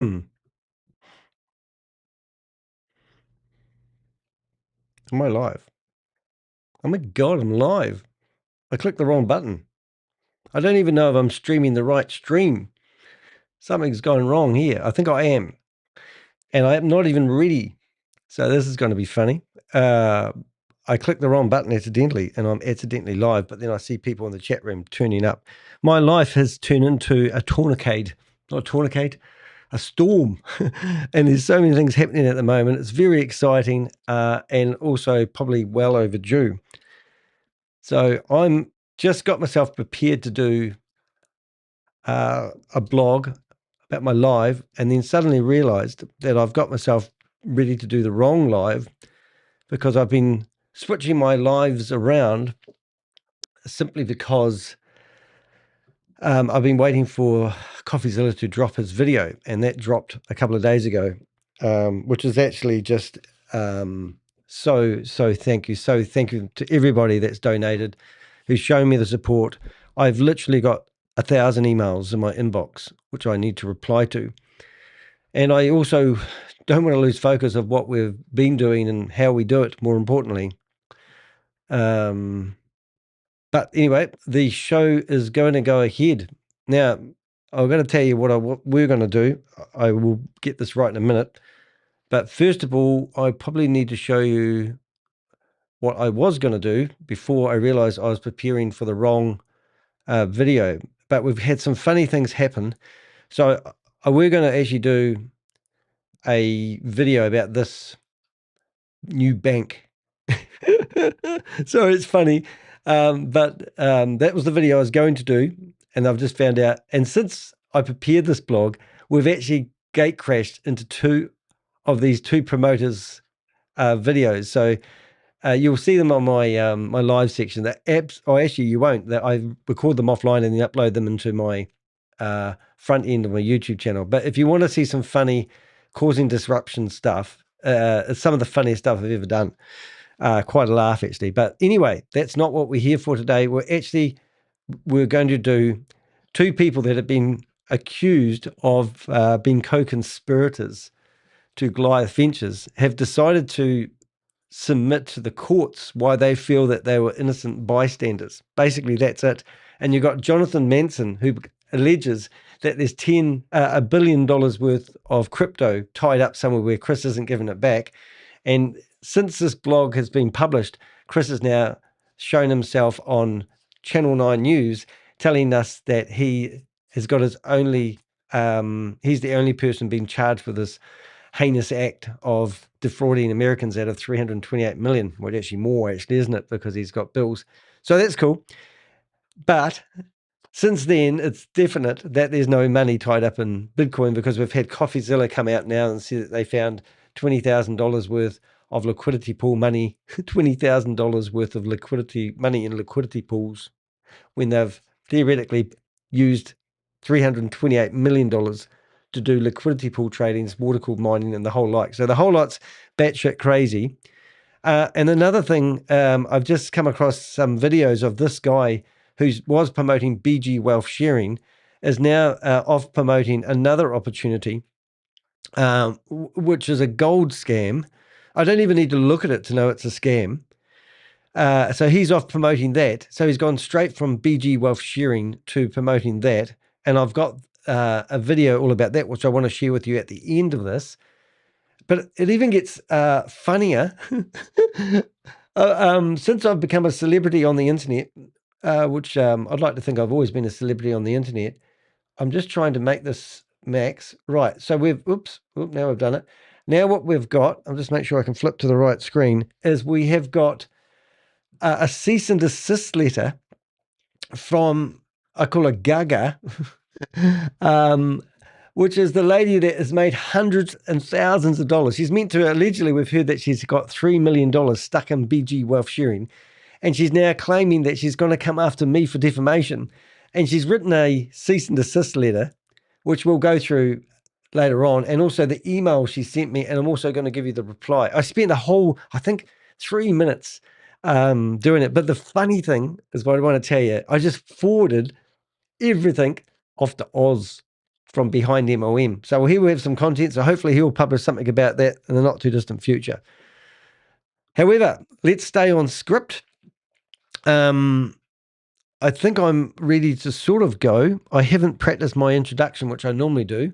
Am I live? Oh my God, I'm live. I clicked the wrong button. I don't even know if I'm streaming the right stream. Something's gone wrong here. I think I am. And I am not even ready. So this is going to be funny. Uh, I clicked the wrong button accidentally and I'm accidentally live, but then I see people in the chat room turning up. My life has turned into a tourniquet, not a tourniquet, a storm. And there's so many things happening at the moment. It's very exciting and also probably well overdue. So I'm just got myself prepared to do a blog about my live, and then suddenly realized that I've got myself ready to do the wrong live because I've been switching my lives around simply because I've been waiting for CoffeeZilla to drop his video, and that dropped a couple of days ago, which is actually just so thank you. So thank you to everybody that's donated, who's shown me the support. I've literally got 1,000 emails in my inbox, which I need to reply to. And I also don't want to lose focus of what we've been doing and how we do it, more importantly. But anyway, the show is going to go ahead. Now, I'm going to tell you what we're going to do. I will get this right in a minute. But first of all, I probably need to show you what I was going to do before I realized I was preparing for the wrong video. But we've had some funny things happen. So we're going to actually do a video about this new bank. So it's funny. But that was the video I was going to do. And I've just found out. And since I prepared this blog, we've actually gate crashed into two of these two promoters' videos. So you'll see them on my my live section. The apps, or actually you won't. That I record them offline and then upload them into my front end of my YouTube channel. But if you want to see some funny, causing disruption stuff, it's some of the funniest stuff I've ever done. Quite a laugh actually. But anyway, that's not what we're here for today. We're going to do two people that have been accused of being co-conspirators to Goliath Ventures have decided to submit to the courts why they feel that they were innocent bystanders. Basically, that's it. And you've got Jonathan Manson, who alleges that there's $1 billion worth of crypto tied up somewhere where Chris isn't giving it back. And since this blog has been published, Chris has now shown himself on Channel 9 News telling us that he has got his only, he's the only person being charged with this heinous act of defrauding Americans out of 328 million. Well, actually more, isn't it? Because he's got bills. So that's cool. But since then, it's definite that there's no money tied up in Bitcoin because we've had CoffeeZilla come out now and say that they found $20,000 worth of liquidity pool money, $20,000 worth of liquidity money in liquidity pools when they've theoretically used $328 million to do liquidity pool tradings, water cooled mining, and the whole like. So the whole lot's batshit crazy. And another thing, I've just come across some videos of this guy who was promoting BG Wealth Sharing is now off promoting another opportunity, which is a gold scam. I don't even need to look at it to know it's a scam. So he's off promoting that. So he's gone straight from BG Wealth Sharing to promoting that. And I've got a video all about that, which I want to share with you at the end of this. But it even gets funnier. Since I've become a celebrity on the internet, which I'd like to think I've always been a celebrity on the internet, I'm just trying to make this max. Right, so now I've done it. Now what we've got, I'll just make sure I can flip to the right screen, is we have got a cease and desist letter from, I call her Gaga, which is the lady that has made hundreds and thousands of dollars. She's meant to, allegedly, we've heard that she's got $3 million stuck in BG Wealth Sharing. And she's now claiming that she's going to come after me for defamation. And she's written a cease and desist letter, which we'll go through later on. And also the email she sent me. And I'm also going to give you the reply. I spent the whole, I think, 3 minutes doing it. But the funny thing is what I want to tell you. I just forwarded everything off to Oz. from behind MOM. So he will have some content. So hopefully he will publish something about that in the not too distant future. However, let's stay on script. I think I'm ready to sort of go. I haven't practiced my introduction, which I normally do.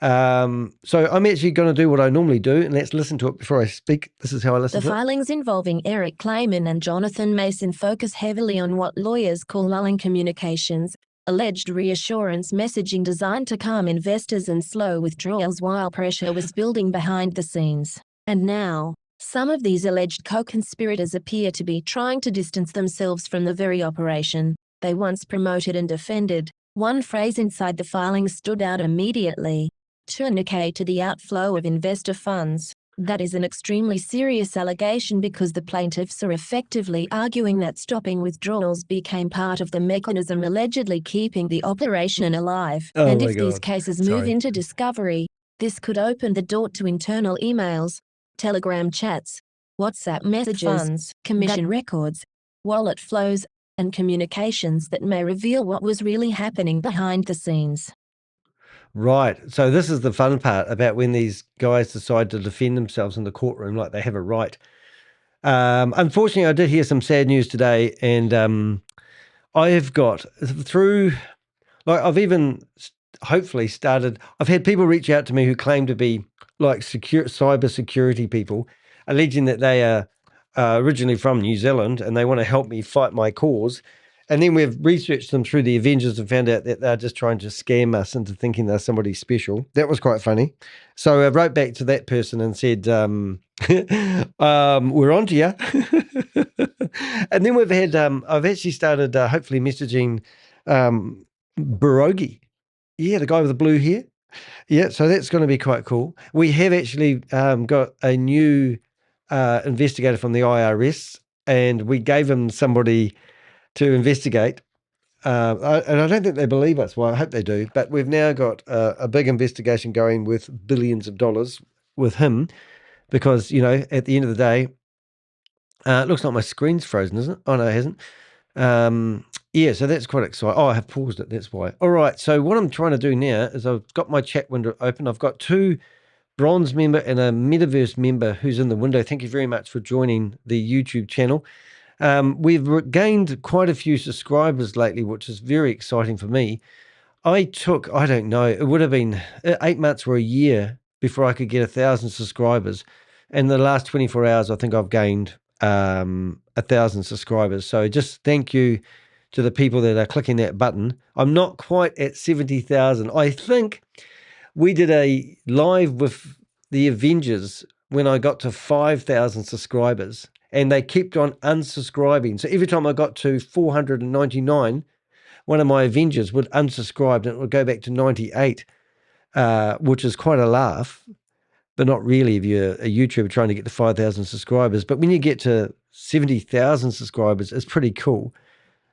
So I'm actually going to do what I normally do, and let's listen to it before I speak. This is how I listen to it. The filings involving Eric Clayman and Jonathan Mason focus heavily on what lawyers call lulling communications, alleged reassurance messaging designed to calm investors and slow withdrawals while pressure was building behind the scenes. And now, some of these alleged co-conspirators appear to be trying to distance themselves from the very operation they once promoted and defended. One phrase inside the filings stood out immediately: tourniquet to the outflow of investor funds. That is an extremely serious allegation because the plaintiffs are effectively arguing that stopping withdrawals became part of the mechanism allegedly keeping the operation alive. Oh and my if these God. cases move Sorry. into discovery, this could open the door to internal emails, Telegram chats, WhatsApp messages, funds, commission records, wallet flows, and communications that may reveal what was really happening behind the scenes. Right. So this is the fun part about when these guys decide to defend themselves in the courtroom like they have a right. Unfortunately, I did hear some sad news today, and I have got through, like I've even hopefully started, I've had people reach out to me who claim to be like cyber security people, alleging that they are originally from New Zealand and they want to help me fight my cause. And then we've researched them through the Avengers and found out that they're just trying to scam us into thinking they're somebody special. That was quite funny. So I wrote back to that person and said, we're on to you. And then we've had, I've actually started hopefully messaging Barogi. Yeah, the guy with the blue hair. Yeah, so that's going to be quite cool. We have actually got a new investigator from the IRS, and we gave him somebody to investigate. And I don't think they believe us. Well, I hope they do. But we've now got a big investigation going with billions of dollars with him because, you know, at the end of the day, it looks like my screen's frozen, isn't it? Oh, no, it hasn't. Yeah, so that's quite exciting. Oh, I have paused it. That's why. All right. So what I'm trying to do now is I've got my chat window open. I've got two bronze member and a metaverse member who's in the window. Thank you very much for joining the YouTube channel. We've gained quite a few subscribers lately, which is very exciting for me. I don't know, it would have been 8 months or a year before I could get 1,000 subscribers. And the last 24 hours, I think I've gained 1,000 subscribers. So just thank you to the people that are clicking that button. I'm not quite at 70,000. I think we did a live with the Avengers when I got to 5,000 subscribers, and they kept on unsubscribing. So every time I got to 499, one of my Avengers would unsubscribe and it would go back to 98, which is quite a laugh, but not really if you're a YouTuber trying to get to 5,000 subscribers. But when you get to 70,000 subscribers, it's pretty cool.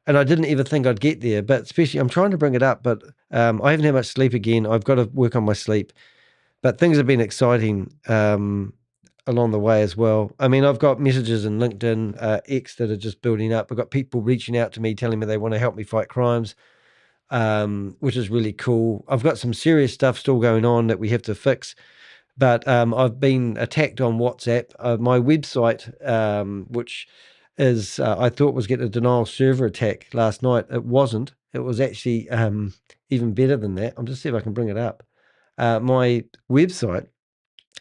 And I didn't ever think I'd get there, but especially I'm trying to bring it up, but I haven't had much sleep again. I've got to work on my sleep. But things have been exciting along the way as well. I mean, I've got messages in LinkedIn, X that are just building up. I've got people reaching out to me, telling me they want to help me fight crimes, which is really cool. I've got some serious stuff still going on that we have to fix. But I've been attacked on WhatsApp. My website, which is I thought was getting a denial server attack last night. It wasn't. It was actually even better than that. I'm just see if I can bring it up. My website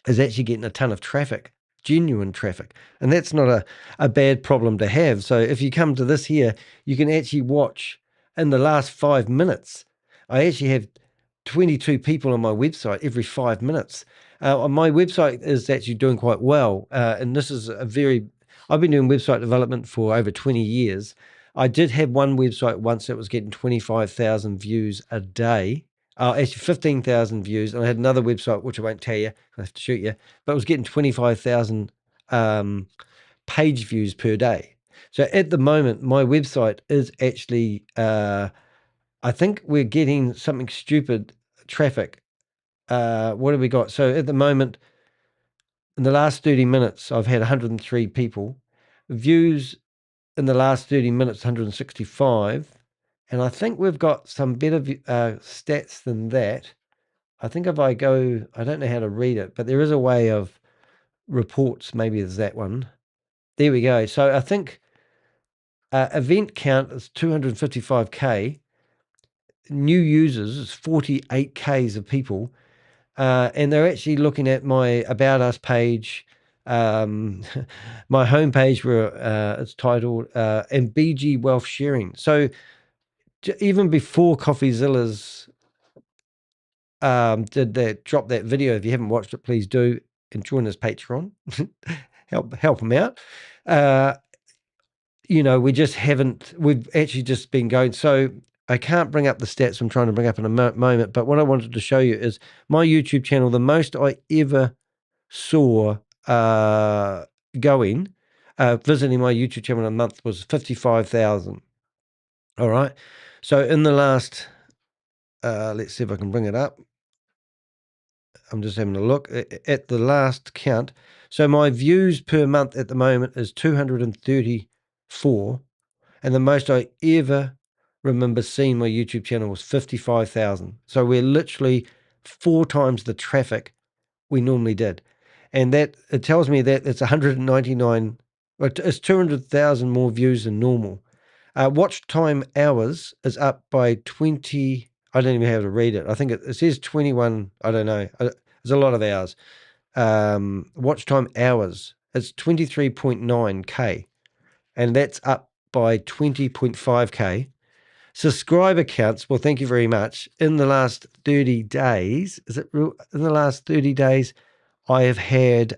is actually getting a ton of traffic, genuine traffic. And that's not a bad problem to have. So if you come to this here, you can actually watch in the last 5 minutes. I actually have 22 people on my website every 5 minutes. My website is actually doing quite well. And this is I've been doing website development for over 20 years. I did have one website once that was getting 25,000 views a day. Actually 15,000 views. And I had another website, which I won't tell you, I have to shoot you, but it was getting 25,000 page views per day. So at the moment, my website is actually, I think we're getting something stupid traffic. What have we got? So at the moment, in the last 30 minutes, I've had 103 people. Views in the last 30 minutes, 165. And I think we've got some better stats than that. I think if I go, I don't know how to read it, but there is a way of reports. Maybe there's that one. There we go. So I think event count is 255K. New users is 48Ks of people. And they're actually looking at my About Us page, my homepage where it's titled and BG Wealth Sharing. So even before CoffeeZilla's drop that video, if you haven't watched it, please do, and join his Patreon. help him out. We've actually just been going. So I can't bring up the stats I'm trying to bring up in a moment, but what I wanted to show you is my YouTube channel. The most I ever saw visiting my YouTube channel in a month was 55,000. All right. So in the last, let's see if I can bring it up. I'm just having a look at the last count. So my views per month at the moment is 234. And the most I ever remember seeing my YouTube channel was 55,000. So we're literally 4 times the traffic we normally did. And that it tells me that it's 199, it's 200,000 more views than normal. Watch time hours is up by 20. I don't even have to read it. I think it says 21. I don't know. There's a lot of hours. Watch time hours, it's 23.9K. And that's up by 20.5K. Subscriber counts, well, thank you very much. In the last 30 days, is it real? In the last 30 days, I have had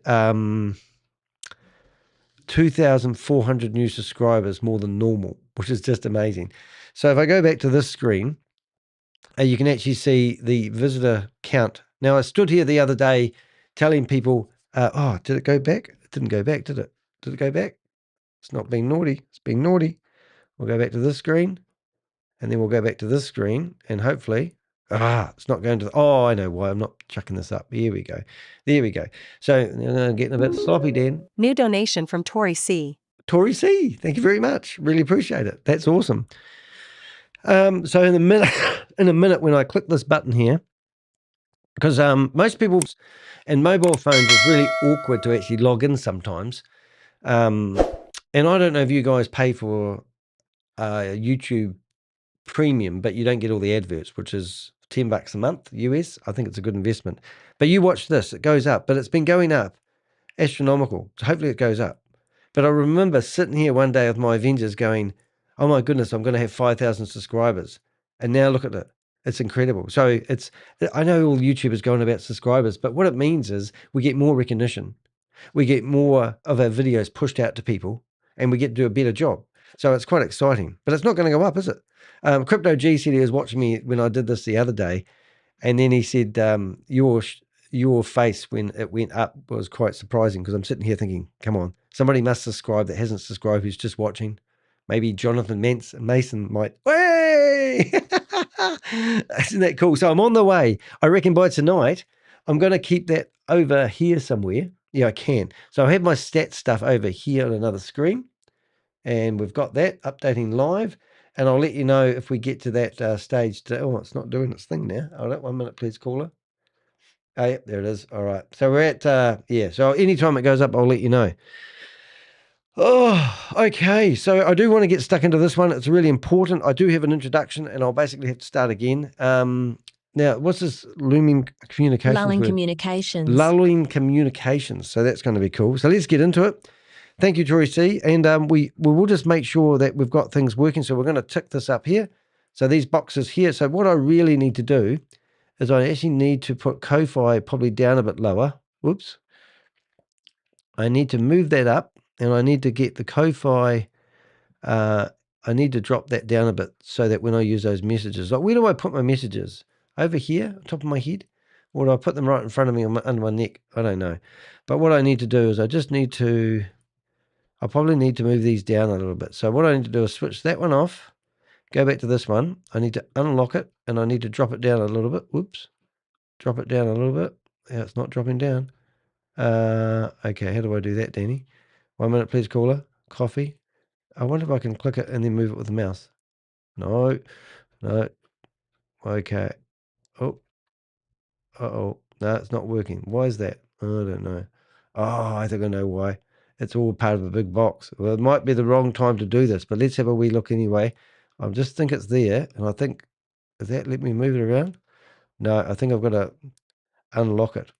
2,400 new subscribers, more than normal, which is just amazing. So if I go back to this screen, you can actually see the visitor count. Now, I stood here the other day telling people, did it go back? It didn't go back, did it? Did it go back? It's not being naughty. It's being naughty. We'll go back to this screen, and then we'll go back to this screen, and hopefully, it's not going to, I know why I'm not chucking this up. Here we go. There we go. So, getting a bit sloppy, Dan. New donation from Tori C. Tori C, thank you very much. Really appreciate it. That's awesome. So in a minute, when I click this button here, because most people and mobile phones is really awkward to actually log in sometimes. And I don't know if you guys pay for YouTube Premium, but you don't get all the adverts, which is $10 a month US. I think it's a good investment. But you watch this, it goes up, but it's been going up astronomical. So hopefully it goes up. But I remember sitting here one day with my Avengers going, oh my goodness, I'm going to have 5,000 subscribers. And now look at it. It's incredible. So I know all YouTubers going about subscribers, but what it means is we get more recognition. We get more of our videos pushed out to people, and we get to do a better job. So it's quite exciting, but it's not going to go up, is it? Crypto G said he was watching me when I did this the other day, and then he said, your face when it went up was quite surprising, because I'm sitting here thinking, come on, somebody must subscribe that hasn't subscribed who's just watching. Maybe Jonathan Mason might. Way! Isn't that cool? So I'm on the way. I reckon by tonight, I'm going to keep that over here somewhere. Yeah, I can. So I have my stats stuff over here on another screen, and we've got that updating live. And I'll let you know if we get to that stage. It's not doing its thing now. Hold on 1 minute, please, caller. Oh, yep, there it is. All right. So we're at, so anytime it goes up, I'll let you know. Oh, okay. So I do want to get stuck into this one. It's really important. I do have an introduction, and I'll basically have to start again. Now, what's this looming communications? Lulling communications. Lulling communications. So that's going to be cool. So let's get into it. Thank you, Troy C. And we will just make sure that we've got things working. So we're going to tick this up here. So these boxes here. So what I really need to do is I actually need to put Ko-Fi probably down a bit lower. Whoops. I need to move that up, and I need to get the Ko-Fi. I need to drop that down a bit so that when I use those messages, like where do I put my messages? Over here, on top of my head? Or do I put them right in front of me under my neck? I don't know. But what I need to do is I probably need to move these down a little bit. So what I need to do is switch that one off, go back to this one. I need to unlock it, and I need to drop it down a little bit. Whoops. Drop it down a little bit. Yeah, it's not dropping down. Okay, how do I do that, Danny? 1 minute, please, caller. Coffee. I wonder if I can click it and then move it with the mouse. No. Okay. Oh. Uh-oh. No, it's not working. Why is that? I don't know. Oh, I think I know why. It's all part of a big box. Well, it might be the wrong time to do this, but let's have a wee look anyway. I just think it's there, and I think, does that let me move it around? No, I think I've got to unlock it.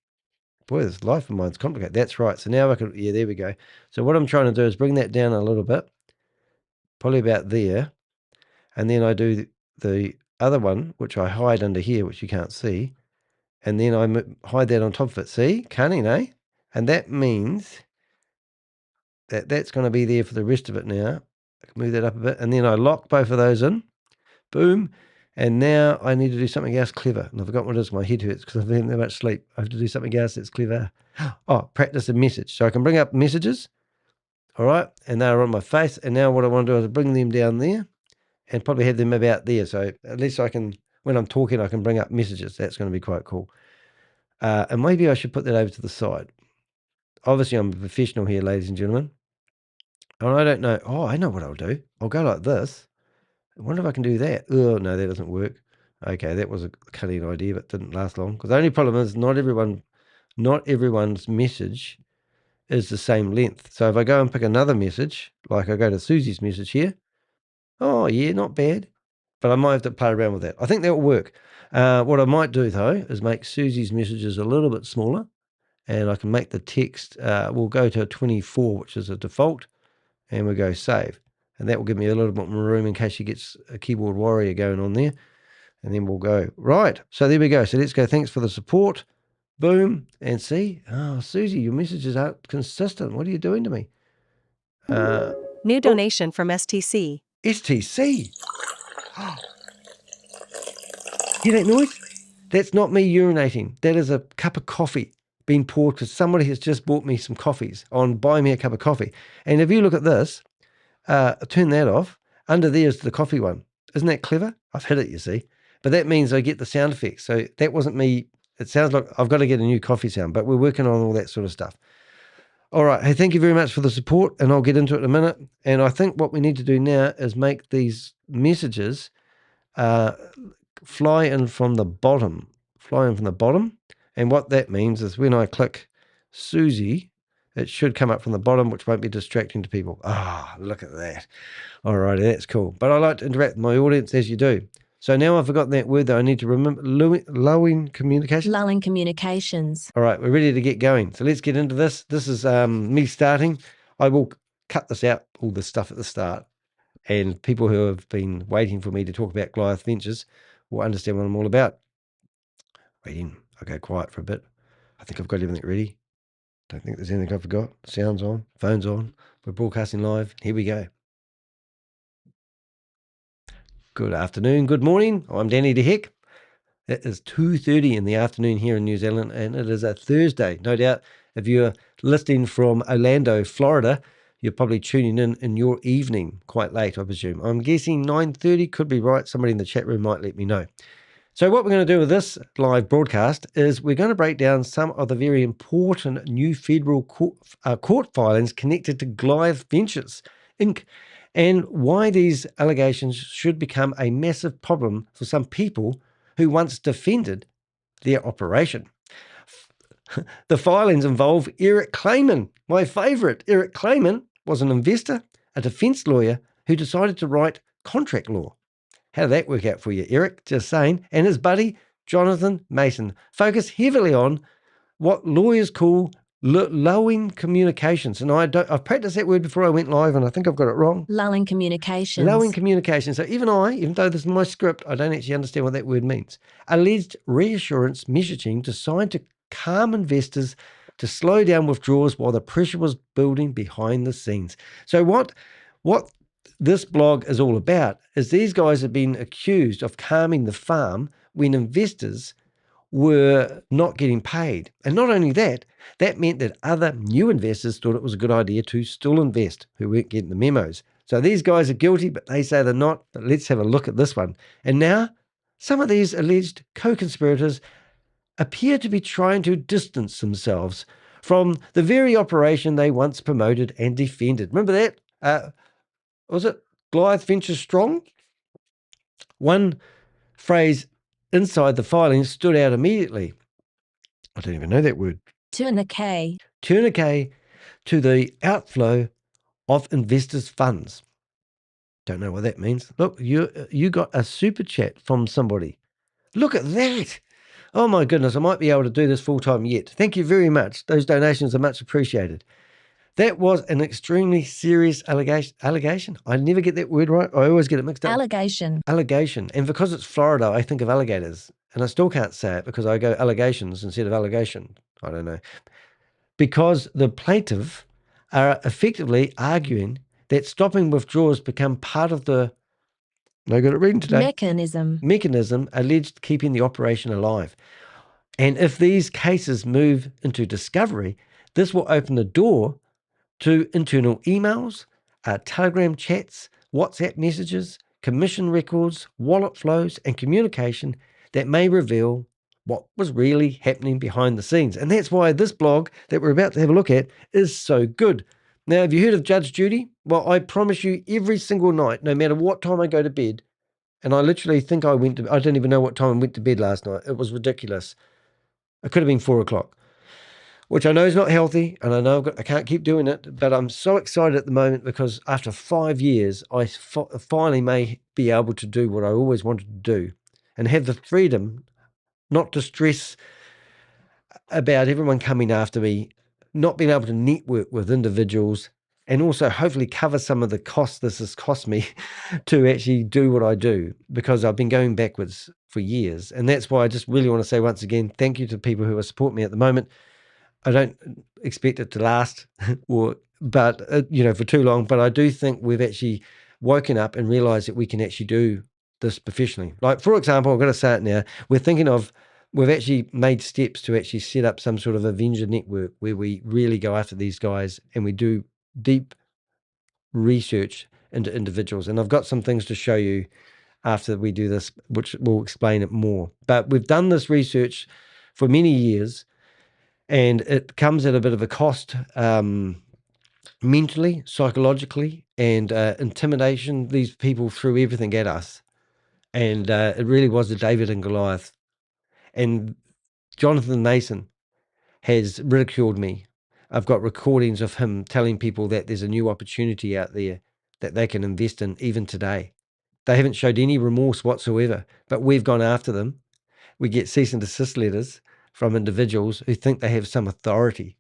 Boy, this life of mine's complicated. That's right. So now I can, yeah, there we go. So what I'm trying to do is bring that down a little bit, probably about there, and then I do the other one, which I hide under here, which you can't see, and then I hide that on top of it. See? Cunning, eh? And that means that that's going to be there for the rest of it now. I can move that up a bit, and then I lock both of those in. Boom. And now I need to do something else clever. And I forgot what it is. My head hurts because I've been that much sleep. I have to do something else that's clever. Oh, practice a message. So I can bring up messages. All right. And they're on my face. And now what I want to do is bring them down there and probably have them about there. So at least I can, when I'm talking, I can bring up messages. That's going to be quite cool. And maybe I should put that over to the side. Obviously, I'm a professional here, ladies and gentlemen. And I don't know. Oh, I know what I'll do. I'll go like this. I wonder if I can do that. Oh, no, that doesn't work. Okay, that was a cunning idea, but didn't last long. Because the only problem is not everyone's message is the same length. So if I go and pick another message, like I go to Susie's message here, oh, yeah, not bad. But I might have to play around with that. I think that will work. What I might do, though, is make Susie's messages a little bit smaller. And I can make the text, we'll go to 24, which is a default, and we'll go save. And that will give me a little bit more room in case she gets a keyboard warrior going on there. And then we'll go, right. So there we go. So let's go, thanks for the support. Boom. And see, oh, Susie, your messages aren't consistent. What are you doing to me? New donation from STC. STC. Hear that noise? That's not me urinating. That is a cup of coffee being poured because somebody has just bought me some coffees on buy me a cup of coffee. And if you look at this, turn that off. Under there is the coffee one. Isn't that clever? I've hit it, you see. But that means I get the sound effects. So that wasn't me. It sounds like I've got to get a new coffee sound, but we're working on all that sort of stuff. All right. Hey, thank you very much for the support, and I'll get into it in a minute. And I think what we need to do now is make these messages fly in from the bottom. And what that means is when I click Susie, it should come up from the bottom, which won't be distracting to people. Ah, look at that. All righty, that's cool. But I like to interact with my audience as you do. So now I've forgotten that word that I need to remember. Lulling communications? Lulling communications. All right, we're ready to get going. So let's get into this. This is me starting. I will cut this out, all this stuff at the start. And people who have been waiting for me to talk about Goliath Ventures will understand what I'm all about. Waiting. I'll go quiet for a bit. I think I've got everything ready. Don't think there's anything I forgot. Sound's on, phone's on. We're broadcasting live. Here we go. Good afternoon, good morning. I'm Danny DeHeck. It is 2:30 in the afternoon here in New Zealand, and it is a Thursday. No doubt if you're listening from Orlando, Florida, you're probably tuning in your evening, quite late, I presume. I'm guessing 9:30, could be right. Somebody in the chat room might let me know. So what we're going to do with this live broadcast is we're going to break down some of the very important new federal court filings connected to Goliath Ventures Inc. and why these allegations should become a massive problem for some people who once defended their operation. The filings involve Eric Clayman, my favorite. Eric Clayman was an investor, a defense lawyer who decided to write contract law. How did that work out for you, Eric? Just saying. And his buddy, Jonathan Mason, focused heavily on what lawyers call lulling communications. And I've practiced that word before I went live, and I think I've got it wrong. Lulling communications. Lulling communications. So even though this is my script, I don't actually understand what that word means. Alleged reassurance messaging designed to calm investors to slow down withdrawals while the pressure was building behind the scenes. So what this blog is all about is these guys have been accused of calming the farm when investors were not getting paid. And not only that, that meant that other new investors thought it was a good idea to still invest who weren't getting the memos. So these guys are guilty, but they say they're not. But let's have a look at this one. And now some of these alleged co-conspirators appear to be trying to distance themselves from the very operation they once promoted and defended. Remember that? Was it Goliath Ventures Strong? One phrase inside the filings stood out immediately. I don't even know that word. Tourniquet. Tourniquet to the outflow of investors' funds. Don't know what that means. Look, you got a super chat from somebody. Look at that. Oh my goodness, I might be able to do this full time yet. Thank you very much. Those donations are much appreciated. That was an extremely serious allegation. I never get that word right. I always get it mixed up. Allegation. Allegation. And because it's Florida, I think of alligators. And I still can't say it because I go allegations instead of allegation. I don't know. Because the plaintiff are effectively arguing that stopping withdrawals become part of the, I got it reading today, mechanism alleged keeping the operation alive. And if these cases move into discovery, this will open the door to internal emails, Telegram chats, WhatsApp messages, commission records, wallet flows, and communication that may reveal what was really happening behind the scenes. And that's why this blog that we're about to have a look at is so good. Now, have you heard of Judge Judy? Well, I promise you every single night, no matter what time I go to bed, and I literally think I don't even know what time I went to bed last night. It was ridiculous. It could have been 4 o'clock, which I know is not healthy, and I know I can't keep doing it, but I'm so excited at the moment because after 5 years, I finally may be able to do what I always wanted to do and have the freedom not to stress about everyone coming after me, not being able to network with individuals, and also hopefully cover some of the costs this has cost me to actually do what I do, because I've been going backwards for years. And that's why I just really want to say once again, thank you to people who are supporting me at the moment. I don't expect it to last for too long, but I do think we've actually woken up and realized that we can actually do this professionally. Like, for example, I'm going to say it now, we've actually made steps to actually set up some sort of Avenger network where we really go after these guys and we do deep research into individuals. And I've got some things to show you after we do this, which will explain it more. But we've done this research for many years, and it comes at a bit of a cost, mentally, psychologically, and intimidation. These people threw everything at us. And it really was the David and Goliath. And Jonathan Mason has ridiculed me. I've got recordings of him telling people that there's a new opportunity out there that they can invest in even today. They haven't showed any remorse whatsoever, but we've gone after them. We get cease and desist letters from individuals who think they have some authority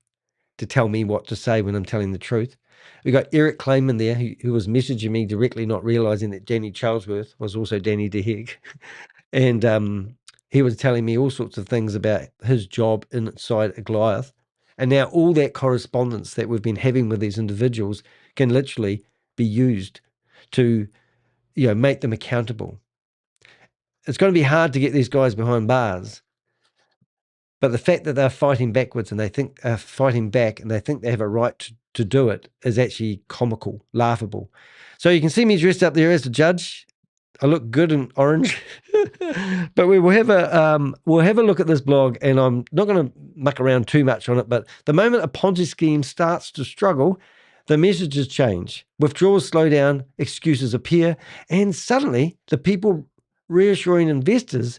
to tell me what to say when I'm telling the truth. We got Eric Clayman there who was messaging me directly, not realizing that Danny Charlesworth was also Danny DeHeck. And he was telling me all sorts of things about his job inside Goliath. And now all that correspondence that we've been having with these individuals can literally be used to, make them accountable. It's going to be hard to get these guys behind bars, but the fact that they're fighting backwards and they think they're fighting back and they think they have a right to do it is actually comical, laughable. So you can see me dressed up there as the judge. I look good in orange, but we will have a look at this blog, and I'm not going to muck around too much on it. But the moment a Ponzi scheme starts to struggle, the messages change, withdrawals slow down, excuses appear, and suddenly the people reassuring investors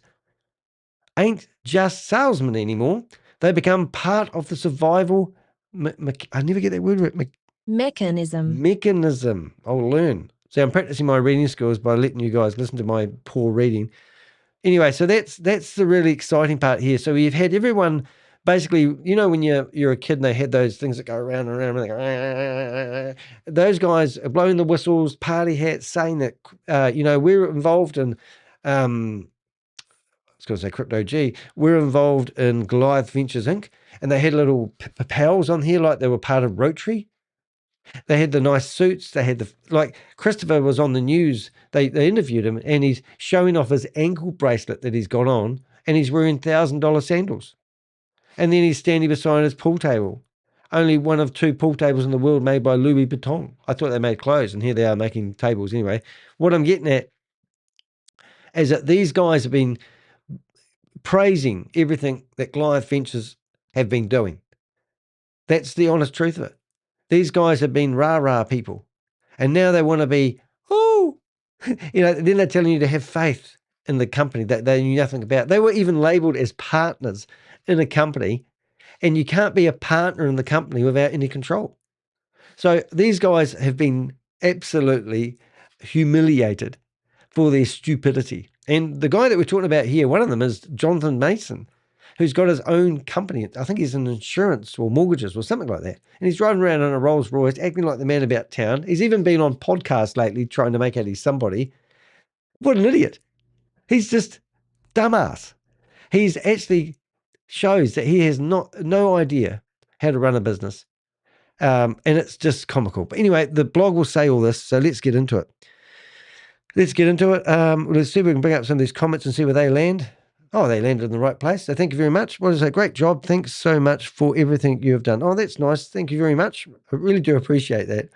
ain't just salesmen anymore. They become part of the survival. I never get that word right. Mechanism. I'll learn. See, I'm practicing my reading skills by letting you guys listen to my poor reading. Anyway, so that's the really exciting part here. So we've had everyone basically, when you're a kid and they had those things that go around and around, and they go, those guys are blowing the whistles, party hats, saying that, we're involved in, I was going to say Crypto G, we're involved in Goliath Ventures Inc. And they had little pals on here like they were part of Rotary. They had the nice suits. They had Christopher was on the news. They interviewed him, and he's showing off his ankle bracelet that he's got on, and he's wearing $1,000 sandals. And then he's standing beside his pool table. Only one of 2 pool tables in the world made by Louis Vuitton. I thought they made clothes, and here they are making tables. Anyway, what I'm getting at is that these guys have been praising everything that Goliath Ventures have been doing. That's the honest truth of it. These guys have been rah-rah people. And now they want to be, Then they're telling you to have faith in the company that they knew nothing about. They were even labeled as partners in a company, and you can't be a partner in the company without any control. So these guys have been absolutely humiliated for their stupidity. And the guy that we're talking about here, one of them is Jonathan Mason, who's got his own company. I think he's in insurance or mortgages or something like that. And he's driving around in a Rolls Royce, acting like the man about town. He's even been on podcasts lately trying to make out he's somebody. What an idiot. He's just dumbass. He's actually shows that he has no idea how to run a business. And it's just comical. But anyway, the blog will say all this, so let's get into it. Let's see if we can bring up some of these comments and see where they land. Oh, they landed in the right place. So thank you very much. What is a great job. Thanks so much for everything you have done. Oh, that's nice. Thank you very much. I really do appreciate that.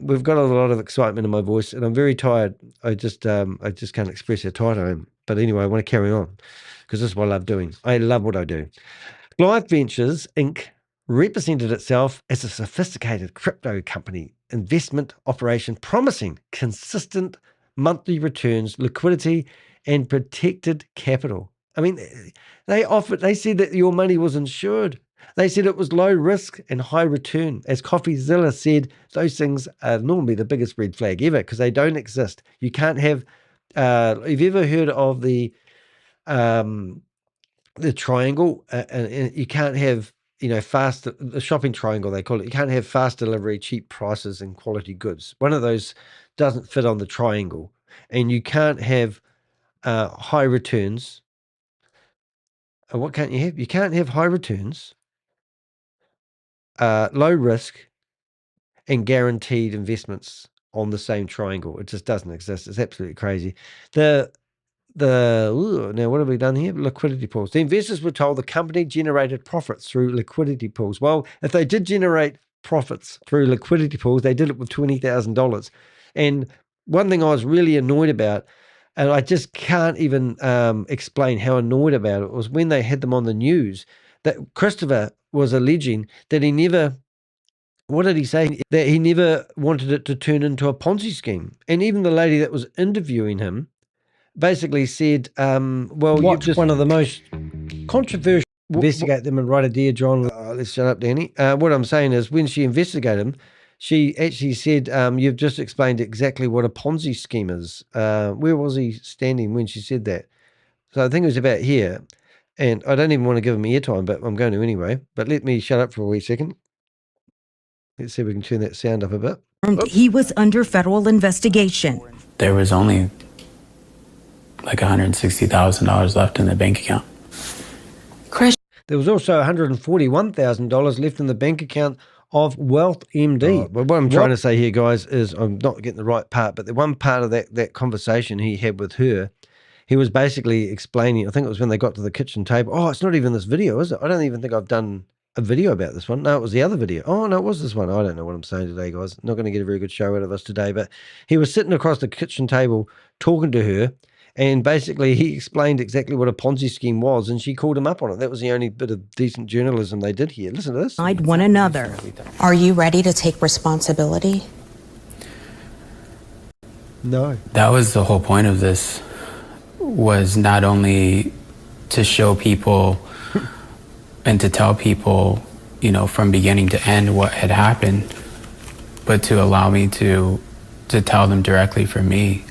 We've got a lot of excitement in my voice, and I'm very tired. I just can't express how tired I am. But anyway, I want to carry on because this is what I love doing. I love what I do. Goliath Ventures Inc. represented itself as a sophisticated crypto company investment operation promising consistent monthly returns, liquidity, and protected capital. I mean, they said that your money was insured. They said it was low risk and high return. As CoffeeZilla said, those things are normally the biggest red flag ever because they don't exist. You can't have, have you ever heard of the triangle? And you can't have, the shopping triangle, they call it. You can't have fast delivery, cheap prices, and quality goods. One of those doesn't fit on the triangle. And you can't have high returns. What can't you have? You can't have high returns, low risk, and guaranteed investments on the same triangle. It just doesn't exist. It's absolutely crazy. Now what have we done here? Liquidity pools. The investors were told the company generated profits through liquidity pools. Well, if they did generate profits through liquidity pools, they did it with $20,000. And one thing I was really annoyed about, and I just can't even explain how annoyed about it, was when they had them on the news that Christopher was alleging that he never, what did he say? That he never wanted it to turn into a Ponzi scheme. And even the lady that was interviewing him basically said, well, you're just one of the most controversial. Investigate them and write a Dear John. Let's shut up, Danny. What I'm saying is when she investigated him, she actually said, you've just explained exactly what a Ponzi scheme is. Where was he standing when she said that? So I think it was about here. And I don't even want to give him airtime, but I'm going to anyway. But let me shut up for a wee second. Let's see if we can turn that sound up a bit. He was under federal investigation. There was only like $160,000 left in the bank account. There was also $141,000 left in the bank account of Wealth MD. But what I'm trying to say here, guys, is I'm not getting the right part, but the one part of that conversation he had with her, he was basically explaining, I think it was when they got to the kitchen table. Oh, it's not even this video, is it? I don't even think I've done a video about this one. No, it was the other video. Oh, no, it was this one. I don't know what I'm saying today, guys. Not going to get a very good show out of us today, but he was sitting across the kitchen table talking to her, and basically he explained exactly what a Ponzi scheme was, and she called him up on it. That was the only bit of decent journalism they did here. Listen to this. One another. Are you ready to take responsibility? No. That was the whole point of this, was not only to show people and to tell people, from beginning to end what had happened, but to allow me to tell them directly from me.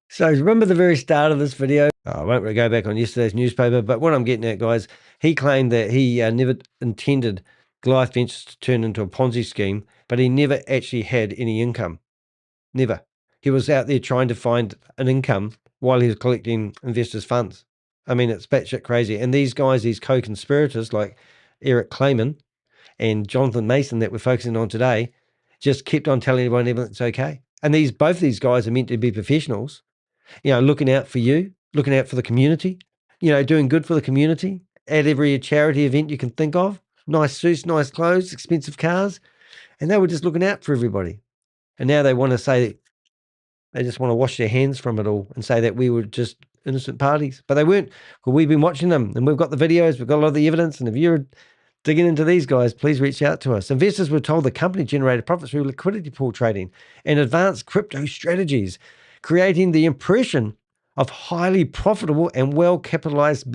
So remember the very start of this video? I won't go back on yesterday's newspaper, but what I'm getting at, guys, he claimed that he never intended Goliath Ventures to turn into a Ponzi scheme, but he never actually had any income. Never. He was out there trying to find an income while he was collecting investors' funds. I mean, it's batshit crazy. And these guys, these co-conspirators like Eric Clayman and Jonathan Mason that we're focusing on today, just kept on telling everyone everything's okay. And both these guys are meant to be professionals, looking out for you, looking out for the community, doing good for the community at every charity event you can think of. Nice suits, nice clothes, expensive cars. And they were just looking out for everybody. And now they want to say, they just want to wash their hands from it all and say that we were just innocent parties. But they weren't. Well, we've been watching them and we've got the videos, we've got a lot of the evidence. And if you're digging into these guys, please reach out to us. Investors were told the company generated profits through liquidity pool trading and advanced crypto strategies. creating the impression of highly profitable and well-capitalized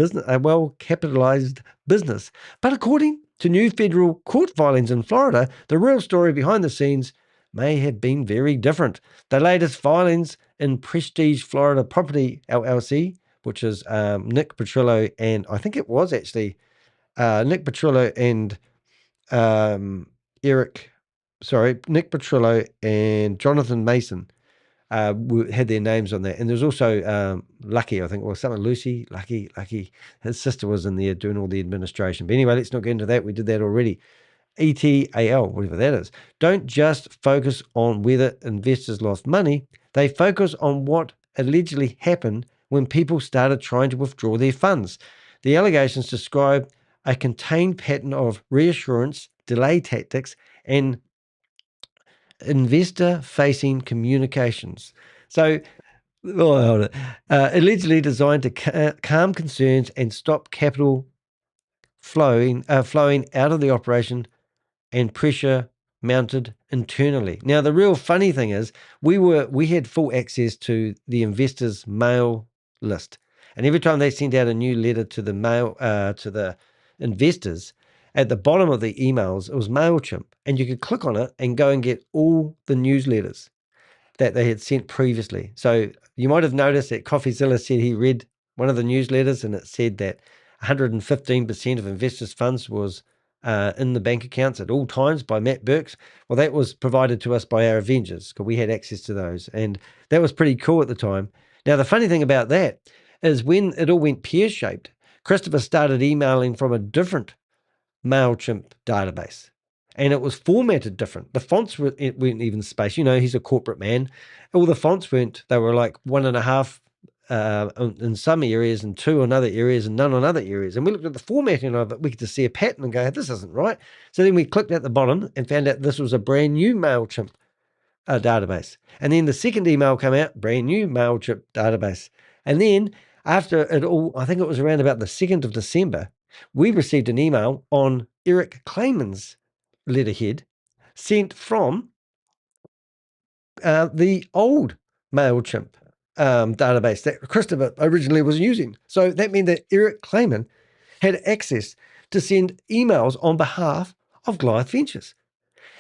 business. But according to new federal court filings in Florida, the real story behind the scenes may have been very different. The latest filings in Prestige Florida Property LLC, which is Nick Petrillo and I think it was actually Nick Petrillo and Nick Petrillo and Jonathan Mason had their names on that. And there's also Lucky, I think, or something, Lucky. His sister was in there doing all the administration. But anyway, let's not get into that. We did that already. ETAL, whatever that is. Don't just focus on whether investors lost money. They focus on what allegedly happened when people started trying to withdraw their funds. The allegations describe a contained pattern of reassurance, delay tactics, and investor-facing communications. So, allegedly designed to calm concerns and stop capital flowing out of the operation and pressure mounted internally. Now, the real funny thing is we had full access to the investors' mail list. And every time they sent out a new letter to the mail, to the investors, at the bottom of the emails, it was MailChimp. And you could click on it and go and get all the newsletters that they had sent previously. So you might have noticed that CoffeeZilla said he read one of the newsletters and it said that 115% of investors' funds was in the bank accounts at all times by Matt Burks. Well, that was provided to us by our Avengers because we had access to those. And that was pretty cool at the time. Now, the funny thing about that is when it all went pear-shaped, Christopher started emailing from a different MailChimp database. And it was formatted different. The fonts weren't even spaced. You know, he's a corporate man. All the fonts weren't. They were like 1.5 in some areas and 2 in other areas and none on other areas. And we looked at the formatting of it. We could see a pattern and go, this isn't right. So then we clicked at the bottom and found out this was a brand new MailChimp database. And then the second email came out, brand new MailChimp database. And then after it all, I think it was around about the 2nd of December, we received an email on Eric Clayman's letterhead sent from the old MailChimp database that Christopher originally was using. So that meant that Eric Clayman had access to send emails on behalf of Goliath Ventures.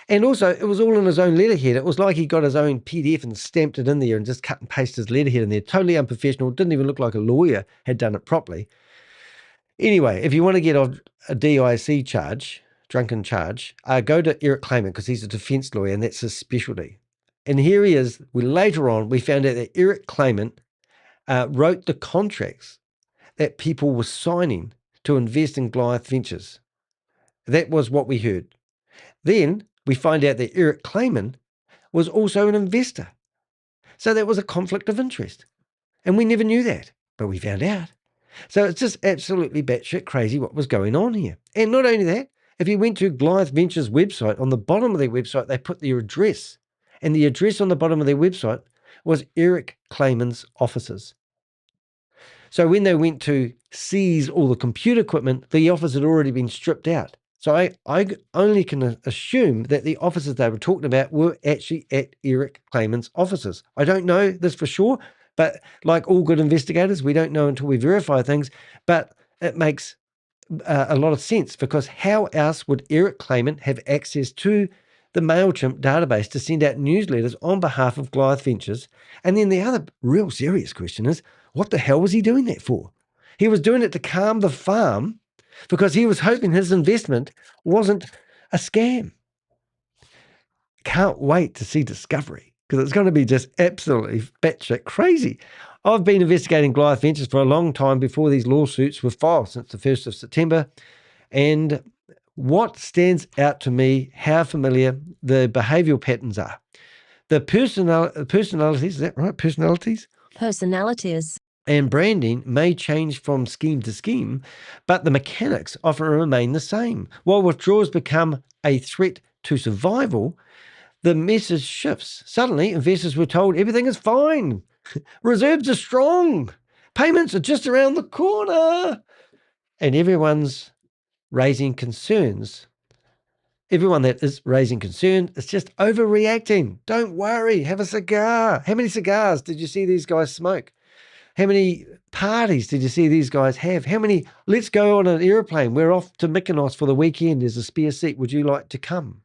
And also, it was all in his own letterhead. It was like he got his own PDF and stamped it in there and just cut and pasted his letterhead in there. Totally unprofessional. Didn't even look like a lawyer had done it properly. Anyway, if you want to get a DIC charge, drunken charge, go to Eric Clayman because he's a defense lawyer and that's his specialty. And here he is. Later on, we found out that Eric Clayman wrote the contracts that people were signing to invest in Goliath Ventures. That was what we heard. Then we find out that Eric Clayman was also an investor. So that was a conflict of interest. And we never knew that, but we found out. So it's just absolutely batshit crazy what was going on here. And not only that, if you went to Goliath Ventures' website, on the bottom of their website, they put their address. And the address on the bottom of their website was Eric Clayman's offices. So when they went to seize all the computer equipment, the office had already been stripped out. So I only can assume that the offices they were talking about were actually at Eric Clayman's offices. I don't know this for sure, but like all good investigators, we don't know until we verify things. But it makes a lot of sense because how else would Eric Clayman have access to the MailChimp database to send out newsletters on behalf of Goliath Ventures? And then the other real serious question is, what the hell was he doing that for? He was doing it to calm the farm because he was hoping his investment wasn't a scam. Can't wait to see Discovery because it's going to be just absolutely batshit crazy. I've been investigating Goliath Ventures for a long time before these lawsuits were filed since the 1st of September. And what stands out to me, how familiar the behavioural patterns are. The personalities, is that right? Personalities? Personalities. And branding may change from scheme to scheme, but the mechanics often remain the same. While withdrawals become a threat to survival, the message shifts. Suddenly, investors were told everything is fine. Reserves are strong. Payments are just around the corner. And everyone's raising concerns Everyone that is raising concern is just overreacting. Don't worry. Have a cigar. How many cigars did you see these guys smoke? How many parties did you see these guys have? How many, let's go on an airplane. We're off to Mykonos for the weekend. There's a spare seat. Would you like to come?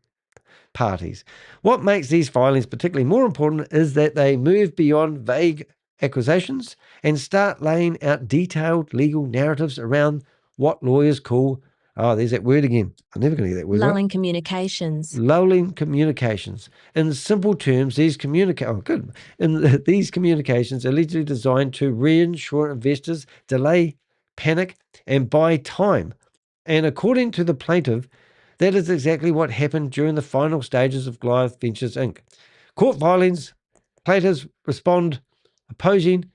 Parties. What makes these filings particularly more important is that they move beyond vague accusations and start laying out detailed legal narratives around what lawyers call, oh, there's that word again. I'm never going to get that word right. Lulling communications. Lulling communications. In simple terms, these these communications are allegedly designed to reassure investors, delay panic, and buy time. And according to the plaintiff, that is exactly what happened during the final stages of Goliath Ventures Inc. Court filings, plaintiffs respond opposing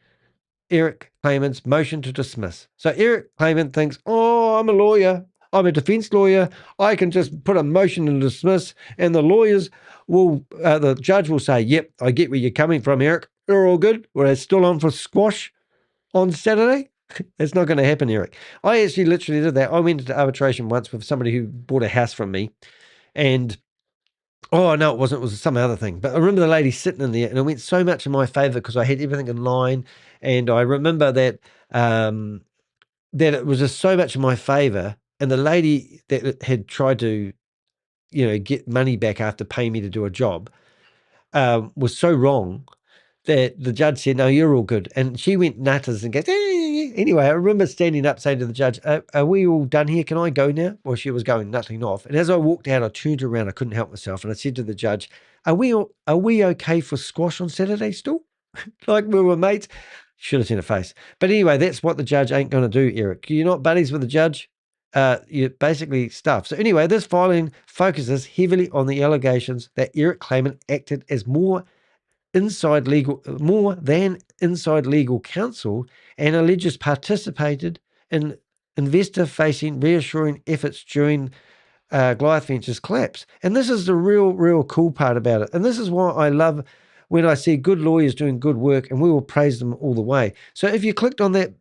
Eric Clayman's motion to dismiss. So Eric Clayman thinks, oh, I'm a lawyer. I'm a defense lawyer. I can just put a motion to dismiss, and the lawyers will, the judge will say, yep, I get where you're coming from, Eric. We're all good. We're still on for squash on Saturday. It's not going to happen, Eric. I actually literally did that. I went into arbitration once with somebody who bought a house from me, and oh, no, it wasn't. It was some other thing. But I remember the lady sitting in there, and it went so much in my favor because I had everything in line. And I remember that that it was just so much in my favor. And the lady that had tried to, get money back after paying me to do a job was so wrong that the judge said, no, you're all good. And she went nutters and goes, anyway, I remember standing up saying to the judge, are we all done here? Can I go now? Well, she was going nutting off. And as I walked out, I turned around. I couldn't help myself. And I said to the judge, are we okay for squash on Saturday still? Like we were mates. Should have seen her face. But anyway, that's what the judge ain't going to do, Eric. You're not buddies with the judge. You're basically stuff. So anyway, this filing focuses heavily on the allegations that Eric Clayman acted as more than inside legal counsel and alleges participated in investor-facing reassuring efforts during Goliath Ventures collapse. And this is the real cool part about it. And this is why I love when I see good lawyers doing good work, and we will praise them all the way. So if you clicked on that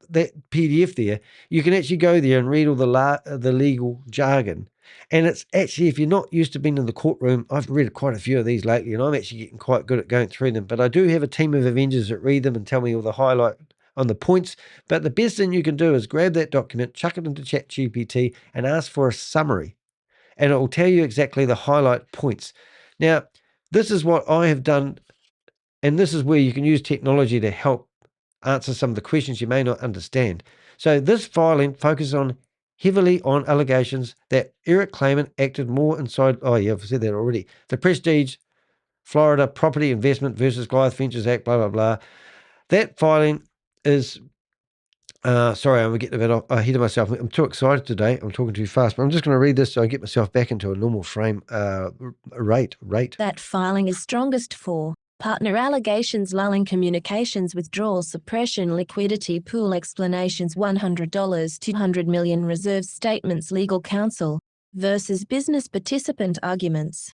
PDF there, you can actually go there and read all the legal jargon. And it's actually, if you're not used to being in the courtroom, I've read quite a few of these lately, and I'm actually getting quite good at going through them. But I do have a team of Avengers that read them and tell me all the highlight on the points. But the best thing you can do is grab that document, chuck it into ChatGPT, and ask for a summary. And it will tell you exactly the highlight points. Now, this is what I have done, and this is where you can use technology to help answer some of the questions you may not understand. So this filing focuses heavily on allegations that Eric Clayman acted more inside, oh yeah, I've said that already, the Prestige Florida Property Investment versus Goliath Ventures Act, blah, blah, blah. That filing is, sorry, I'm getting a bit ahead of myself. I'm too excited today. I'm talking too fast, but I'm just going to read this so I get myself back into a normal frame rate. That filing is strongest for partner allegations, lulling communications, withdrawals, suppression, liquidity pool explanations, $100, $200 million reserves statements, legal counsel versus business participant arguments.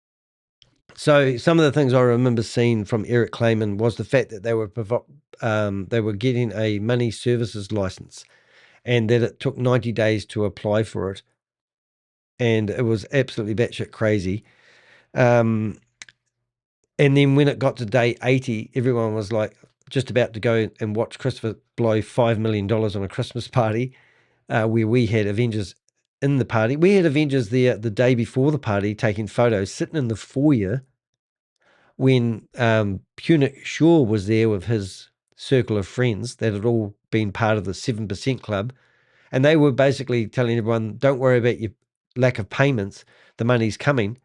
So some of the things I remember seeing from Eric Clayman was the fact that they were getting a money services license, and that it took 90 days to apply for it, and it was absolutely batshit crazy. And then when it got to day 80, everyone was like just about to go and watch Christopher blow $5 million on a Christmas party, where we had Avengers in the party. We had Avengers there the day before the party taking photos, sitting in the foyer when Punic Shaw was there with his circle of friends that had all been part of the 7% club. And they were basically telling everyone, don't worry about your lack of payments. The money's coming.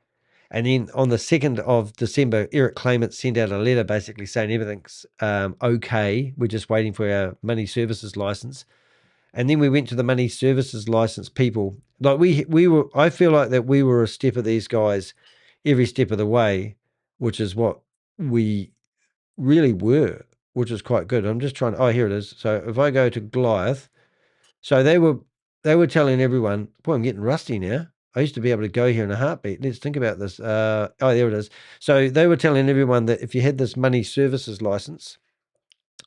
And then on the 2nd of December, Eric Clayman sent out a letter basically saying everything's okay. We're just waiting for our money services license. And then we went to the money services license people. Like we were, I feel like that we were a step of these guys every step of the way, which is what we really were, which is quite good. I'm just trying, here it is. So if I go to Goliath, so they were telling everyone, boy, I'm getting rusty now. I used to be able to go here in a heartbeat. Let's think about this. There it is. So they were telling everyone that if you had this money services license,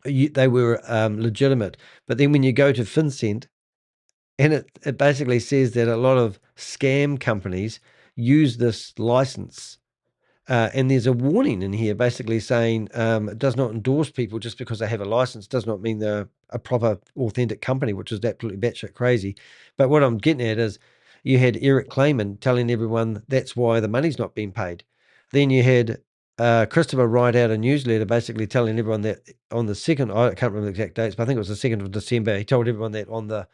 they were legitimate. But then when you go to FinCEN, and it basically says that a lot of scam companies use this license. And there's a warning in here basically saying it does not endorse people just because they have a license, does not mean they're a proper, authentic company, which is absolutely batshit crazy. But what I'm getting at is you had Eric Clayman telling everyone that's why the money's not being paid. Then you had Christopher write out a newsletter basically telling everyone that on the 2nd, I can't remember the exact dates, but I think it was the 2nd of December, he told everyone that on the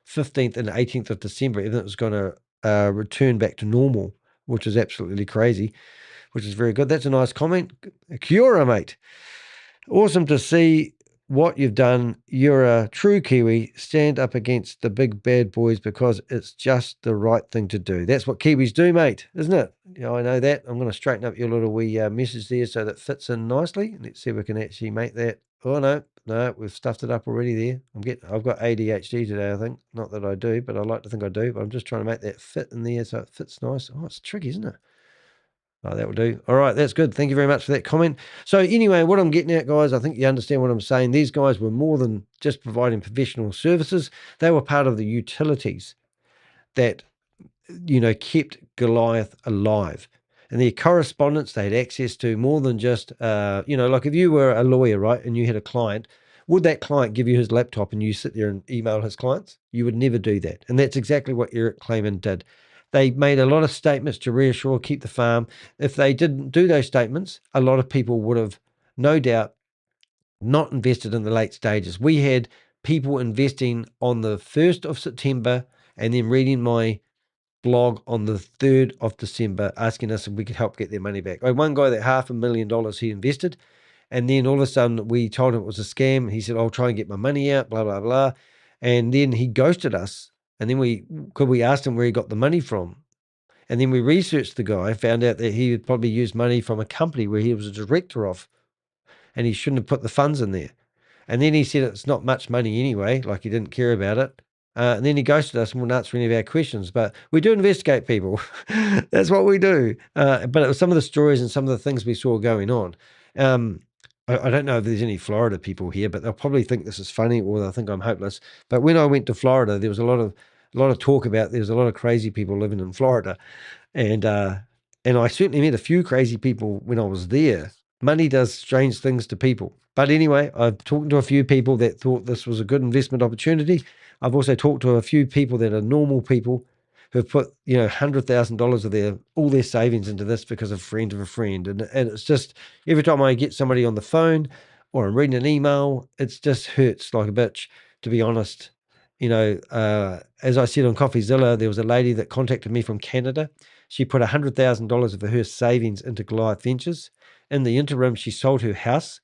15th and 18th of December, everything was going to return back to normal, which is absolutely crazy, which is very good. That's a nice comment. Kia ora, mate. Awesome to see what you've done. You're a true Kiwi. Stand up against the big bad boys because it's just the right thing to do. That's what Kiwis do, mate, isn't it? I know that. I'm going to straighten up your little wee message there so that fits in nicely. Let's see if we can actually make that. Oh, no, we've stuffed it up already there. I've got ADHD today, I think. Not that I do, but I like to think I do. But I'm just trying to make that fit in there so it fits nice. Oh, it's tricky, isn't it? Oh, that will do. All right, that's good. Thank you very much for that comment. So anyway, what I'm getting at, guys, I think you understand what I'm saying. These guys were more than just providing professional services. They were part of the utilities that, kept Goliath alive. And their correspondence, they had access to more than just, like if you were a lawyer, right, and you had a client, would that client give you his laptop and you sit there and email his clients? You would never do that. And that's exactly what Eric Clayman did. They made a lot of statements to reassure, keep the farm. If they didn't do those statements, a lot of people would have no doubt not invested in the late stages. We had people investing on the 1st of September and then reading my blog on the 3rd of December asking us if we could help get their money back. I had one guy that $500,000 he invested, and then all of a sudden we told him it was a scam. He said, I'll try and get my money out, blah, blah, blah. And then he ghosted us. And then we asked him where he got the money from. And then we researched the guy, found out that he had probably used money from a company where he was a director of, and he shouldn't have put the funds in there. And then he said it's not much money anyway, like he didn't care about it. And then he ghosted us and wouldn't answer any of our questions. But we do investigate people. That's what we do. But it was some of the stories and some of the things we saw going on. I don't know if there's any Florida people here, but they'll probably think this is funny or they'll think I'm hopeless. But when I went to Florida, there was a lot of talk about there's a lot of crazy people living in Florida. And I certainly met a few crazy people when I was there. Money does strange things to people. But anyway, I've talked to a few people that thought this was a good investment opportunity. I've also talked to a few people that are normal people who've put, $100,000 of all their savings into this because of a friend of a friend. And it's just, every time I get somebody on the phone or I'm reading an email, it just hurts like a bitch, to be honest. As I said on CoffeeZilla, there was a lady that contacted me from Canada. She put $100,000 of her savings into Goliath Ventures. In the interim, she sold her house.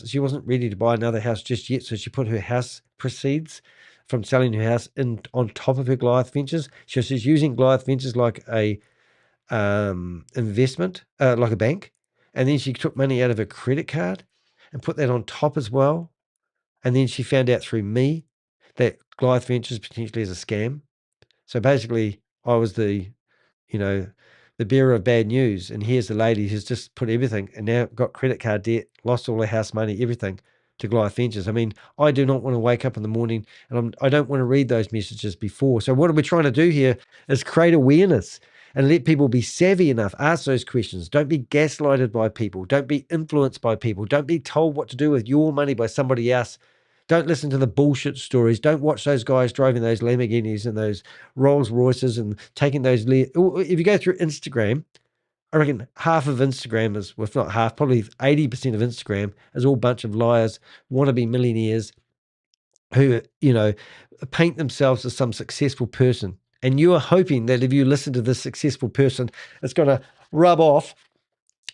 She wasn't ready to buy another house just yet, so she put her house proceeds from selling her house on top of her Goliath Ventures. So she's using Goliath Ventures like a investment, like a bank. And then she took money out of her credit card and put that on top as well. And then she found out through me that Goliath Ventures potentially is a scam. So basically, I was the bearer of bad news. And here's the lady who's just put everything and now got credit card debt, lost all her house money, everything to Goliath Ventures. I mean, I do not want to wake up in the morning and I don't want to read those messages before. So what we're trying to do here is create awareness and let people be savvy enough. Ask those questions. Don't be gaslighted by people. Don't be influenced by people. Don't be told what to do with your money by somebody else. Don't listen to the bullshit stories. Don't watch those guys driving those Lamborghinis and those Rolls Royces and taking those. If you go through Instagram, I reckon half of Instagram is, well, if not half, probably 80% of Instagram is all a bunch of liars, wannabe millionaires who, paint themselves as some successful person. And you are hoping that if you listen to this successful person, it's going to rub off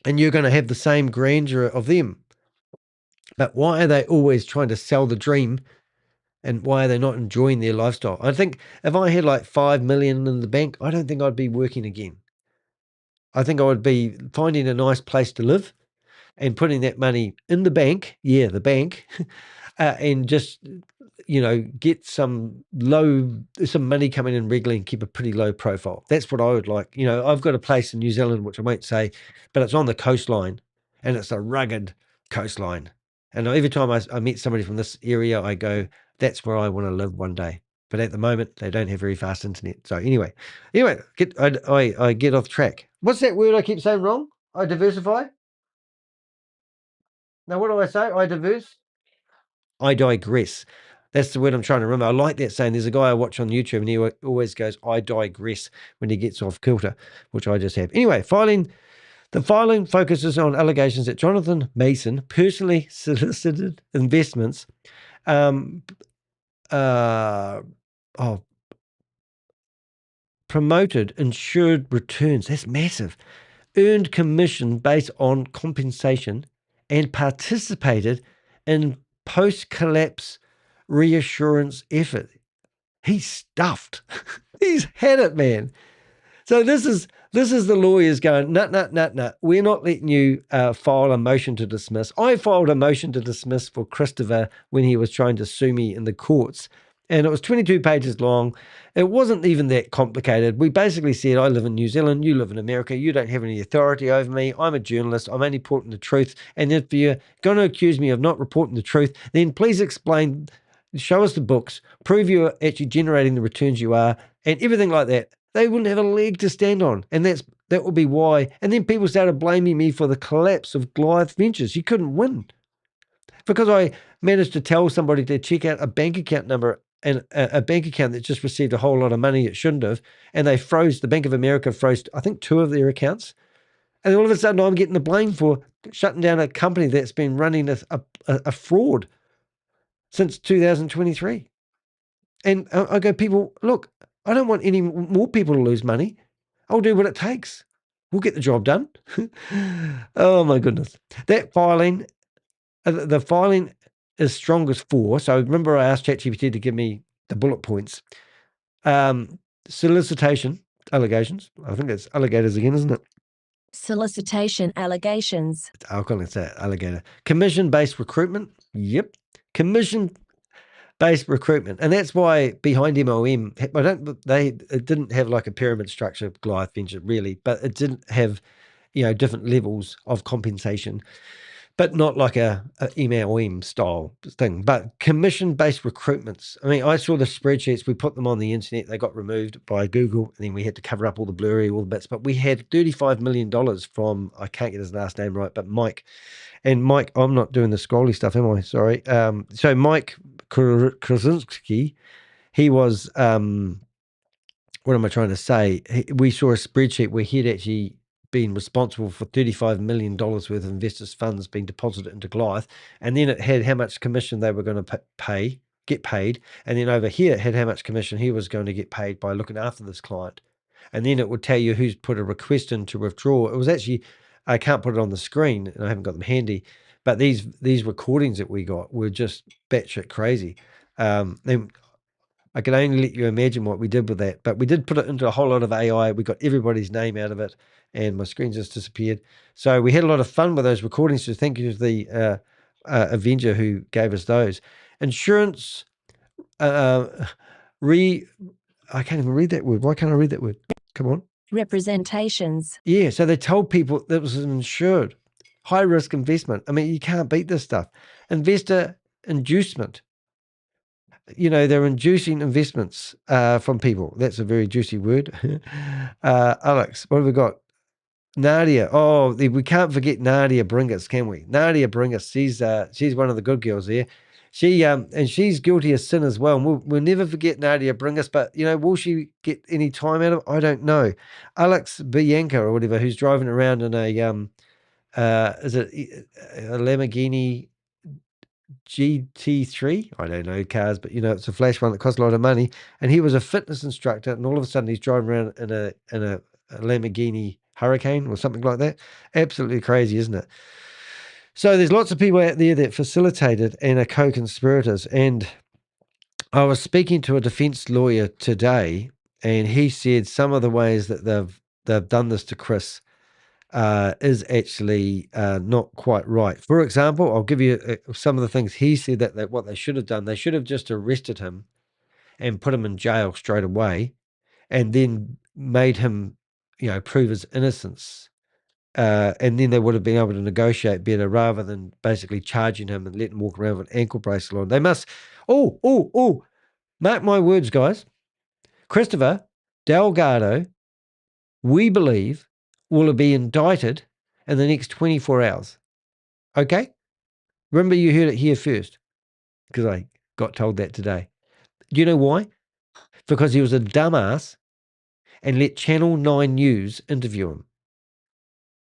and you're going to have the same grandeur of them. But why are they always trying to sell the dream? And why are they not enjoying their lifestyle? I think if I had like 5 million in the bank, I don't think I'd be working again. I think I would be finding a nice place to live and putting that money in the bank. Yeah, the bank. And just, get some money coming in regularly and keep a pretty low profile. That's what I would like. I've got a place in New Zealand, which I won't say, but it's on the coastline and it's a rugged coastline. And every time I meet somebody from this area, I go, that's where I want to live one day. But at the moment, they don't have very fast internet. So anyway, I get off track. What's that word I keep saying wrong? I diversify? Now, what do I say? I digress. That's the word I'm trying to remember. I like that saying. There's a guy I watch on YouTube and he always goes, I digress when he gets off kilter, which I just have. Anyway, the filing focuses on allegations that Jonathan Mason personally solicited investments, promoted insured returns. That's massive. Earned commission based on compensation and participated in post-collapse reassurance effort. He's stuffed. He's had it, man. So this is the lawyers going, no. We're not letting you file a motion to dismiss. I filed a motion to dismiss for Christopher when he was trying to sue me in the courts. And it was 22 pages long. It wasn't even that complicated. We basically said, I live in New Zealand, you live in America, you don't have any authority over me. I'm a journalist, I'm only reporting the truth. And if you're going to accuse me of not reporting the truth, then please explain, show us the books, prove you're actually generating the returns you are, and everything like that. They wouldn't have a leg to stand on. And that would be why. And then people started blaming me for the collapse of Goliath Ventures. You couldn't win. Because I managed to tell somebody to check out a bank account number and a bank account that just received a whole lot of money it shouldn't have. And they froze, the Bank of America froze, I think, 2 of their accounts. And all of a sudden I'm getting the blame for shutting down a company that's been running a fraud since 2023. And I go, people, look, I don't want any more people to lose money. I'll do what it takes. We'll get the job done. Oh, my goodness. That filing, the filing is strongest for, so remember I asked ChatGPT to give me the bullet points. Solicitation allegations. I think it's alligators again, isn't it? Solicitation allegations. I'll call it that, alligator. Commission-based recruitment. Yep. Commission-based recruitment. And that's why behind MOM, it didn't have like a pyramid structure, Goliath Venture, really, but it didn't have, different levels of compensation, but not like a MLM style thing, but commission-based recruitments. I mean, I saw the spreadsheets, we put them on the internet, they got removed by Google, and then we had to cover up all the blurry, all the bits, but we had $35 million from, I can't get his last name right, but Mike. And Mike, I'm not doing the scrolly stuff, am I? Sorry. So Mike Krasinski, he was, what am I trying to say? We saw a spreadsheet where he'd actually been responsible for $35 million worth of investors' funds being deposited into Goliath. And then it had how much commission they were going to get paid. And then over here, it had how much commission he was going to get paid by looking after this client. And then it would tell you who's put a request in to withdraw. It was actually, I can't put it on the screen and I haven't got them handy, but these recordings that we got were just batshit crazy. And I can only let you imagine what we did with that, but we did put it into a whole lot of AI. We got everybody's name out of it and my screen just disappeared. So we had a lot of fun with those recordings. So thank you to the Avenger who gave us those. Insurance, I can't even read that word. Why can't I read that word? Come on. Representations. Yeah, so they told people that was an insured, high-risk investment. I mean, you can't beat this stuff. Investor inducement. They're inducing investments from people. That's a very juicy word. Alex, what have we got? Nadia. Oh, we can't forget Nadia Bringas, can we? Nadia Bringas, she's one of the good girls there. She and she's guilty of sin as well. And we'll never forget Nadia Bringas, but will she get any time out of it? I don't know. Alex Bianca or whatever, who's driving around in a is it a Lamborghini GT3? I don't know cars, but it's a flash one that costs a lot of money. And he was a fitness instructor, and all of a sudden he's driving around in a Lamborghini Hurricane or something like that. Absolutely crazy, isn't it? So there's lots of people out there that facilitated and are co-conspirators. And I was speaking to a defense lawyer today, and he said some of the ways that they've done this to Chris is actually not quite right. For example, I'll give you some of the things he said that what they should have done. They should have just arrested him and put him in jail straight away, and then made him, prove his innocence. And then they would have been able to negotiate better rather than basically charging him and letting him walk around with an ankle bracelet on. They must, Mark my words, guys. Christopher Delgado, we believe, will be indicted in the next 24 hours. Okay? Remember, you heard it here first, because I got told that today. Do you know why? Because he was a dumbass and let Channel 9 News interview him.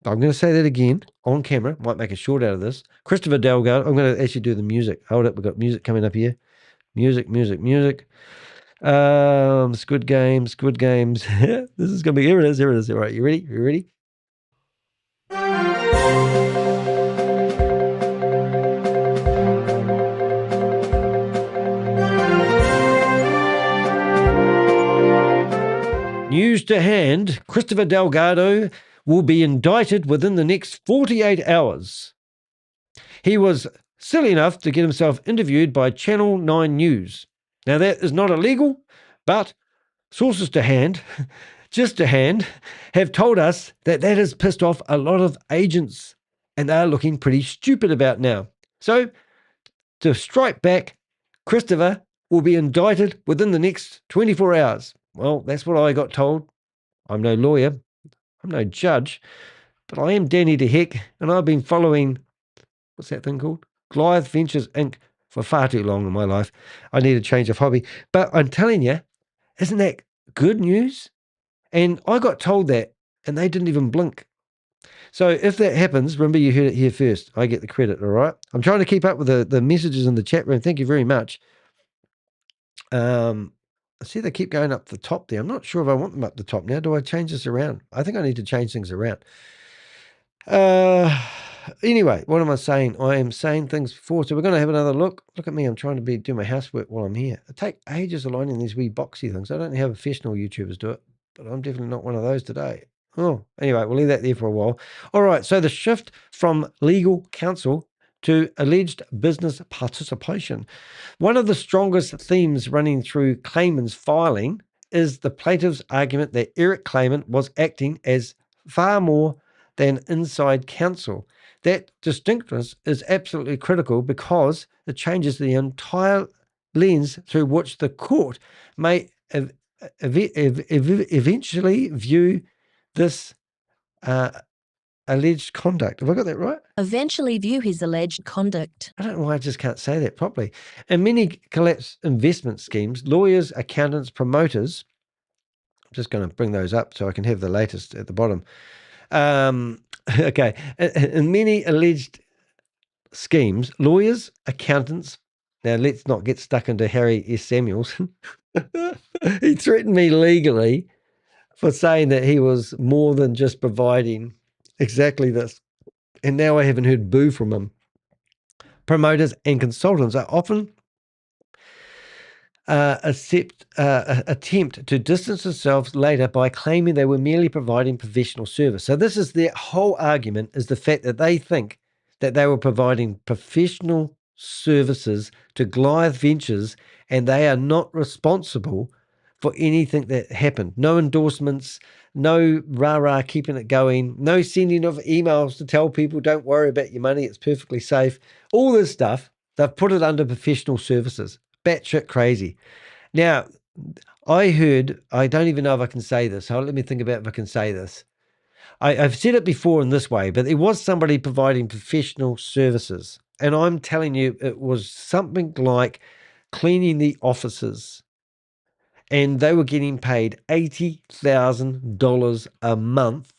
I'm going to say that again on camera. Might make a short out of this. Christopher Delgado. I'm going to actually do the music. Hold up. We've got music coming up here. Music. Squid Games. This is going to be, here it is. All right, you ready? News to hand, Christopher Delgado will be indicted within the next 48 hours. He was silly enough to get himself interviewed by Channel 9 News. Now, that is not illegal, but sources to hand, just to hand, have told us that has pissed off a lot of agents, and they're looking pretty stupid about now. So, to strike back, Christopher will be indicted within the next 24 hours. Well, that's what I got told. I'm no lawyer. I'm no judge. But I am Danny the Heck, and I've been following, what's that thing called? Goliath Ventures Inc. for far too long in my life. I need a change of hobby. But I'm telling you, isn't that good news? And I got told that, and they didn't even blink. So if that happens, remember you heard it here first. I get the credit, all right? I'm trying to keep up with the messages in the chat room. Thank you very much. I see they keep going up the top there. I'm not sure if I want them up the top now. Do I change this around? I think I need to change things around. Anyway, what am I saying? I am saying things before. So we're going to have another look. Look at me. I'm trying to do my housework while I'm here. It takes ages aligning these wee boxy things. I don't know how professional YouTubers do it, but I'm definitely not one of those today. Oh, anyway, we'll leave that there for a while. All right. So the shift from legal counsel to alleged business participation. One of the strongest themes running through Clayman's filing is the plaintiff's argument that Eric Clayman was acting as far more than inside counsel. That distinctness is absolutely critical because it changes the entire lens through which the court may eventually view this alleged conduct. Have I got that right? Eventually view his alleged conduct. I don't know why I just can't say that properly. In many collapse investment schemes, lawyers, accountants, promoters, I'm just going to bring those up so I can have the latest at the bottom. Okay. In many alleged schemes, lawyers, accountants, now let's not get stuck into Harry S. Samuels. He threatened me legally for saying that he was more than just providing exactly this. And now I haven't heard boo from him. Promoters and consultants are often attempt to distance themselves later by claiming they were merely providing professional service. So this is their whole argument, is the fact that they think that they were providing professional services to Goliath Ventures and they are not responsible for anything that happened. No endorsements, no rah-rah keeping it going, no sending of emails to tell people don't worry about your money, it's perfectly safe. All this stuff, they've put it under professional services. Batshit crazy. Now, I heard, I don't even know if I can say this. Let me think about if I can say this. I've said it before in this way, but there was somebody providing professional services. And I'm telling you, it was something like cleaning the offices. And they were getting paid $80,000 a month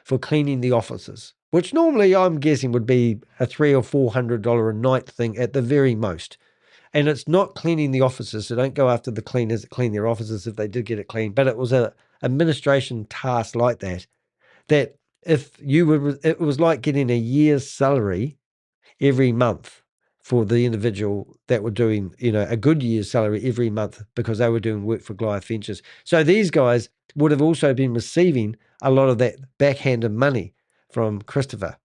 for cleaning the offices, which normally I'm guessing would be a $300 or $400 a night thing at the very most. And it's not cleaning the offices, so don't go after the cleaners that clean their offices if they did get it clean. But it was a administration task like that, that if you were, it was like getting a year's salary every month for the individual that were doing, a good year's salary every month because they were doing work for Goliath Ventures. So these guys would have also been receiving a lot of that backhanded money from Christopher.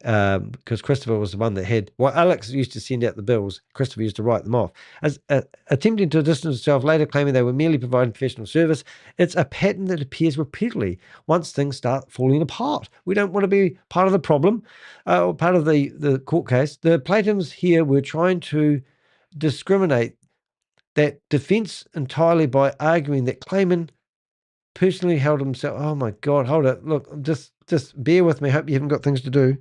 Because Christopher was the one that had, well, Alex used to send out the bills, Christopher used to write them off. As attempting to distance himself later, claiming they were merely providing professional service, it's a pattern that appears repeatedly once things start falling apart. We don't want to be part of the problem, or part of the court case. The plaintiffs here were trying to discriminate that defense entirely by arguing that Clayman personally held himself. Oh my God, hold it. Look, just bear with me. Hope you haven't got things to do.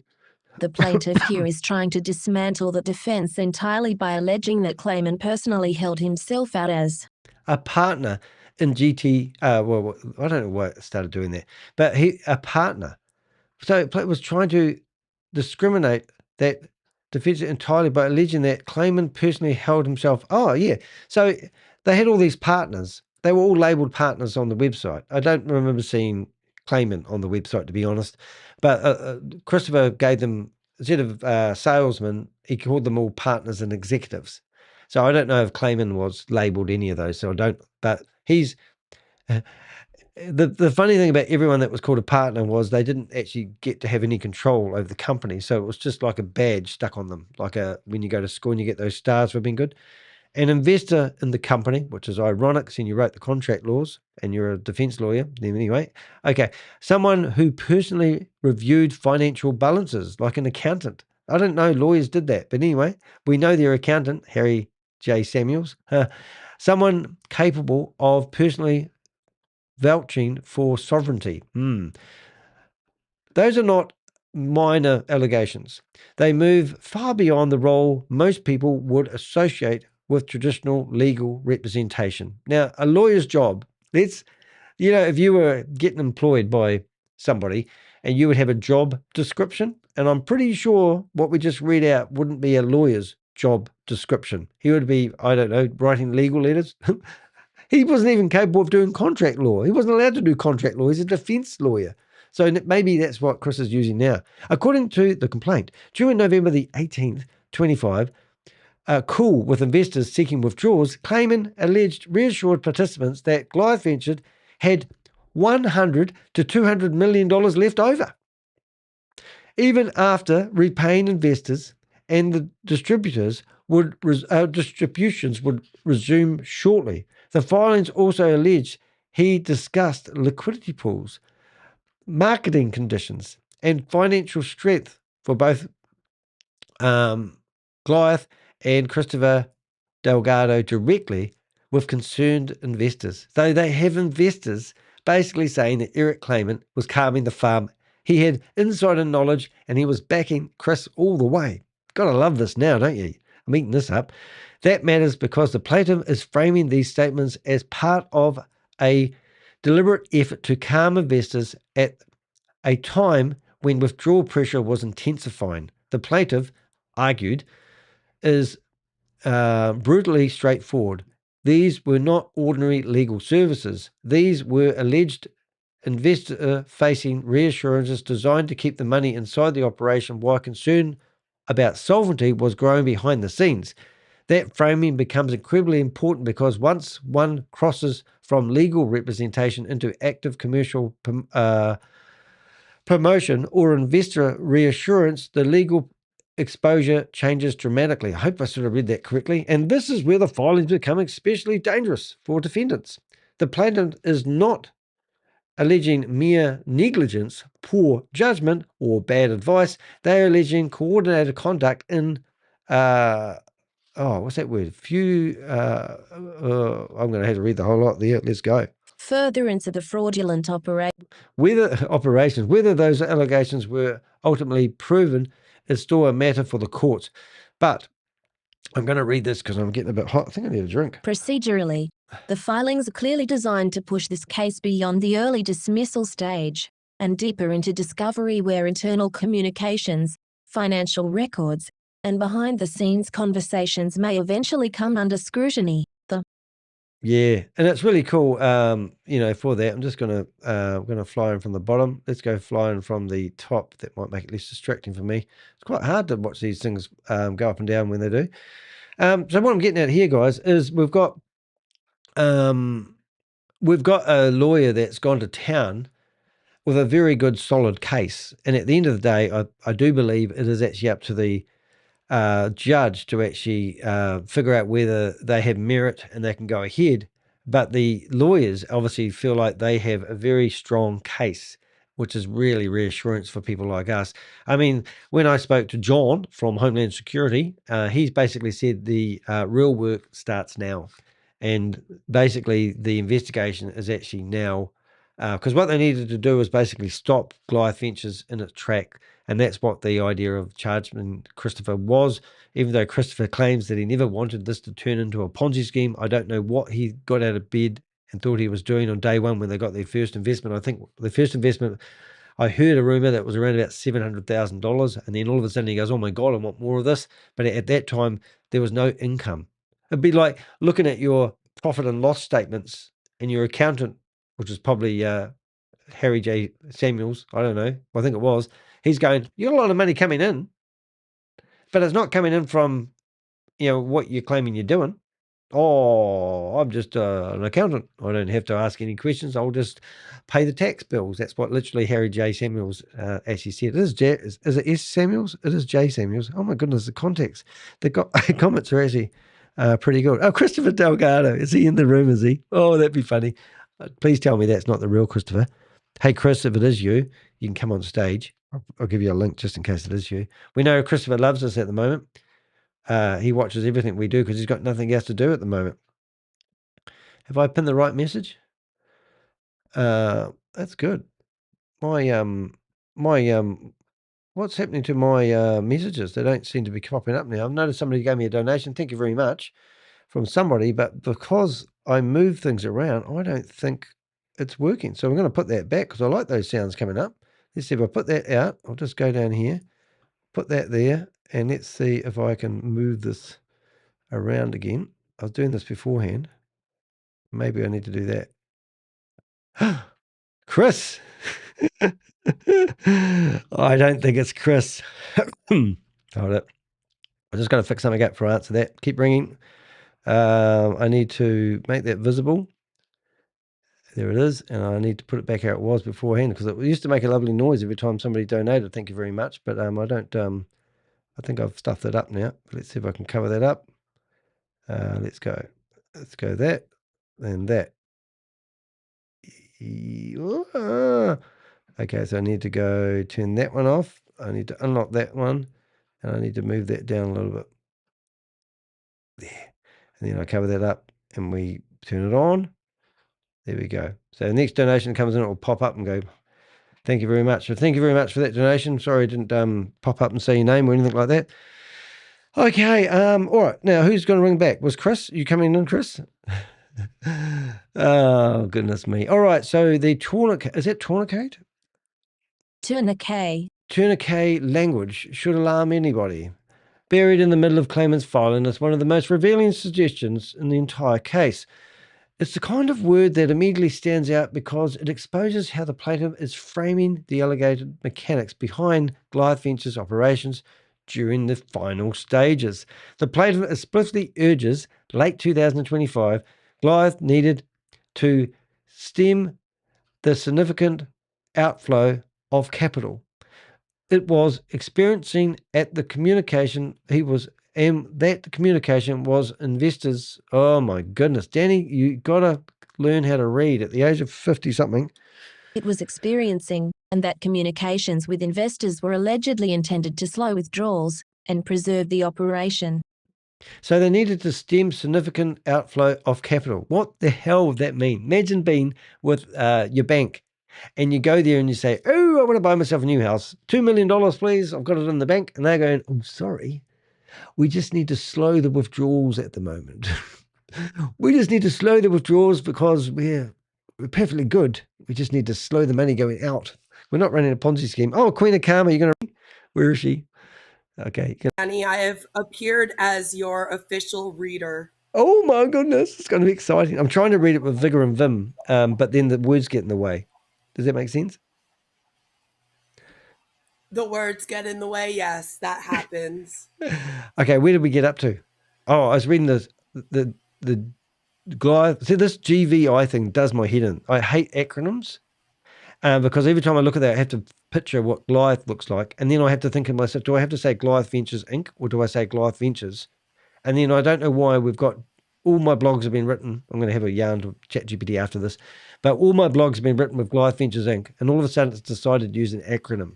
The plaintiff here is trying to dismantle the defense entirely by alleging that Clayman personally held himself out as a partner in GT. Well, I don't know why it started doing that, but a partner. So it was trying to discriminate that defense entirely by alleging that Clayman personally held himself. Oh, yeah. So they had all these partners. They were all labeled partners on the website. I don't remember seeing Clayman on the website, to be honest. But Christopher gave them, instead of salesmen, he called them all partners and executives. So I don't know if Clayman was labeled any of those. So I don't, but he's, the funny thing about everyone that was called a partner was they didn't actually get to have any control over the company. So it was just like a badge stuck on them, like when you go to school and you get those stars for being good. An investor in the company, which is ironic since you wrote the contract laws and you're a defense lawyer. Anyway, okay. Someone who personally reviewed financial balances, like an accountant. I didn't know lawyers did that. But anyway, we know their accountant, Harry J. Samuels. Someone capable of personally vouching for sovereignty. Those are not minor allegations. They move far beyond the role most people would associate with traditional legal representation. Now, a lawyer's job, if you were getting employed by somebody and you would have a job description, and I'm pretty sure what we just read out wouldn't be a lawyer's job description. He would be, I don't know, writing legal letters. He wasn't even capable of doing contract law. He wasn't allowed to do contract law. He's a defense lawyer. So maybe that's what Chris is using now. According to the complaint, during November the 18th, 25, cool with investors seeking withdrawals, Clayman alleged reassured participants that Goliath Ventures had $100 to $200 million left over. Even after repaying investors and the distributions would resume shortly. The filings also allege he discussed liquidity pools, marketing conditions, and financial strength for both Goliath and Christopher Delgado directly with concerned investors. So they have investors basically saying that Eric Clayman was calming the farm. He had insider knowledge and he was backing Chris all the way. Gotta love this now, don't you? I'm eating this up. That matters because the plaintiff is framing these statements as part of a deliberate effort to calm investors at a time when withdrawal pressure was intensifying. The plaintiff argued is brutally straightforward. These were not ordinary legal services. These were alleged investor-facing reassurances designed to keep the money inside the operation while concern about solvency was growing behind the scenes. That framing becomes incredibly important because once one crosses from legal representation into active commercial promotion or investor reassurance, the legal exposure changes dramatically. I hope I sort of read that correctly. And this is where the filings become especially dangerous for defendants. The plaintiff is not alleging mere negligence, poor judgment, or bad advice. They are alleging coordinated conduct in what's that word? I'm going to have to read the whole lot there. Let's go. Further into the fraudulent operation. Whether those allegations were ultimately proven is still a matter for the courts. But I'm going to read this because I'm getting a bit hot. I think I need a drink. Procedurally, the filings are clearly designed to push this case beyond the early dismissal stage and deeper into discovery where internal communications, financial records, and behind-the-scenes conversations may eventually come under scrutiny. Yeah, and it's really cool, for that. I'm just going to fly in from the bottom. Let's go flying from the top. That might make it less distracting for me. It's quite hard to watch these things go up and down when they do. So what I'm getting at here, guys, is we've got a lawyer that's gone to town with a very good, solid case. And at the end of the day, I do believe it is actually up to the judge to actually figure out whether they have merit and they can go ahead. But the lawyers obviously feel like they have a very strong case, which is really reassurance for people like us. I mean, when I spoke to John from Homeland Security, he's basically said the real work starts now. And basically the investigation is actually now, because what they needed to do was basically stop Goliath Ventures in its track. And that's what the idea of charging Christopher was, even though Christopher claims that he never wanted this to turn into a Ponzi scheme. I don't know what he got out of bed and thought he was doing on day one when they got their first investment. I think the first investment, I heard a rumor that was around about $700,000. And then all of a sudden he goes, oh my God, I want more of this. But at that time, there was no income. It'd be like looking at your profit and loss statements and your accountant, which is probably Harry J. Samuels. I don't know. I think it was. He's going, you got a lot of money coming in, but it's not coming in from, what you're claiming you're doing. Oh, I'm just an accountant. I don't have to ask any questions. I'll just pay the tax bills. That's what literally Harry J. Samuels actually said. Is it S. Samuels? It is J. Samuels. Oh my goodness, the context. The comments are actually pretty good. Oh, Christopher Delgado. Is he in the room, is he? Oh, that'd be funny. Please tell me that's not the real Christopher. Hey, Chris, if it is you, you can come on stage. I'll give you a link just in case it is you. We know Christopher loves us at the moment. He watches everything we do because he's got nothing else to do at the moment. Have I pinned the right message? That's good. What's happening to my messages? They don't seem to be popping up now. I've noticed somebody gave me a donation. Thank you very much from somebody, but because I move things around, I don't think it's working. So I'm going to put that back because I like those sounds coming up. Let's see if I put that out. I'll just go down here, put that there, and let's see if I can move this around again. I was doing this beforehand. Maybe I need to do that. Chris. I don't think it's Chris. Hold it. I'm just going to fix something up for answer that. Keep ringing. I need to make that visible. There it is. And I need to put it back how it was beforehand because it used to make a lovely noise every time somebody donated. Thank you very much. But I don't, I think I've stuffed it up now. Let's see if I can cover that up. Let's go. Let's go that and that. Okay, so I need to go turn that one off. I need to unlock that one. And I need to move that down a little bit. There. And then I cover that up and we turn it on. There we go. So the next donation comes in, it will pop up and go, thank you very much. So thank you very much for that donation. Sorry I didn't pop up and say your name or anything like that. Okay, all right. Now, who's going to ring back? Was Chris? You coming in, Chris? Oh, goodness me. All right, so the tourniquet, is that tourniquet? Tourniquet. Tourniquet language should alarm anybody. Buried in the middle of Clayman's filing is one of the most revealing suggestions in the entire case. It's the kind of word that immediately stands out because it exposes how the plaintiff is framing the alleged mechanics behind Goliath Ventures operations during the final stages. The plaintiff explicitly urges, late 2025, Goliath needed to stem the significant outflow of capital it was experiencing at the communication that the communication was investors. Oh my goodness, Danny, you got to learn how to read at the age of 50 something. It was experiencing, and that communications with investors were allegedly intended to slow withdrawals and preserve the operation. So they needed to stem significant outflow of capital. What the hell would that mean? Imagine being with your bank and you go there and you say, oh, I want to buy myself a new house. $2 million, please. I've got it in the bank. And they're going, oh, sorry. We just need to slow the withdrawals at the moment. We just need to slow the withdrawals because we're perfectly good. We just need to slow the money going out. We're not running a Ponzi scheme. Oh, Queen of Karma, you're going to... Where is she? Okay. Danny, I have appeared as your official reader. Oh my goodness, it's going to be exciting. I'm trying to read it with vigor and vim, but then the words get in the way. Does that make sense? The words get in the way, yes, that happens. Okay, where did we get up to? Oh, I was reading the Goliath. See, this GVI thing does my head in. I hate acronyms because every time I look at that, I have to picture what Goliath looks like. And then I have to think of myself, do I have to say Goliath Ventures Inc. or do I say Goliath Ventures? And then I don't know why we've got, all my blogs have been written. I'm going to have a yarn to ChatGPT after this. But all my blogs have been written with Goliath Ventures Inc. And all of a sudden it's decided to use an acronym.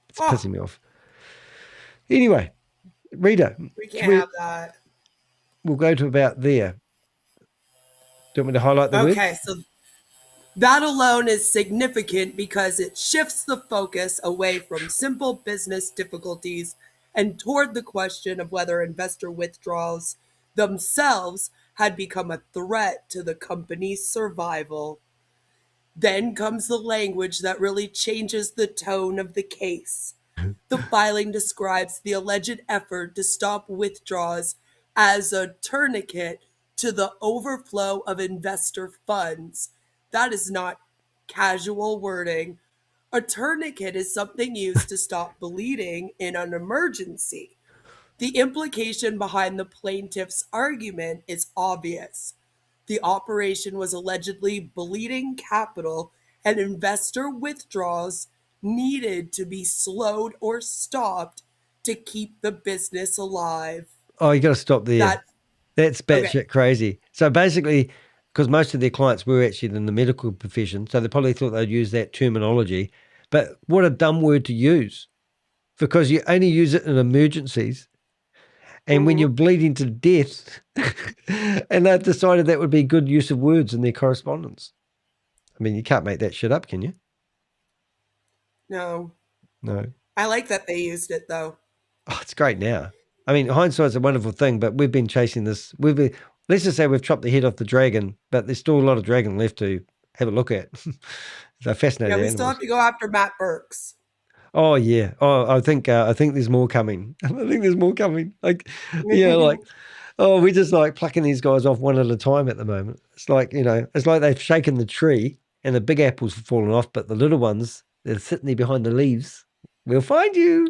It's pissing me off. Anyway, reader. We can't have that. We'll go to about there. Do you want me to highlight the words? Okay, so that alone is significant because it shifts the focus away from simple business difficulties and toward the question of whether investor withdrawals themselves had become a threat to the company's survival. Then comes the language that really changes the tone of the case. The filing describes the alleged effort to stop withdrawals as a tourniquet to the overflow of investor funds. That is not casual wording. A tourniquet is something used to stop bleeding in an emergency. The implication behind the plaintiff's argument is obvious. The operation was allegedly bleeding capital, and investor withdrawals needed to be slowed or stopped to keep the business alive. Oh, you got to stop there. That That's batshit okay. crazy. So basically, because most of their clients were actually in the medical profession, so they probably thought they'd use that terminology. But what a dumb word to use, because you only use it in emergencies. And when you're bleeding to death, and they've decided that would be good use of words in their correspondence. I mean, you can't make that shit up, can you? No. No. I like that they used it though. Oh, it's great now. I mean, hindsight's a wonderful thing, but we've been chasing this. Let's just say we've chopped the head off the dragon, but there's still a lot of dragon left to have a look at. They're fascinating Yeah, we animals. still have to go after Matt Burks. Oh yeah. Oh, I think there's more coming. I think there's more coming. Like, yeah, like, oh, we're just like plucking these guys off one at a time at the moment. It's like, it's like they've shaken the tree and the big apples have fallen off, but the little ones, they're sitting there behind the leaves. We'll find you.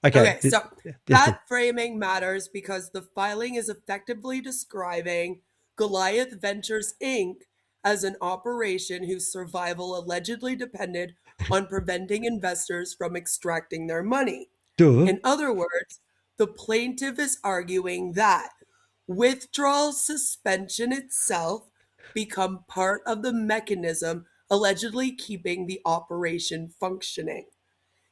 Okay. So that framing matters because the filing is effectively describing Goliath Ventures Inc. as an operation whose survival allegedly depended on preventing investors from extracting their money. Duh. In other words, the plaintiff is arguing that withdrawal suspension itself become part of the mechanism allegedly keeping the operation functioning.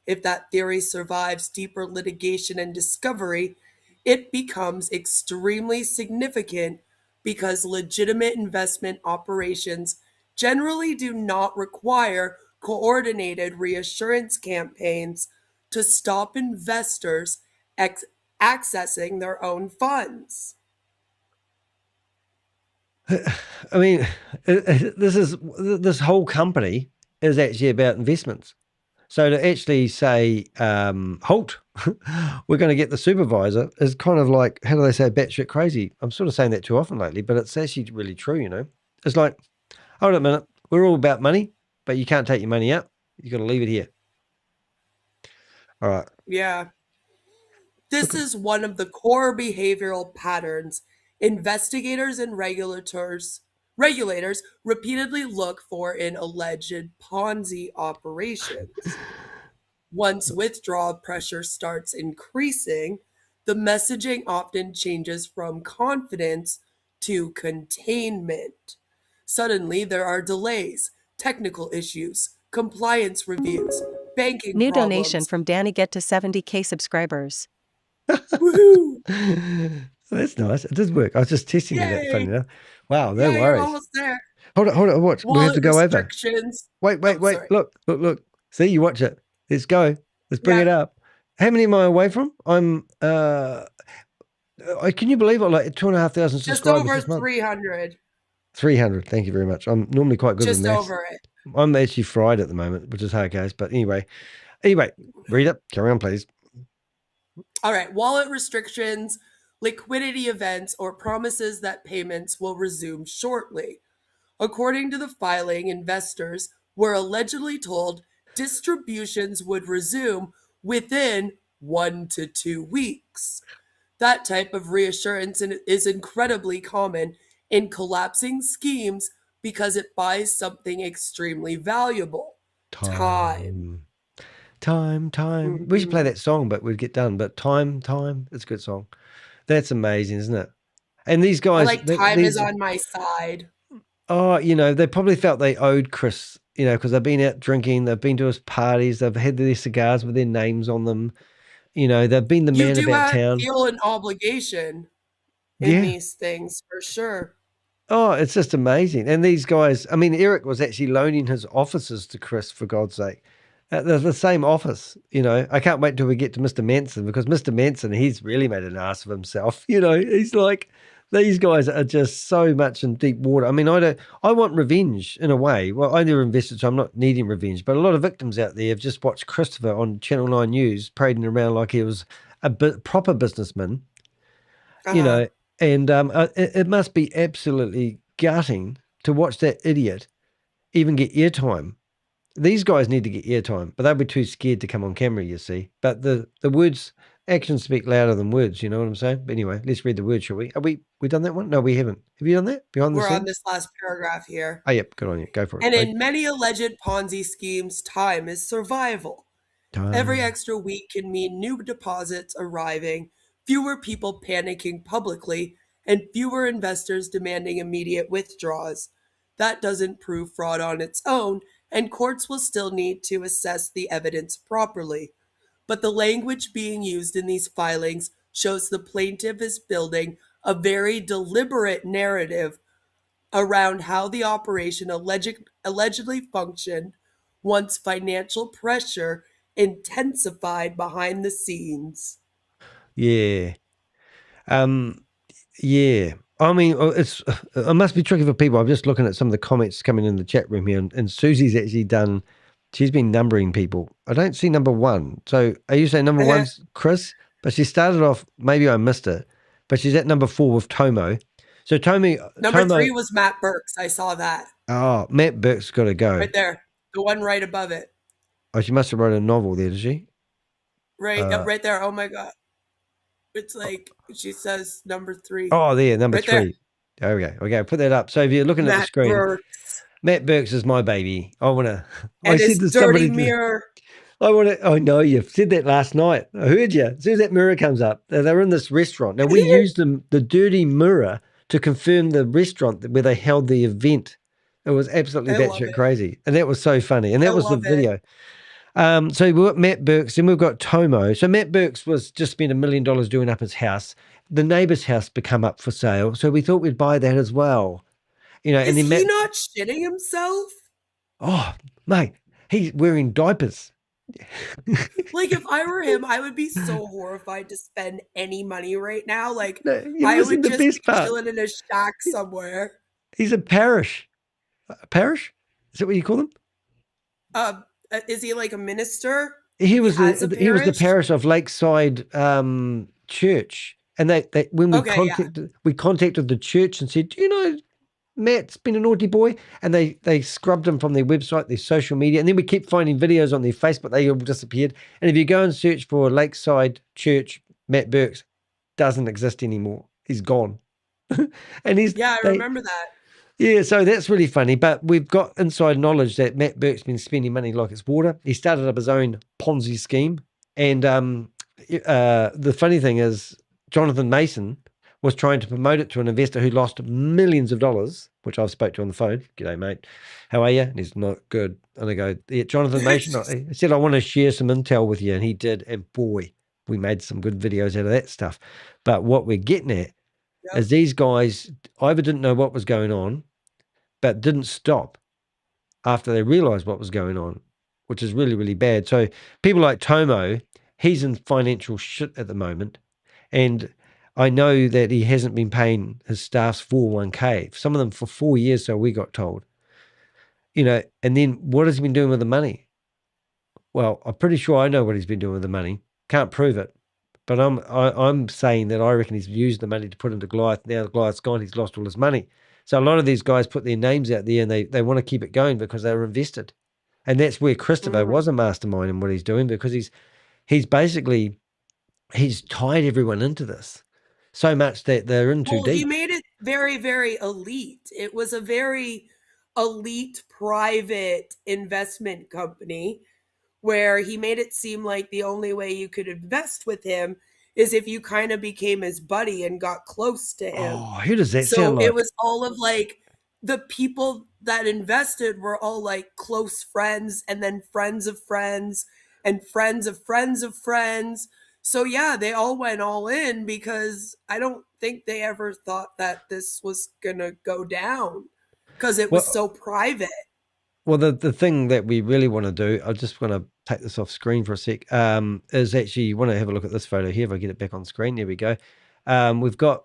If that theory survives deeper litigation and discovery, it becomes extremely significant because legitimate investment operations generally do not require coordinated reassurance campaigns to stop investors accessing their own funds. I mean, this whole company is actually about investments. So to actually say, halt, we're going to get the supervisor is kind of like, how do they say, batshit crazy? I'm sort of saying that too often lately, but it's actually really true, It's like, hold on a minute, we're all about money, but you can't take your money out. You got to leave it here. All right. Yeah. This is one of the core behavioral patterns investigators and regulators repeatedly look for in alleged Ponzi operations. Once withdrawal pressure starts increasing, the messaging often changes from confidence to containment. Suddenly, there are delays, technical issues, compliance reviews, banking New problems. donation from Danny Get to 70K subscribers. Woohoo! That's nice. It does work. I was just testing that. Yay! Funny enough. Wow, no Yeah, worries. you're almost there. Hold on. Watch. We have to go over. Restrictions. Wait. sorry. Look. See, you watch it. Let's go. Let's bring it up. How many am I away from? I'm. Can you believe it? Like 2,500 Just subscribers over this month. 300. 300. Thank you very much. I'm normally quite good Just with maths. over it. I'm actually fried at the moment, which is how it goes. But anyway, read it. Carry on, please. All right. Wallet restrictions, liquidity events, or promises that payments will resume shortly. According to the filing, investors were allegedly told distributions would resume within 1 to 2 weeks. That type of reassurance is incredibly common in collapsing schemes because it buys something extremely valuable. Time. We should play that song, but we'd get done. But time, it's a good song. That's amazing, isn't it? And these guys, I like time is on my side. Oh, they probably felt they owed Chris, because they've been out drinking, they've been to his parties, they've had their cigars with their names on them. They've been the man about town. You do feel an obligation. in Yeah. these things for sure. Oh, it's just amazing. And these guys, I mean, Eric was actually loaning his offices to Chris, for God's sake. They're the same office, you know. I can't wait till we get to Mr. Manson, because Mr. Manson, he's really made an ass of himself. You know, he's like, these guys are just so much in deep water. I mean, I want revenge in a way. Well, I never invested, so I'm not needing revenge. But a lot of victims out there have just watched Christopher on Channel 9 News parading around like he was a proper businessman, you Uh-huh. know, and it must be absolutely gutting to watch that idiot even get airtime. These guys need to get airtime, but they'll be too scared to come on camera, you see. But the words, actions speak louder than words, you know what I'm saying? But anyway, let's read the words, shall we? Have we done that one? No, we haven't. Have you done that? Behind the We're on scenes? this last paragraph here. Oh, yep, good on you. Go for it. And in many alleged Ponzi schemes, time is survival. Every extra week can mean new deposits arriving, fewer people panicking publicly, and fewer investors demanding immediate withdrawals. That doesn't prove fraud on its own, and courts will still need to assess the evidence properly. But the language being used in these filings shows the plaintiff is building a very deliberate narrative around how the operation allegedly functioned once financial pressure intensified behind the scenes. Yeah. Yeah. I mean, it must be tricky for people. I'm just looking at some of the comments coming in the chat room here, and Susie's actually done, she's been numbering people. I don't see number one. So are you saying number one's Chris? But she started off, maybe I missed it, but she's at number 4 with Tomo. So Number 3 was Matt Burks. I saw that. Oh, Matt Burke's got to go. Right there. The one right above it. Oh, she must have wrote a novel there, did she? Right there. Oh my God. It's like she says number 3. Oh, there, number right 3. There we go. Okay, put that up. So if you're looking at the screen, Burks. Matt Burks is my baby. I want to. And his dirty mirror. I know you've said that last night. I heard you. As soon as that mirror comes up, they're in this restaurant. Now, we used the dirty mirror to confirm the restaurant where they held the event. It was absolutely batshit crazy. And that was so funny. And that was the video. So we've got Matt Burks, and we've got Tomo. So Matt Burks was just spent $1 million doing up his house. The neighbour's house become up for sale. So we thought we'd buy that as well. You know, Is he not shitting himself? Oh, mate, he's wearing diapers. Like, if I were him, I would be so horrified to spend any money right now. Like, No, I would the just best be part. chilling in a shack somewhere. He's a parish. A parish? Is that what you call them? Is he like a minister? He was the parish of Lakeside Church, and they when we contacted the church and said, do you know Matt's been a naughty boy, and they scrubbed him from their website, their social media, and then we keep finding videos on their Facebook. They all disappeared. And if you go and search for Lakeside Church, Matt Burks doesn't exist anymore. He's gone. And I remember that. Yeah, so that's really funny. But we've got inside knowledge that Matt Burke's been spending money like it's water. He started up his own Ponzi scheme. And the funny thing is, Jonathan Mason was trying to promote it to an investor who lost millions of dollars, which I've spoke to on the phone. G'day, mate. How are you? And he's not good. And I go, yeah, Jonathan Mason, he said, I want to share some intel with you. And he did. And boy, we made some good videos out of that stuff. But what we're getting at is these guys either didn't know what was going on, but didn't stop after they realized what was going on, which is really, really bad. So people like Tomo, he's in financial shit at the moment. And I know that he hasn't been paying his staff's 401k, some of them for 4 years, so we got told. You know, and then what has he been doing with the money? Well, I'm pretty sure I know what he's been doing with the money. Can't prove it. But I'm saying that I reckon he's used the money to put into Goliath. Now Goliath's gone, he's lost all his money. So a lot of these guys put their names out there, and they want to keep it going because they were invested. And that's where Christopher was a mastermind in what he's doing, because he's basically tied everyone into this so much that they're in too deep. He made it very, very elite. It was a very elite private investment company where he made it seem like the only way you could invest with him is if you kind of became his buddy and got close to him. Oh, who does that sound like? So it was all of like the people that invested were all like close friends, and then friends of friends and friends of friends of friends. So yeah, they all went all in because I don't think they ever thought that this was going to go down because it was Well, so private. well, the thing that we really want to do, I just want to take this off screen for a sec, is actually you want to have a look at this photo here. If I get it back on screen, there we go. We've got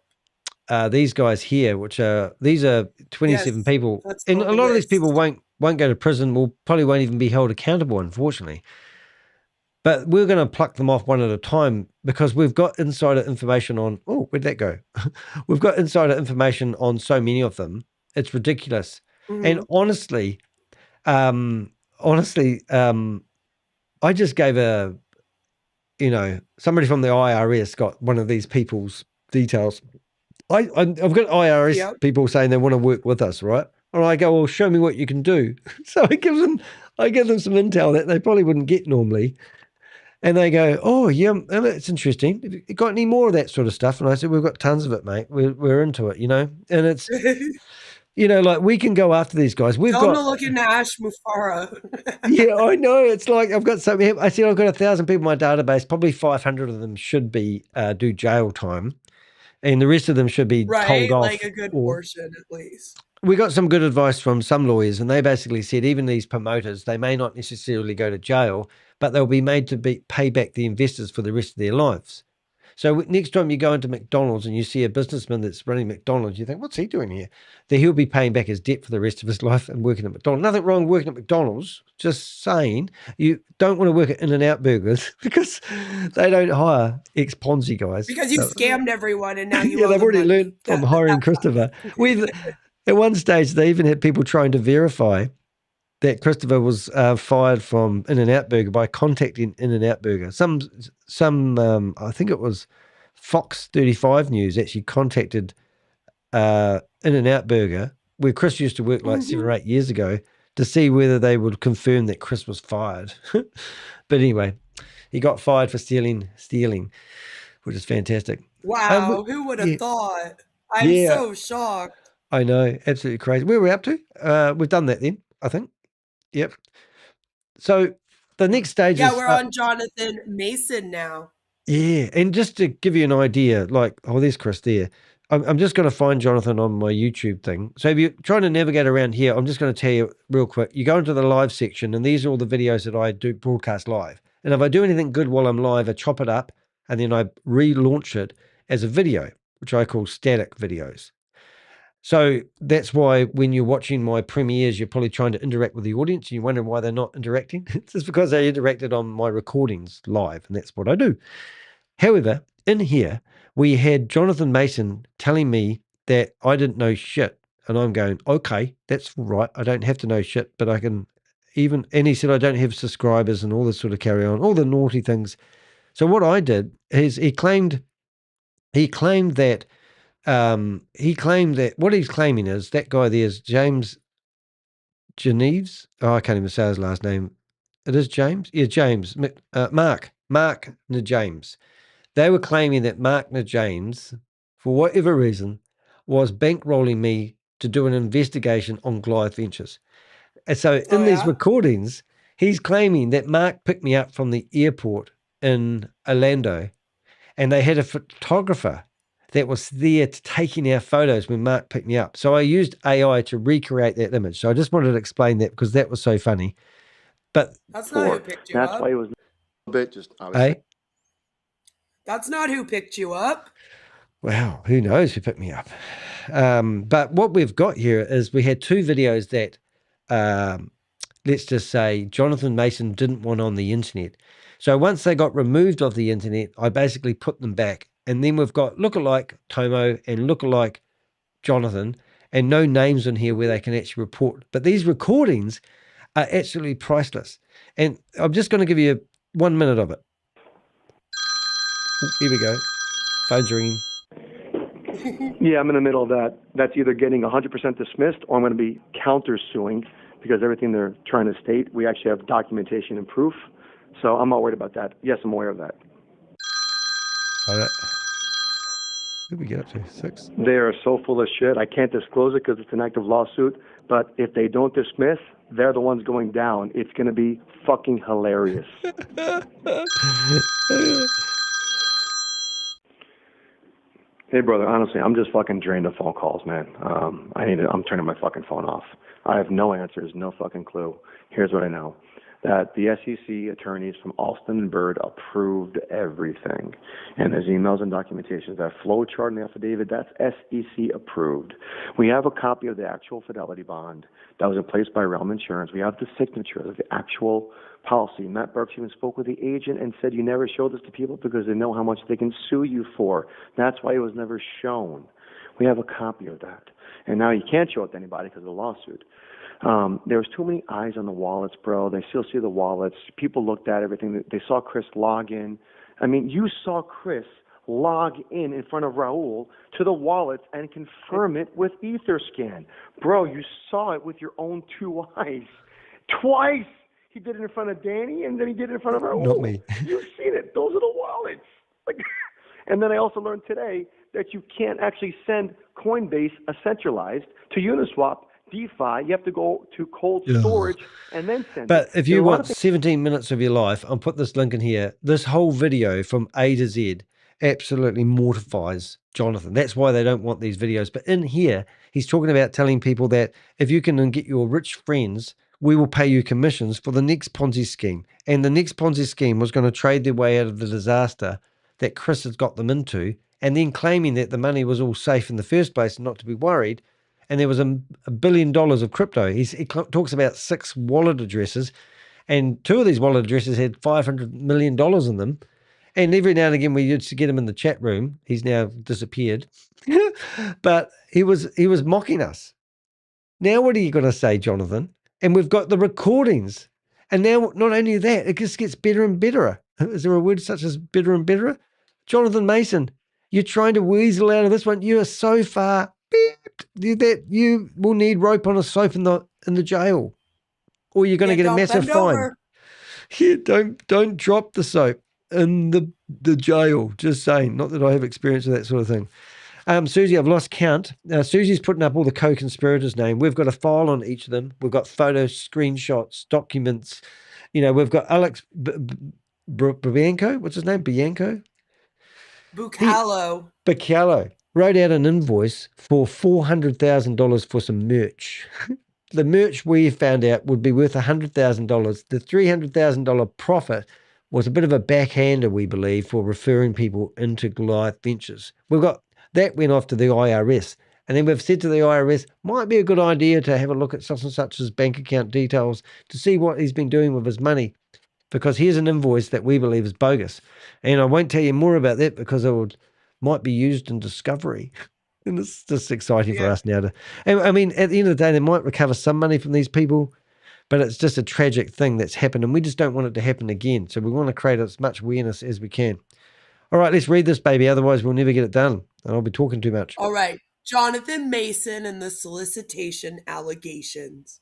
these guys here, these are 27 Yes, people, that's and on a the lot of these people list. won't go to prison. Will probably won't even be held accountable, unfortunately. But we're going to pluck them off one at a time because we've got insider information on. Oh, where'd that go? We've got insider information on so many of them. It's ridiculous. And Mhm. honestly, I just gave somebody from the IRS got one of these people's details. I've got IRS Yep. people saying they want to work with us, right? And I go, well, show me what you can do. So I give them some intel that they probably wouldn't get normally. And they go, oh, yeah, that's interesting. Have you got any more of that sort of stuff? And I said, we've got tons of it, mate. We're into it, And it's, like we can go after these guys. We've Tell them got, to look into Ash Mufara. yeah, I know. It's like I've got something. I said, I've got 1,000 people in my database. Probably 500 of them should be do jail time. And the rest of them should be told Right? Like off. a good Or portion at least. we got some good advice from some lawyers, and they basically said even these promoters, they may not necessarily go to jail, but they'll be made to pay back the investors for the rest of their lives. So next time you go into McDonald's and you see a businessman that's running McDonald's, you think, what's he doing here? That he'll be paying back his debt for the rest of his life and working at McDonald's. Nothing wrong with working at McDonald's. Just saying you don't want to work at In-N-Out Burgers because they don't hire ex-Ponzi guys. Because you scammed everyone and now you Yeah, owe they've them already money. learned from hiring Christopher. At one stage, they even had people trying to verify that Christopher was fired from In-N-Out Burger by contacting In-N-Out Burger. I think it was Fox 35 News actually contacted In-N-Out Burger, where Chris used to work like 7 or 8 years ago, to see whether they would confirm that Chris was fired. But anyway, he got fired for stealing, which is fantastic. Wow, who would have yeah, thought? I'm yeah, so shocked. I know, absolutely crazy. Where are we up to? We've done that then, I think. Yep. So the next stage Yeah, is we're on Jonathan Mason now. yeah, and just to give you an idea, like there's Chris there. I'm just going to find Jonathan on my YouTube thing. So if you're trying to navigate around here, I'm just going to tell you real quick. You go into the live section, and these are all the videos that I do broadcast live. And if I do anything good while I'm live, I chop it up, and then I relaunch it as a video, which I call static videos. So that's why when you're watching my premieres, you're probably trying to interact with the audience and you wonder why they're not interacting. It's just because they interacted on my recordings live, and that's what I do. However, in here, we had Jonathan Mason telling me that I didn't know shit. And I'm going, okay, that's right. I don't have to know shit, but I can and he said, I don't have subscribers and all this sort of carry on, all the naughty things. So what I did is he claimed that what he's claiming is that guy there is James Geneves. Oh, I can't even say his last name. It is James? Yeah, James. Mark James. They were claiming that Mark James, for whatever reason, was bankrolling me to do an investigation on Goliath Ventures. And so in these recordings, he's claiming that Mark picked me up from the airport in Orlando, and they had a photographer that was there taking our photos when Mark picked me up. So I used AI to recreate that image. So I just wanted to explain that because that was so funny. But That's not who picked you up. That's why it was a bit just That's not who picked you up. Wow, who knows who picked me up? But what we've got here is we had two videos that, let's just say, Jonathan Mason didn't want on the internet. So once they got removed off the internet, I basically put them back. And then we've got lookalike Tomo and lookalike Jonathan, and no names in here where they can actually report. But these recordings are absolutely priceless. And I'm just going to give you 1 minute of it. Here we go. Phone's ringing. Yeah, I'm in the middle of that. That's either getting 100% dismissed or I'm going to be countersuing because everything they're trying to state, we actually have documentation and proof. So I'm not worried about that. Yes, I'm aware of that. All right. What did we get up to? 6? They are so full of shit. I can't disclose it because it's an active lawsuit. But if they don't dismiss, they're the ones going down. It's going to be fucking hilarious. Hey, brother, honestly, I'm just fucking drained of phone calls, man. I'm turning my fucking phone off. I have no answers, no fucking clue. Here's what I know. That the SEC attorneys from Alston and Byrd approved everything. And there's emails and documentations. That flow chart and the affidavit, that's SEC approved. We have a copy of the actual fidelity bond that was in place by Realm Insurance. We have the signature of the actual policy. Matt Burks even spoke with the agent and said, you never show this to people because they know how much they can sue you for. That's why it was never shown. We have a copy of that. And now you can't show it to anybody because of the lawsuit. There was too many eyes on the wallets, bro. They still see the wallets. People looked at everything. They saw Chris log in. I mean, you saw Chris log in front of Raul to the wallets and confirm it with EtherScan. Bro, you saw it with your own two eyes. Twice! He did it in front of Danny, and then he did it in front of Raul. Not me. You've seen it. Those are the wallets. And then I also learned today that you can't actually send Coinbase a centralized to Uniswap DeFi. You have to go to cold storage and then send But it. if you want 17 minutes of your life, I'll put this link in here. This whole video from A to Z absolutely mortifies Jonathan. That's why they don't want these videos. But in here, he's talking about telling people that if you can get your rich friends, we will pay you commissions for the next Ponzi scheme. And the next Ponzi scheme was going to trade their way out of the disaster that Chris has got them into, and then claiming that the money was all safe in the first place and not to be worried. And there was $1 billion of crypto. He talks about 6 wallet addresses, and 2 of these wallet addresses had $500 million in them. And every now and again, we used to get him in the chat room. He's now disappeared. But he was mocking us. Now, what are you going to say, Jonathan? And we've got the recordings. And now, not only that, it just gets better and better. Is there a word such as better and better? Jonathan Mason, you're trying to weasel out of this one. You are so far that you will need rope on a soap in the jail, or you're going to get a massive fine. Yeah, don't drop the soap in the jail. Just saying. Not that I have experience with that sort of thing. Susie, I've lost count. Susie's putting up all the co-conspirators' name. We've got a file on each of them. We've got photos, screenshots, documents. We've got Alex Bianco. What's his name? Bianco? Bacallo wrote out an invoice for $400,000 for some merch. The merch we found out would be worth $100,000. The $300,000 profit was a bit of a backhander, we believe, for referring people into Goliath Ventures. That went off to the IRS. And then we've said to the IRS, might be a good idea to have a look at such and such as bank account details to see what he's been doing with his money. Because here's an invoice that we believe is bogus. And I won't tell you more about that because it might be used in discovery. And it's just exciting for us now I mean, at the end of the day, they might recover some money from these people, but it's just a tragic thing that's happened, and we just don't want it to happen again. So we want to create as much awareness as we can. All right, let's read this, baby. Otherwise, we'll never get it done, and I'll be talking too much. All right. Jonathan Mason and the solicitation allegations.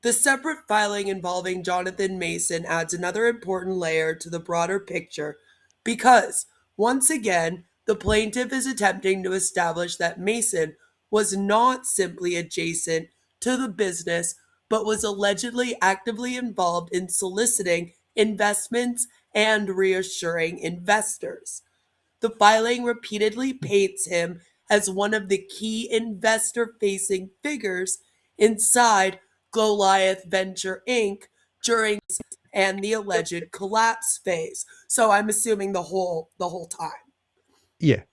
The separate filing involving Jonathan Mason adds another important layer to the broader picture because, once again, the plaintiff is attempting to establish that Mason was not simply adjacent to the business, but was allegedly actively involved in soliciting investments and reassuring investors. The filing repeatedly paints him as one of the key investor-facing figures inside Goliath Ventures Inc. during and the alleged collapse phase. So I'm assuming the whole time. Yeah.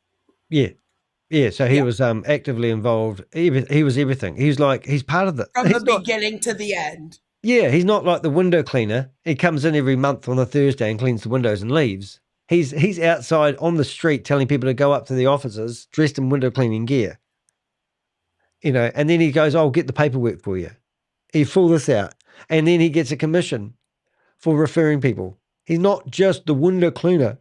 So he was actively involved. He was everything. He's part of From the beginning to the end. Yeah, he's not like the window cleaner. He comes in every month on a Thursday and cleans the windows and leaves. He's outside on the street telling people to go up to the offices dressed in window cleaning gear. And then he goes, I'll get the paperwork for you. He fill this out. And then he gets a commission for referring people. He's not just the window cleaner.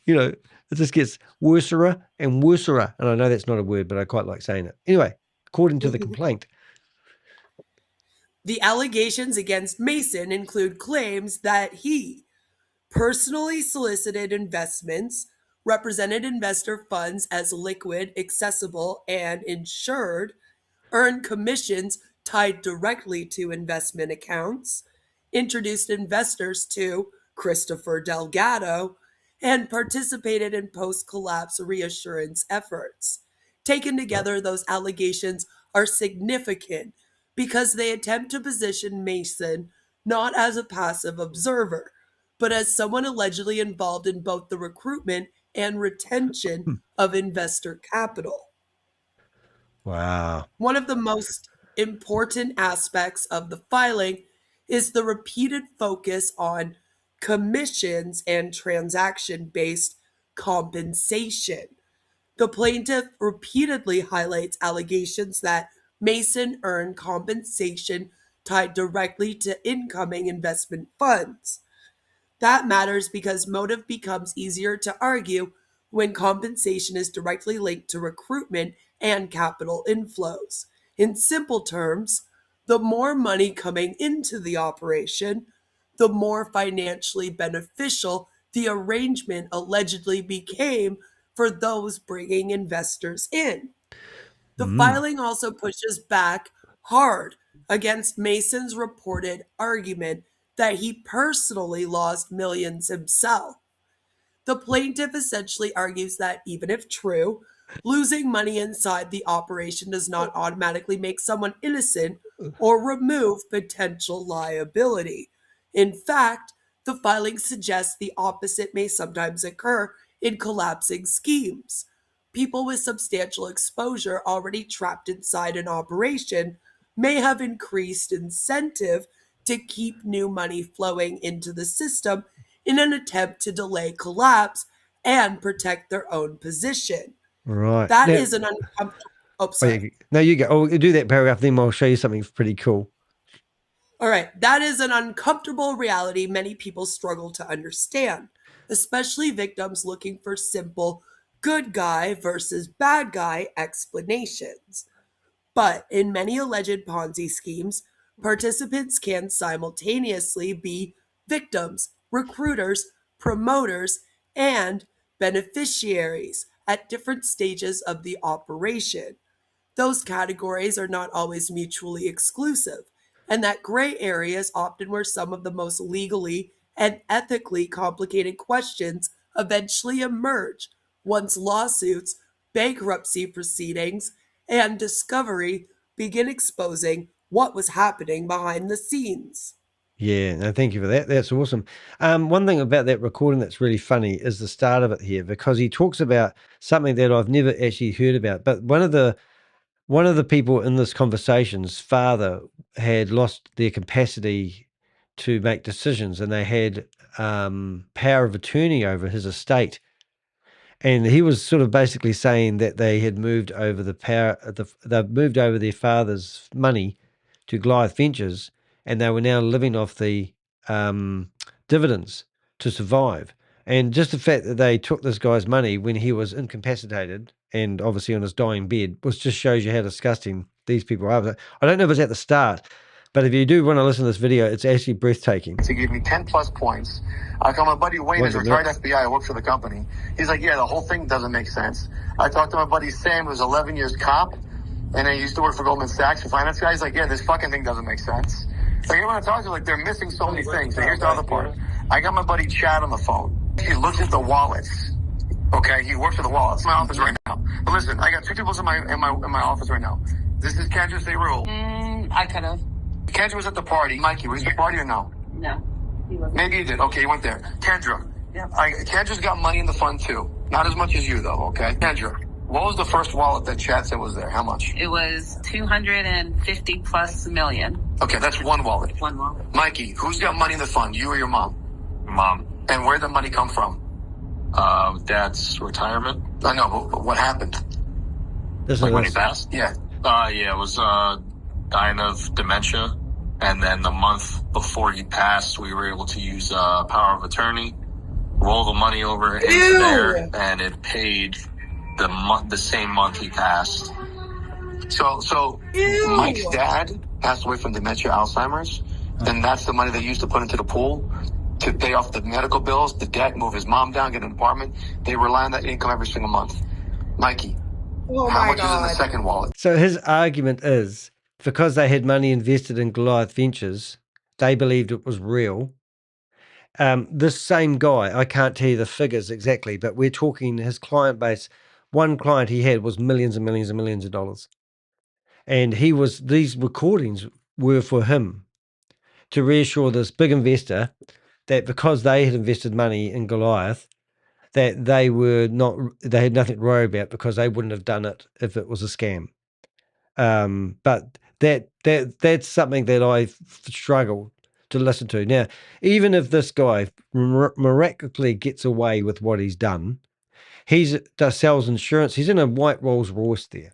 It just gets worser and worser. And I know that's not a word, but I quite like saying it. Anyway, according to the complaint. The allegations against Mason include claims that he personally solicited investments, represented investor funds as liquid, accessible, and insured, earned commissions tied directly to investment accounts, introduced investors to Christopher Delgado, and participated in post-collapse reassurance efforts. Taken together, those allegations are significant because they attempt to position Mason not as a passive observer, but as someone allegedly involved in both the recruitment and retention of investor capital. Wow. One of the most important aspects of the filing is the repeated focus on commissions and transaction-based compensation. The plaintiff repeatedly highlights allegations that Mason earned compensation tied directly to incoming investment funds. That matters because motive becomes easier to argue when compensation is directly linked to recruitment and capital inflows. In simple terms, the more money coming into the operation, the more financially beneficial the arrangement allegedly became for those bringing investors in. The filing also pushes back hard against Mason's reported argument that he personally lost millions himself. The plaintiff essentially argues that even if true, losing money inside the operation does not automatically make someone innocent or remove potential liability. In fact, the filing suggests the opposite may sometimes occur in collapsing schemes. People with substantial exposure already trapped inside an operation may have increased incentive to keep new money flowing into the system in an attempt to delay collapse and protect their own position. Right. That Now, is an uncomfortable. Oh, sorry. no, you go. Oh, do that paragraph, then I'll show you something pretty cool. All right. That is an uncomfortable reality many people struggle to understand, especially victims looking for simple good guy versus bad guy explanations. But in many alleged Ponzi schemes, participants can simultaneously be victims, recruiters, promoters, and beneficiaries at different stages of the operation. Those categories are not always mutually exclusive, and that gray area is often where some of the most legally and ethically complicated questions eventually emerge once lawsuits, bankruptcy proceedings, and discovery begin exposing what was happening behind the scenes. Yeah, no, thank you for that. That's awesome. One thing about that recording that's really funny is the start of it here, because he talks about something that I've never actually heard about. But one of the people in this conversation's father had lost their capacity to make decisions, and they had power of attorney over his estate. And he was sort of basically saying that they had moved over they've moved over their father's money to Goliath Ventures, and they were now living off the dividends to survive. And just the fact that they took this guy's money when he was incapacitated and obviously on his dying bed just shows you how disgusting these people are. I don't know if it's at the start, but if you do want to listen to this video, it's actually breathtaking. To give me 10 plus points. I call my buddy Wayne, is retired FBI, I work for the company. He's like, yeah, the whole thing doesn't make sense. I talked to my buddy Sam, who's 11 years cop, and he used to work for Goldman Sachs, a finance guy. He's like, yeah, this fucking thing doesn't make sense. So everyone I talk to, like, they're missing so many things. So here's the other part. I got my buddy Chad on the phone. He looks at the wallets. Okay, he works for the wallets. My office right now. But listen, I got two people in my office right now. This is Kendra State Rule. I could have. Kendra was at the party. Mikey, was you at the party or no? No, he wasn't. Maybe you did. Okay, you went there. Kendra. Yeah. Kendra's got money in the fund too. Not as much as you though, okay? Kendra, what was the first wallet that Chad said was there? How much? It was 250 plus million. Okay, that's one wallet. One wallet. Mikey, who's got money in the fund? You or your mom? Mom. And where'd the money come from? Dad's retirement. I know, but what happened? Like when he passed? Yeah. Yeah, it was dying of dementia. And then the month before he passed, we were able to use power of attorney, roll the money over into there, and it paid the same month he passed. So Mike's dad passed away from dementia, Alzheimer's, and that's the money they used to put into the pool to pay off the medical bills, the debt, move his mom down, get an apartment. They rely on that income every single month. Mikey, how much is in the second wallet? So his argument is, because they had money invested in Goliath Ventures, they believed it was real, This same guy, I can't tell you the figures exactly, but we're talking his client base. One client he had was millions and millions and millions of dollars. And these recordings were for him to reassure this big investor that because they had invested money in Goliath, that they had nothing to worry about because they wouldn't have done it if it was a scam. But that's something that I struggle to listen to. Now, even if this guy miraculously gets away with what he's done, sells insurance. He's in a white Rolls Royce there.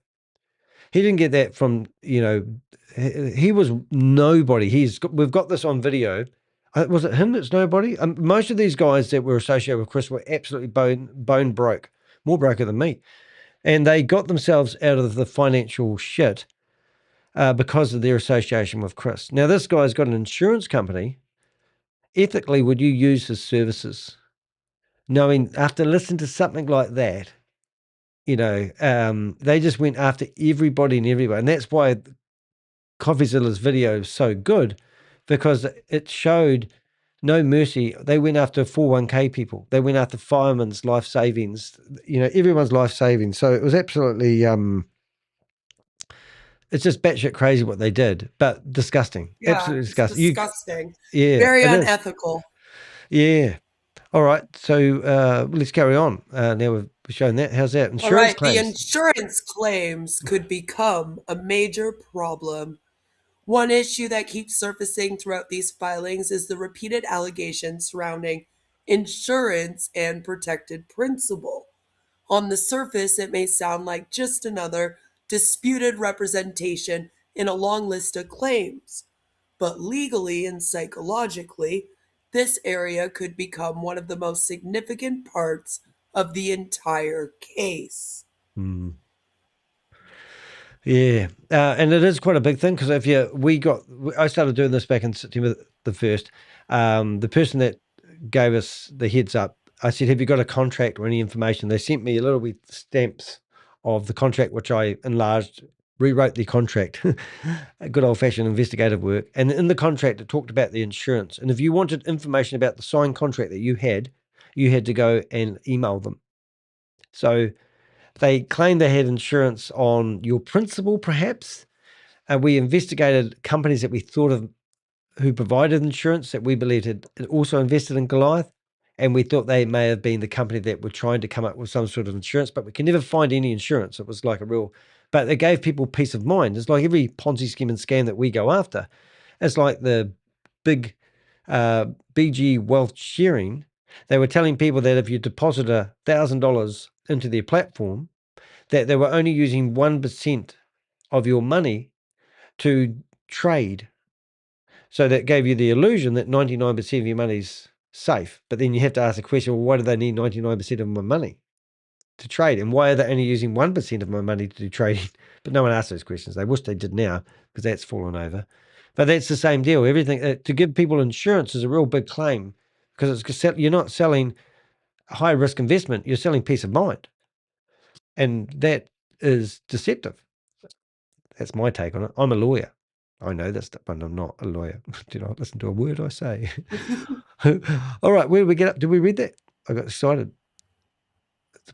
He didn't get that from, he was nobody. We've got this on video. Was it him that's nobody? Most of these guys that were associated with Chris were absolutely bone broke, more broker than me. And they got themselves out of the financial shit because of their association with Chris. Now, this guy's got an insurance company. Ethically, would you use his services? Knowing after listening to something like that, they just went after everybody and everyone. And that's why CoffeeZilla's video is so good, because it showed no mercy. They went after 401k people. They went after firemen's life savings, everyone's life savings. So it was absolutely, it's just batshit crazy what they did, but disgusting. Yeah, absolutely it's disgusting. disgusting. Yeah. Very it is. unethical. Yeah. All right. So let's carry on. Now we've shown that. How's that? Insurance All right. claims. The insurance claims could become a major problem. One issue that keeps surfacing throughout these filings is the repeated allegations surrounding insurance and protected principal. On the surface, it may sound like just another disputed representation in a long list of claims, but legally and psychologically, this area could become one of the most significant parts of the entire case. Hmm. Yeah, and it is quite a big thing because I started doing this back in September the 1st. The person that gave us the heads up, I said, have you got a contract or any information? They sent me a little bit stamps of the contract, which I enlarged, rewrote the contract, good old fashioned investigative work. And in the contract, it talked about the insurance. And if you wanted information about the signed contract that you had to go and email them. So they claimed they had insurance on your principal, perhaps. We investigated companies that we thought of who provided insurance that we believed had also invested in Goliath. And we thought they may have been the company that were trying to come up with some sort of insurance, but we can never find any insurance. It was like but it gave people peace of mind. It's like every Ponzi scheme and scam that we go after. It's like the big BG wealth sharing. They were telling people that if you deposit $1,000 into their platform, that they were only using 1% of your money to trade. So that gave you the illusion that 99% of your money's safe. But then you have to ask the question, well, why do they need 99% of my money to trade? And why are they only using 1% of my money to do trading? But no one asks those questions. They wish they did now because that's fallen over. But that's the same deal. Everything to give people insurance is a real big claim because you're not selling high risk investment. You're selling peace of mind. And that is deceptive. That's my take on it. I'm a lawyer. I know this stuff, but I'm not a lawyer. Do not listen to a word I say. All right, where did we get up? Did we read that? I got excited.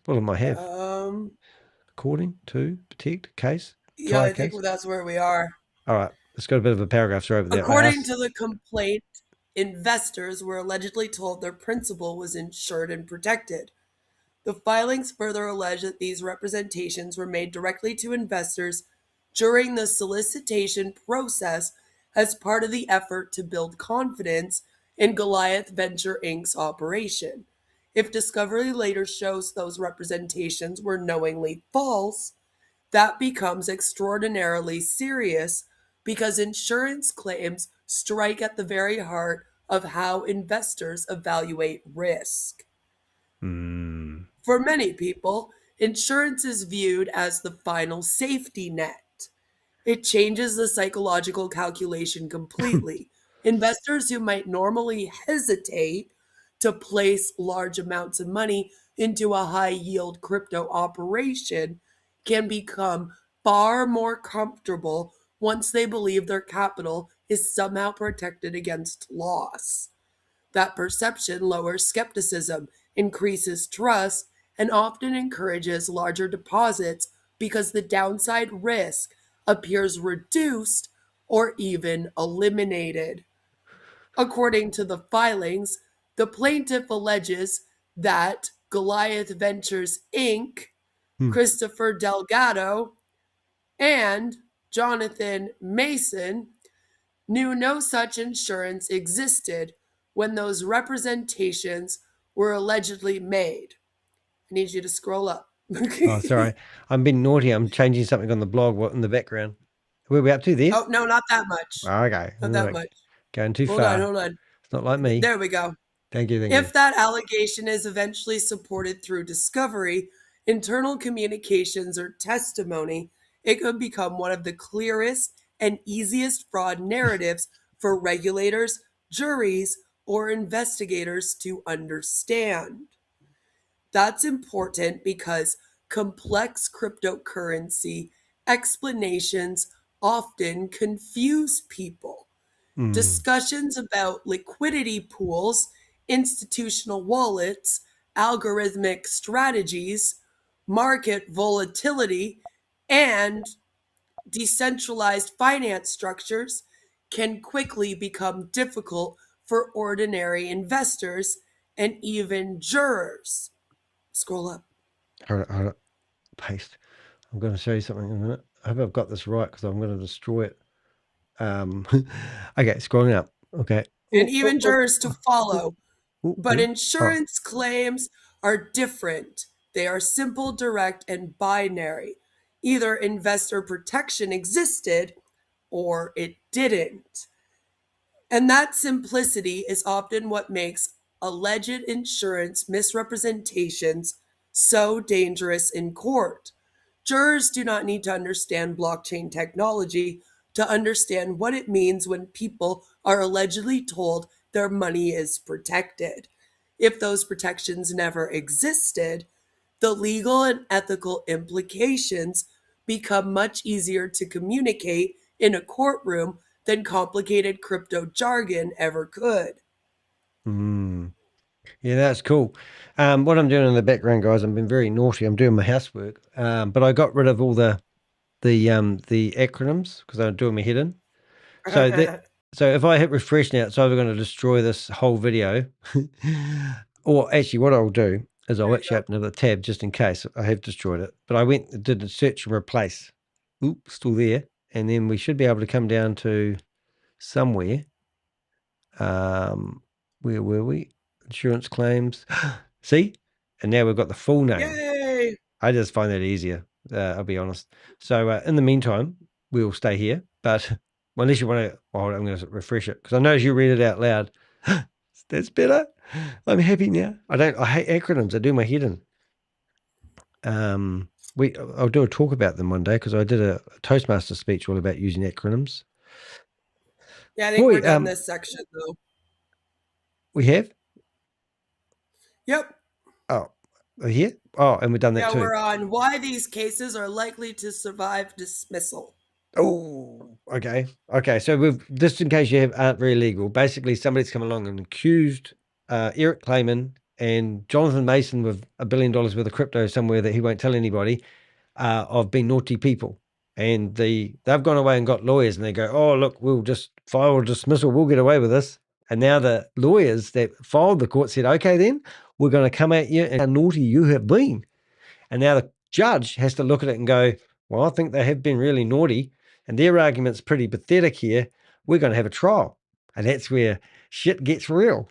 What am I have? According to protect case. Yeah, I think that's where we are. All right, it's got a bit of a paragraph over there. According to the complaint, investors were allegedly told their principal was insured and protected. The filings further allege that these representations were made directly to investors during the solicitation process as part of the effort to build confidence in Goliath Ventures Inc's operation. If discovery later shows those representations were knowingly false, that becomes extraordinarily serious because insurance claims strike at the very heart of how investors evaluate risk. For many people, insurance is viewed as the final safety net. It changes the psychological calculation completely. Investors who might normally hesitate to place large amounts of money into a high-yield crypto operation can become far more comfortable once they believe their capital is somehow protected against loss. That perception lowers skepticism, increases trust, and often encourages larger deposits because the downside risk appears reduced or even eliminated. According to the filings, the plaintiff alleges that Goliath Ventures Inc., Christopher Delgado, and Jonathan Mason knew no such insurance existed when those representations were allegedly made. I need you to scroll up. Oh, sorry. I'm being naughty. I'm changing something on the blog in the background. Where are we up to there? Oh, no, not that much. Okay. Not that much. Going too Hold far. on. It's not like me. There we go. Thank you. If that allegation is eventually supported through discovery, internal communications, or testimony, it could become one of the clearest and easiest fraud narratives for regulators, juries, or investigators to understand. That's important because complex cryptocurrency explanations often confuse people. Discussions about liquidity pools, institutional wallets, algorithmic strategies, market volatility, and decentralized finance structures can quickly become difficult for ordinary investors and even jurors. Scroll up. Hold it. Paste. I'm going to show you something in a minute. I hope I've got this right because I'm going to destroy it. Okay, scrolling up. Okay. And even jurors to follow. But Oh. insurance claims are different. They are simple, direct, and binary. Either investor protection existed or it didn't. And that simplicity is often what makes alleged insurance misrepresentations so dangerous in court. Jurors do not need to understand blockchain technology to understand what it means when people are allegedly told their money is protected. If those protections never existed, the legal and ethical implications become much easier to communicate in a courtroom than complicated crypto jargon ever could. Yeah, that's cool. What I'm doing in the background, guys, I'm being very naughty. I'm doing my housework, but I got rid of all the acronyms because I'm doing my head in. So if I hit refresh now, it's either going to destroy this whole video, or actually, what I'll do is I'll actually open another tab just in case I have destroyed it. But I did a search and replace. Oops, still there, and then we should be able to come down to somewhere. Where were we? Insurance claims. See? And now we've got the full name. Yay! I just find that easier. I'll be honest. So in the meantime, we'll stay here. But unless you want to, well, I'm going to refresh it because I noticed you read it out loud. That's better. I'm happy now. I hate acronyms. I do my head in. I'll do a talk about them one day because I did a Toastmaster speech all about using acronyms. Yeah, I think we're done this section though. We have? Yep. Oh, here? Oh, and we've done that too. Yeah, we're on why these cases are likely to survive dismissal. Oh, okay. Okay, so just in case you aren't very legal, basically somebody's come along and accused Eric Clayman and Jonathan Mason with $1 billion worth of crypto somewhere that he won't tell anybody of being naughty people. And they've gone away and got lawyers and they go, oh, look, we'll just file a dismissal. We'll get away with this. And now the lawyers that filed the court said, okay, then we're going to come at you and how naughty you have been. And now the judge has to look at it and go, well, I think they have been really naughty. And their argument's pretty pathetic here. We're going to have a trial. And that's where shit gets real.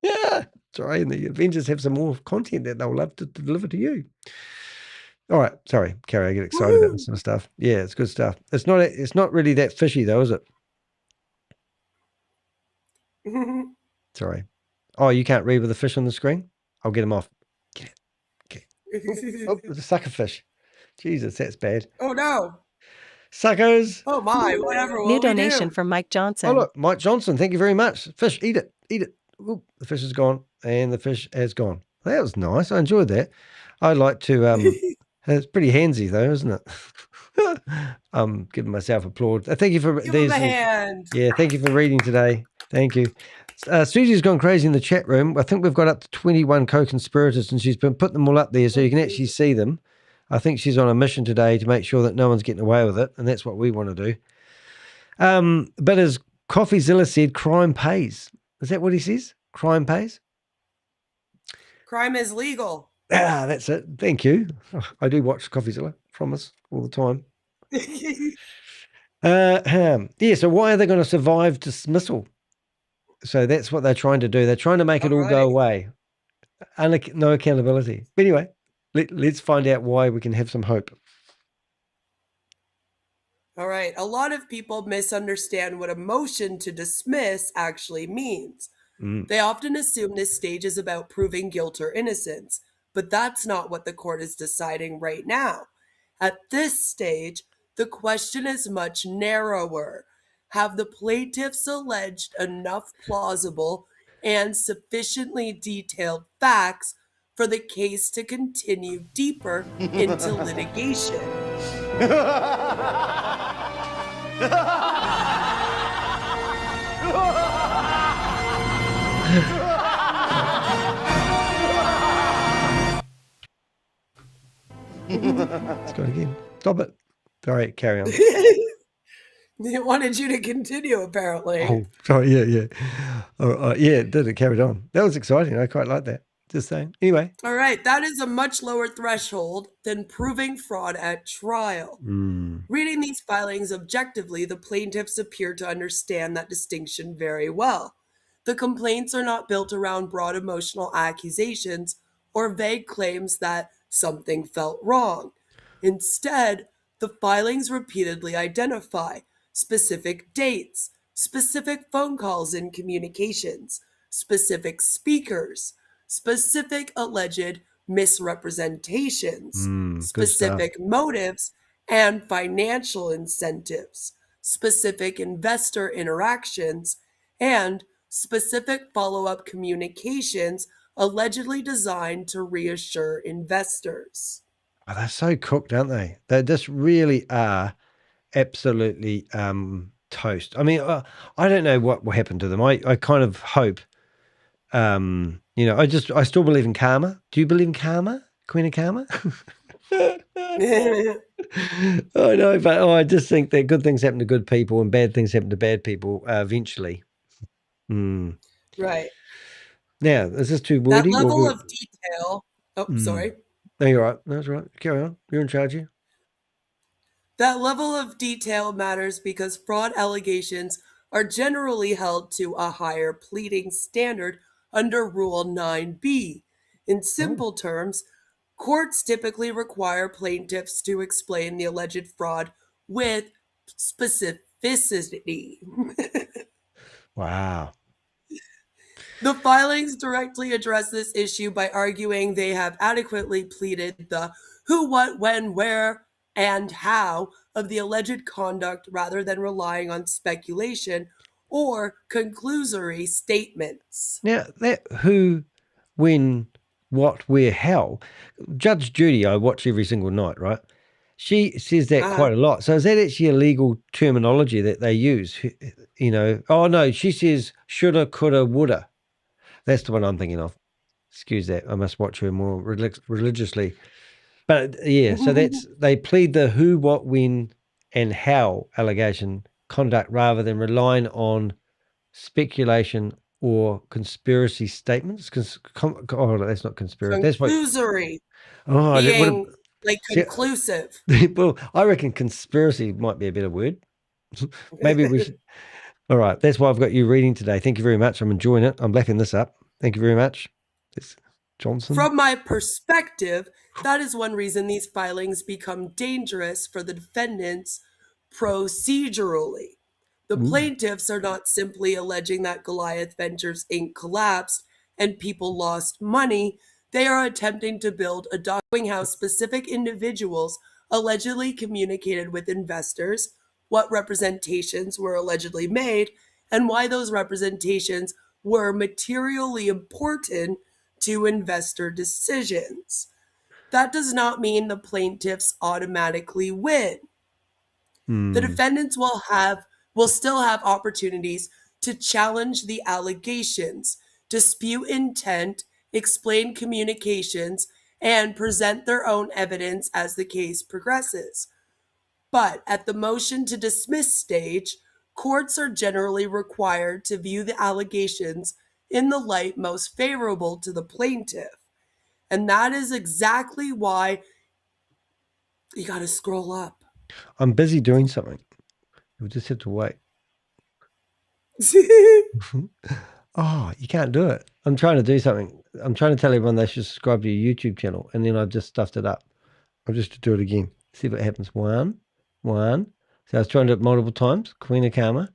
Yeah. Sorry. And the Avengers have some more content that they'll love to deliver to you. All right. Sorry, Carrie, I get excited about this sort of stuff. Yeah, it's good stuff. It's not really that fishy though, is it? Sorry. Oh, you can't read with the fish on the screen? I'll get him off. Get it. Okay. Oh, it's a sucker fish. Jesus, that's bad. Oh, no. Suckers. Oh, my. Whatever. New donation from Mike Johnson. Oh, look, Mike Johnson. Thank you very much. Fish, eat it. Eat it. Ooh, the fish is gone, and the fish has gone. That was nice. I enjoyed that. I'd like to... It's pretty handsy, though, isn't it? I'm giving myself applause. Thank you for Give him a hand. Yeah, thank you for reading today. Thank you. Susie's gone crazy in the chat room. I think we've got up to 21 co-conspirators, and she's been putting them all up there so you can actually see them. I think she's on a mission today to make sure that no one's getting away with it, and that's what we want to do. But as CoffeeZilla said, crime pays. Is that what he says? Crime pays? Crime is legal. Ah, that's it. Thank you. I do watch CoffeeZilla, promise, all the time. Yeah, so why are they going to survive dismissal? So that's what they're trying to do. They're trying to make it all go away. No accountability. But anyway, let's find out why we can have some hope. All right. A lot of people misunderstand what a motion to dismiss actually means. They often assume this stage is about proving guilt or innocence, but that's not what the court is deciding right now. At this stage, the question is much narrower. Have the plaintiffs alleged enough plausible and sufficiently detailed facts for the case to continue deeper into litigation? Let's go again. Stop it. All right, carry on. They wanted you to continue, apparently. Oh, sorry. Yeah. Yeah, it did. It carried on. That was exciting. I quite like that. Just saying. Anyway. All right. That is a much lower threshold than proving fraud at trial. Reading these filings objectively, the plaintiffs appear to understand that distinction very well. The complaints are not built around broad emotional accusations or vague claims that something felt wrong. Instead, the filings repeatedly identify specific dates, specific phone calls and communications, specific speakers, specific alleged misrepresentations, specific motives and financial incentives, specific investor interactions, and specific follow-up communications allegedly designed to reassure investors. Oh, they're so cooked, aren't they? They just really are absolutely toast. I mean, I don't know what will happen to them. I kind of hope, I still believe in karma. Do you believe in karma, Queen of Karma? I know, but I just think that good things happen to good people and bad things happen to bad people eventually. Right. Now, is this too wordy? That level of detail. Oh, sorry. No, you're right. That's right. Carry on. You're in charge here. That level of detail matters because fraud allegations are generally held to a higher pleading standard under Rule 9b. In simple terms, courts typically require plaintiffs to explain the alleged fraud with specificity. Wow. The filings directly address this issue by arguing they have adequately pleaded the who, what, when, where, and how of the alleged conduct rather than relying on speculation or conclusory statements. Now, that who, when, what, where, how, Judge Judy, I watch every single night, right? She says that quite a lot. So is that actually a legal terminology that they use? Oh, no, she says shoulda, coulda, woulda. That's the one I'm thinking of. Excuse that. I must watch her more religiously. But yeah, so they plead the who, what, when, and how allegation conduct rather than relying on speculation or conspiracy statements. That's not conspiracy. That's what. Conclusory. Being conclusive. Well, I reckon conspiracy might be a better word. Maybe we should. All right. That's why I've got you reading today. Thank you very much. I'm enjoying it. I'm lapping this up. Thank you very much. It's Johnson. From my perspective, that is one reason these filings become dangerous for the defendants procedurally. The plaintiffs are not simply alleging that Goliath Ventures Inc. collapsed and people lost money. They are attempting to build a document how specific individuals allegedly communicated with investors, what representations were allegedly made, and why those representations were materially important to investor decisions. That does not mean the plaintiffs automatically win. The defendants will still have opportunities to challenge the allegations, dispute intent, explain communications, and present their own evidence as the case progresses. But at the motion to dismiss stage, courts are generally required to view the allegations in the light most favorable to the plaintiff. And that is exactly why you got to scroll up. I'm busy doing something. You'll just have to wait. Oh, you can't do it. I'm trying to do something. I'm trying to tell everyone they should subscribe to your YouTube channel, and then I've just stuffed it up. I'll just do it again. See what happens. One. So I was trying to do it multiple times. Queen of Karma.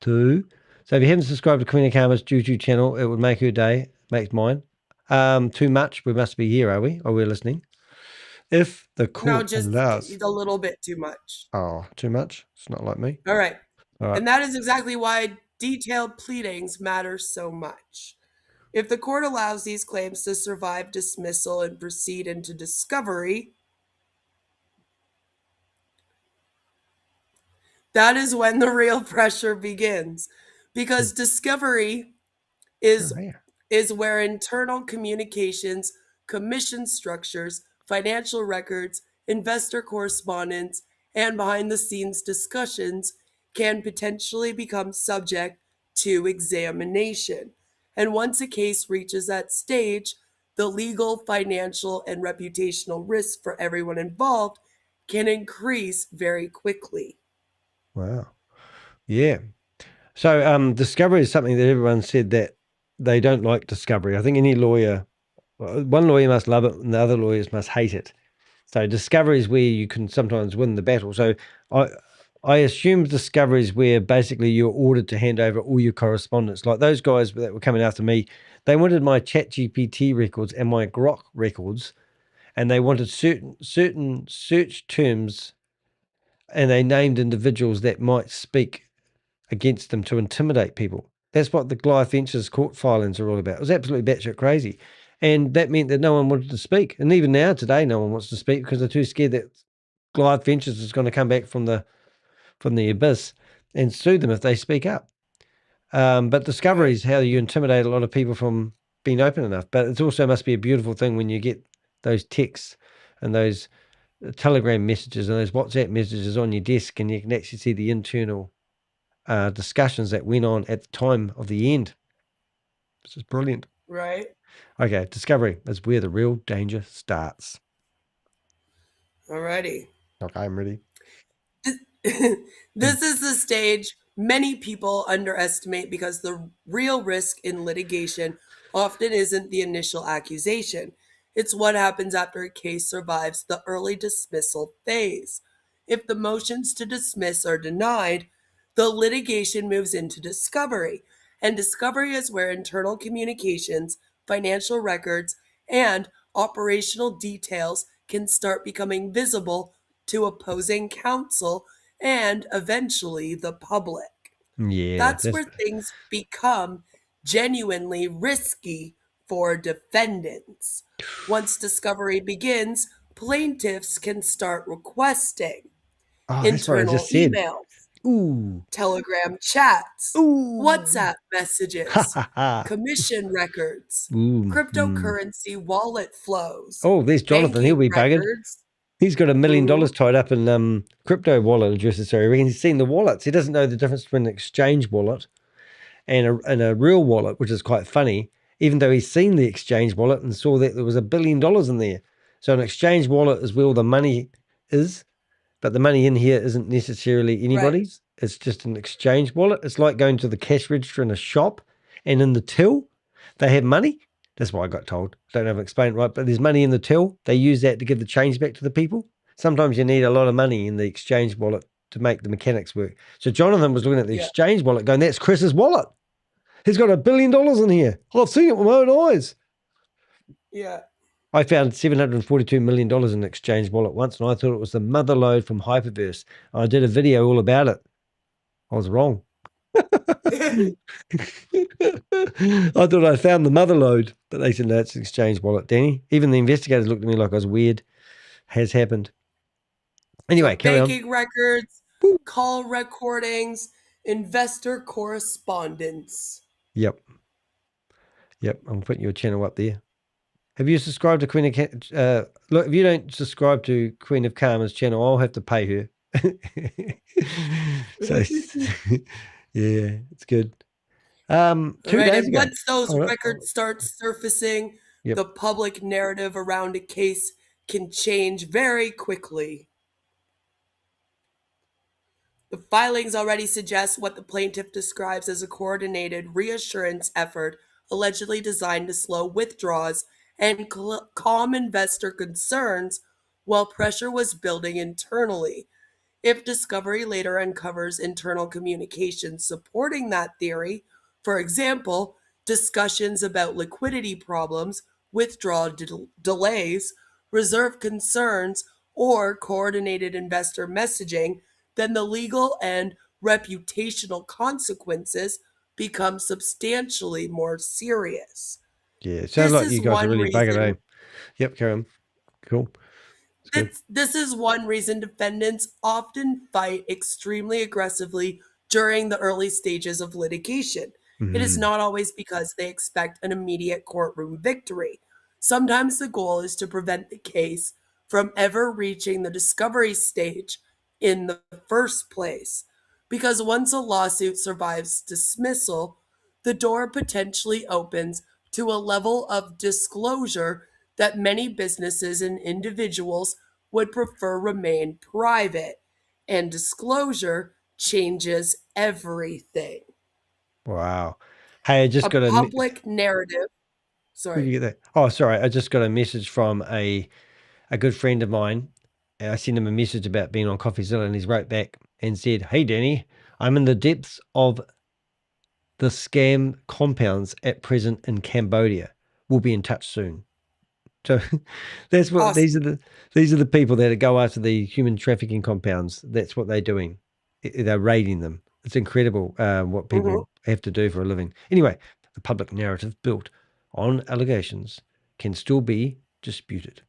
2. So if you haven't subscribed to Queen of Karma's YouTube channel, it would make her day. Makes mine. Too much. We must be here, are we? Are we listening? If the court No, just allows. a little bit too much. Oh, too much? It's not like me. All right. All right. And that is exactly why detailed pleadings matter so much. If the court allows these claims to survive dismissal and proceed into discovery, that is when the real pressure begins. Because discovery is where internal communications, commission structures, financial records, investor correspondence, and behind-the-scenes discussions can potentially become subject to examination. And once a case reaches that stage, the legal, financial, and reputational risk for everyone involved can increase very quickly. Wow. Yeah. So discovery is something that everyone said that they don't like discovery. I think any lawyer, one lawyer must love it and the other lawyers must hate it. So discovery is where you can sometimes win the battle. So I assume discovery is where basically you're ordered to hand over all your correspondence. Like those guys that were coming after me, they wanted my ChatGPT records and my Grok records, and they wanted certain search terms, and they named individuals that might speak against them to intimidate people. That's what the Goliath Ventures court filings are all about. It was absolutely batshit crazy. And that meant that no one wanted to speak. And even now, today, no one wants to speak because they're too scared that Goliath Ventures is going to come back from the abyss and sue them if they speak up. But discovery is how you intimidate a lot of people from being open enough. But it also must be a beautiful thing when you get those texts and those Telegram messages and those WhatsApp messages on your desk, and you can actually see the internal discussions that went on at the time of the end. This is brilliant. Right. Okay, discovery is where the real danger starts. Alrighty. Okay, I'm ready. This is the stage many people underestimate because the real risk in litigation often isn't the initial accusation. It's what happens after a case survives the early dismissal phase. If the motions to dismiss are denied, the litigation moves into discovery. And discovery is where internal communications, financial records, and operational details can start becoming visible to opposing counsel and eventually the public. Yeah. That's where things become genuinely risky for defendants. Once discovery begins, plaintiffs can start requesting internal emails, Telegram chats, WhatsApp messages, commission records, cryptocurrency wallet flows. Oh, there's Jonathan. He'll be buggered. He's got $1 million tied up in crypto wallet addresses. So he reckons he's seen the wallets. He doesn't know the difference between an exchange wallet and a real wallet, which is quite funny, even though he's seen the exchange wallet and saw that there was $1 billion in there. So an exchange wallet is where all the money is, but the money in here isn't necessarily anybody's. Right. It's just an exchange wallet. It's like going to the cash register in a shop, and in the till, they have money. That's what I got told. Don't know if I explained it right, but there's money in the till. They use that to give the change back to the people. Sometimes you need a lot of money in the exchange wallet to make the mechanics work. So Jonathan was looking at the exchange wallet going, that's Chris's wallet. He's got $1 billion in here. I've seen it with my own eyes. Yeah. I found $742 million in an exchange wallet once, and I thought it was the mother lode from Hyperverse. I did a video all about it. I was wrong. I thought I found the mother lode, but they said, no, it's an exchange wallet, Danny. Even the investigators looked at me like I was weird. Has happened. Anyway, so carry on. Banking records, call recordings, Investor correspondence. Yep. Yep. I'm putting your channel up there. Have you subscribed to Queen of look, if you don't subscribe to Queen of Karma's channel, I'll have to pay her. So yeah, it's good. 2 days And ago. once those records start surfacing, Yep. the public narrative around a case can change very quickly. The filings already suggest what the plaintiff describes as a coordinated reassurance effort allegedly designed to slow withdrawals and calm investor concerns while pressure was building internally. If discovery later uncovers internal communications supporting that theory, for example, discussions about liquidity problems, withdrawal delays, reserve concerns, or coordinated investor messaging, then the legal and reputational consequences become substantially more serious. Yeah, it sounds like you guys are really buggered, eh? Yep, carry on. Cool. This is one reason defendants often fight extremely aggressively during the early stages of litigation. It is not always because they expect an immediate courtroom victory. Sometimes the goal is to prevent the case from ever reaching the discovery stage in the first place. Because once a lawsuit survives dismissal, the door potentially opens to a level of disclosure that many businesses and individuals would prefer remain private, and disclosure changes everything. Wow. Hey, I just got a public narrative. Where did Sorry. you get that? Oh, sorry. I just got a message from a good friend of mine. I sent him a message about being on CoffeeZilla, and he's wrote back and said, "Hey, Danny, I'm in the depths of the scam compounds at present in Cambodia. We'll be in touch soon." So that's what Awesome. these are the people that go after the human trafficking compounds. That's what they're doing. They're raiding them. It's incredible what people have to do for a living. Anyway, the public narrative built on allegations can still be disputed.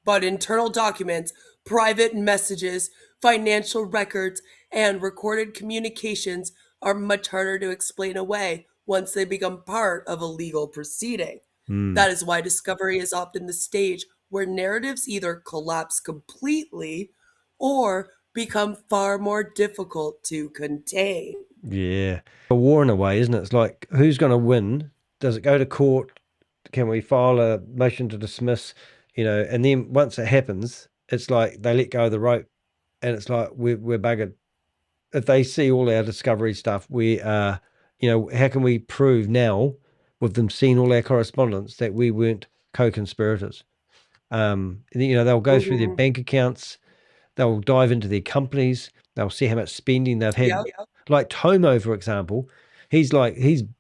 But internal documents, private messages, financial records, and recorded communications are much harder to explain away once they become part of a legal proceeding. That is why discovery is often the stage where narratives either collapse completely or become far more difficult to contain. Yeah. A war in a way, isn't it? It's like, who's going to win? Does it go to court? Can we file a motion to dismiss? And then once it happens, it's like they let go of the rope, and it's like we're buggered. If they see all our discovery stuff, we are, how can we prove now with them seeing all our correspondence that we weren't co-conspirators? They'll go through their bank accounts, they'll dive into their companies, they'll see how much spending they've had. Like Tomo, for example, he's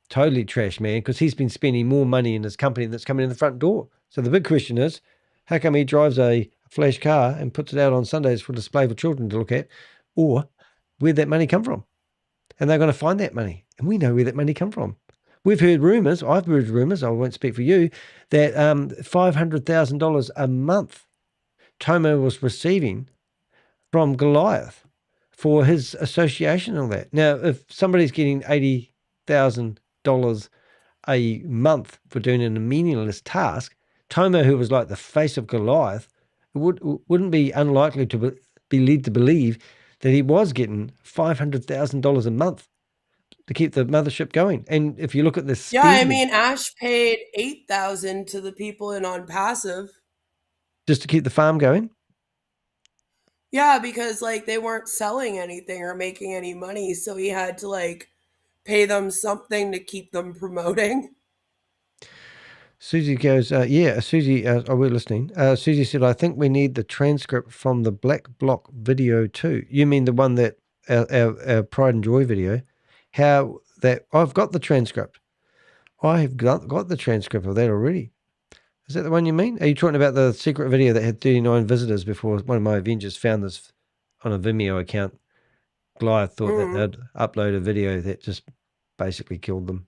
totally trash, man, because he's been spending more money in his company that's coming in the front door. So the big question is, how come he drives a flash car and puts it out on Sundays for display for children to look at? Or where'd that money come from? And they're going to find that money. And we know where that money come from. We've heard rumors, I've heard rumors, I won't speak for you, that $500,000 a month Tomo was receiving from Goliath for his association and all that. Now, if somebody's getting $80,000 a month for doing a meaningless task, Tomo, who was like the face of Goliath, wouldn't be unlikely to be led to believe that he was getting $500,000 a month to keep the mothership going. And if you look at this, Ash paid $8,000 to the people in on passive just to keep the farm going. Yeah, because they weren't selling anything or making any money, so he had to pay them something to keep them promoting. Susie goes, yeah, Susie, we're listening. Susie said, I think we need the transcript from the Black Block video too. You mean the one that our Pride and Joy video? I've got the transcript. I have got the transcript of that already. Is that the one you mean? Are you talking about the secret video that had 39 visitors before one of my Avengers found this on a Vimeo account? Goliath thought that they'd upload a video that just basically killed them.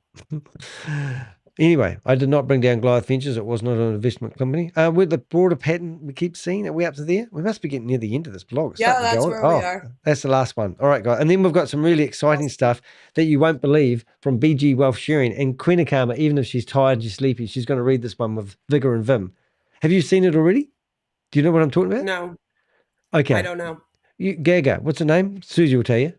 Anyway, I did not bring down Goliath Ventures. It was not an investment company. With the broader pattern we keep seeing, are we up to there? We must be getting near the end of this blog. It's Yeah, starting to that's go on. where we are. That's the last one. All right, guys. And then we've got some really exciting stuff that you won't believe from BG Wealth Sharing. And Queen of Karma, even if she's tired, she's sleepy, she's going to read this one with vigor and vim. Have you seen it already? Do you know what I'm talking about? No. Okay. I don't know. Gaga, what's her name? Susie will tell you.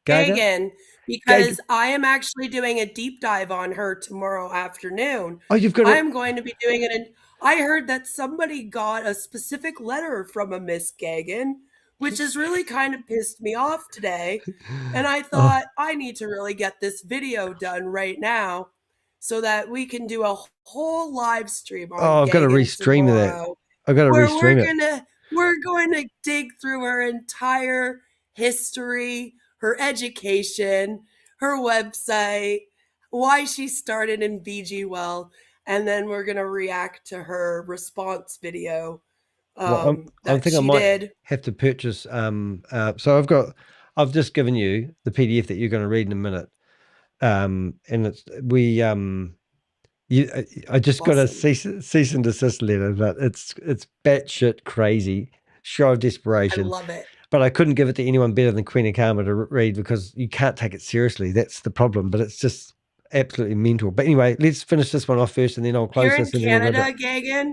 Gaga? Gagan, because I am actually doing a deep dive on her tomorrow afternoon. Oh, you've got I am going to be doing it. And I heard that somebody got a specific letter from a Miss Gagan, which has really kind of pissed me off today. And I thought I need to really get this video done right now so that we can do a whole live stream on I've got to Gagan restream tomorrow, that. I've got to restream it. We're going to dig through her entire history, her education, her website, why she started in BG Wealth, and then we're going to react to her response video. I think I might have to purchase. So I've just given you the PDF that you're going to read in a minute. And I just got a cease and desist letter, but it's batshit crazy, show of desperation. I love it. But I couldn't give it to anyone better than Queen of Karma to read because you can't take it seriously. That's the problem. But it's just absolutely mental. But anyway, let's finish this one off first, and then I'll close this. Here in Canada, Gagan,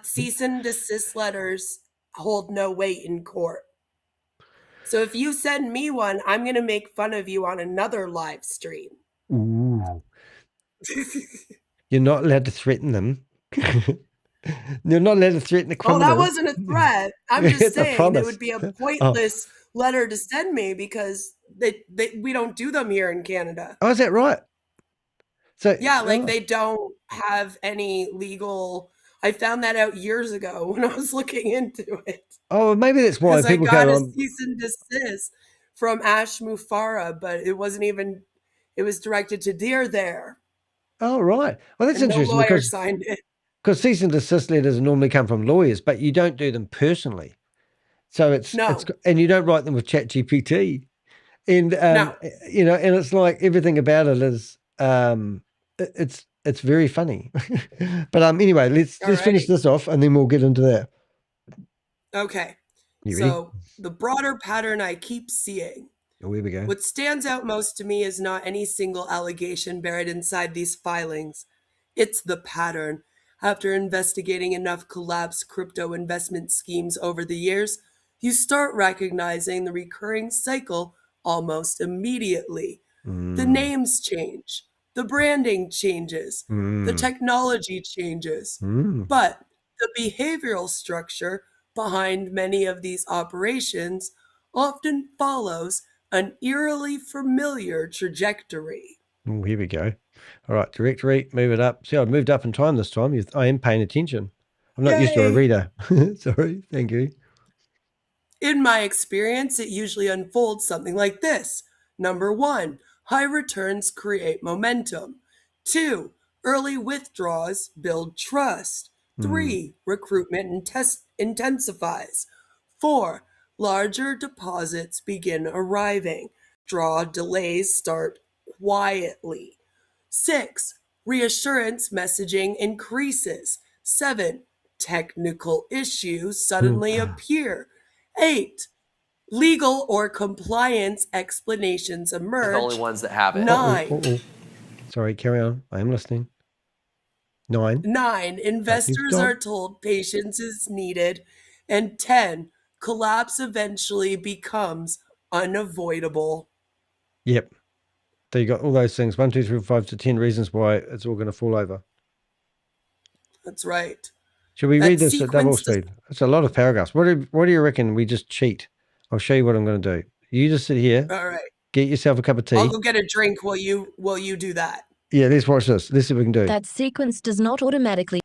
cease and desist letters hold no weight in court. So if you send me one, I'm going to make fun of you on another live stream. Ooh. You're not allowed to threaten them. You're not allowed to threaten the criminal. Oh, that wasn't a threat. I'm just saying it would be a pointless letter to send me because we don't do them here in Canada. Oh, is that right? So yeah, like they don't have any legal. I found that out years ago when I was looking into it. Oh, maybe that's why people I got go a on. cease and desist from Ash Mufara, but it wasn't even. It was directed to Dear There. Oh, right. Well, that's interesting. No lawyer signed it. Because cease and desist letters normally come from lawyers, but you don't do them personally. So it's and you don't write them with ChatGPT. And you know, and it's like everything about it is it's very funny. But anyway, let's finish this off and then we'll get into that. Okay. You ready? So the broader pattern I keep seeing. Oh, here we go. What stands out most to me is not any single allegation buried inside these filings. It's the pattern. After investigating enough collapsed crypto investment schemes over the years, you start recognizing the recurring cycle almost immediately. The names change, the branding changes, the technology changes, but the behavioral structure behind many of these operations often follows an eerily familiar trajectory. Oh, here we go. All right, directory, move it up. See, I've moved up in time this time. I am paying attention. I'm not used to a reader. Sorry, thank you. In my experience, it usually unfolds something like this. Number 1, high returns create momentum. 2, early withdrawals build trust. 3, recruitment intensifies. 4, larger deposits begin arriving. Draw delays start quietly. 6, reassurance messaging increases. 7, technical issues suddenly appear. 8, legal or compliance explanations emerge. They're the only ones that have it. 9. Sorry, carry on. I am listening. 9. 9, investors are told patience is needed. And 10, collapse eventually becomes unavoidable. Yep. So you got all those things, 1, 2, 3, 4, 5 to 10 reasons why it's all going to fall over. That's right. Should we read this at double speed? It's a lot of paragraphs. What do you reckon we just cheat? I'll show you what I'm going to do. You just sit here. All right. Get yourself a cup of tea. I'll go get a drink while you do that. Yeah, let's watch this. Let's see what we can do. That sequence does not automatically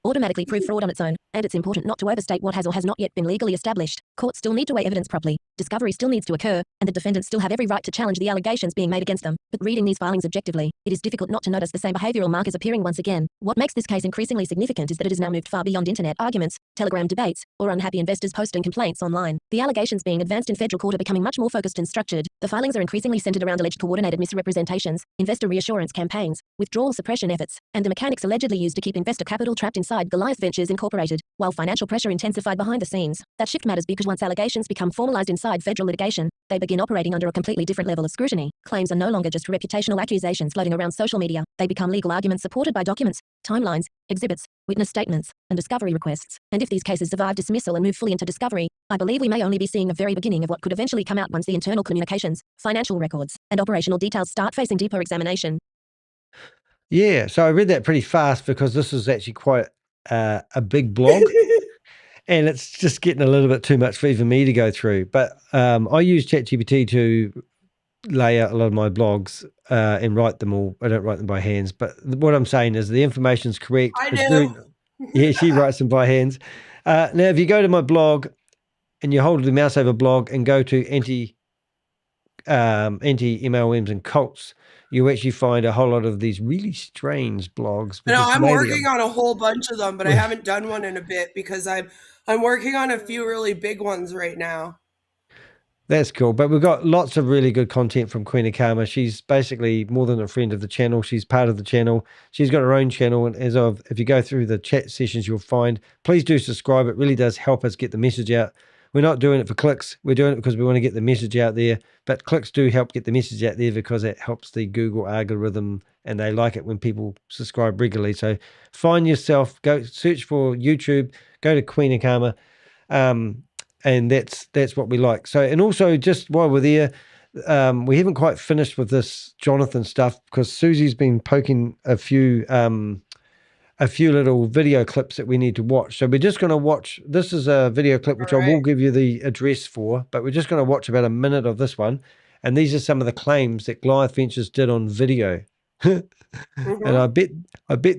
prove fraud on its own, and it's important not to overstate what has or has not yet been legally established. Courts still need to weigh evidence properly, discovery still needs to occur, and the defendants still have every right to challenge the allegations being made against them. But reading these filings objectively, it is difficult not to notice the same behavioral markers appearing once again. What makes this case increasingly significant is that it has now moved far beyond internet arguments, Telegram debates, or unhappy investors posting complaints online. The allegations being advanced in federal court are becoming much more focused and structured. The filings are increasingly centered around alleged coordinated misrepresentations, investor reassurance campaigns, withdrawal suppression efforts, and the mechanics allegedly used to keep investor capital trapped inside Goliath Ventures Inc. While financial pressure intensified behind the scenes, that shift matters because once allegations become formalized inside federal litigation, they begin operating under a completely different level of scrutiny. Claims are no longer just reputational accusations floating around social media. They become legal arguments supported by documents, timelines, exhibits, witness statements, and discovery requests. And if these cases survive dismissal and move fully into discovery, I believe we may only be seeing the very beginning of what could eventually come out once the internal communications, financial records, and operational details start facing deeper examination. Yeah, so I read that pretty fast because this is actually quite a big blog. And it's just getting a little bit too much for even me to go through. But I use ChatGPT to lay out a lot of my blogs and write them all. I don't write them by hands. But what I'm saying is the information's correct. I do. Yeah, she writes them by hands. Now, if you go to my blog and you hold the mouse over blog and go to anti-MLMs and cults, you actually find a whole lot of these really strange blogs. No, I'm working on a whole bunch of them, but I haven't done one in a bit because I'm working on a few really big ones right now. That's cool. But we've got lots of really good content from Queen of Karma. She's basically more than a friend of the channel. She's part of the channel. She's got her own channel. And if you go through the chat sessions, you'll find, please do subscribe. It really does help us get the message out. We're not doing it for clicks. We're doing it because we want to get the message out there. But clicks do help get the message out there because it helps the Google algorithm and they like it when people subscribe regularly. So find yourself, go search for YouTube, go to Queen of Karma. And that's what we like. So, and also just while we're there, we haven't quite finished with this Jonathan stuff because Susie's been poking a few little video clips that we need to watch. So we're just going to watch, this is a video clip, which I will give you the address for, but we're just going to watch about a minute of this one. And these are some of the claims that Goliath Ventures did on video. And I bet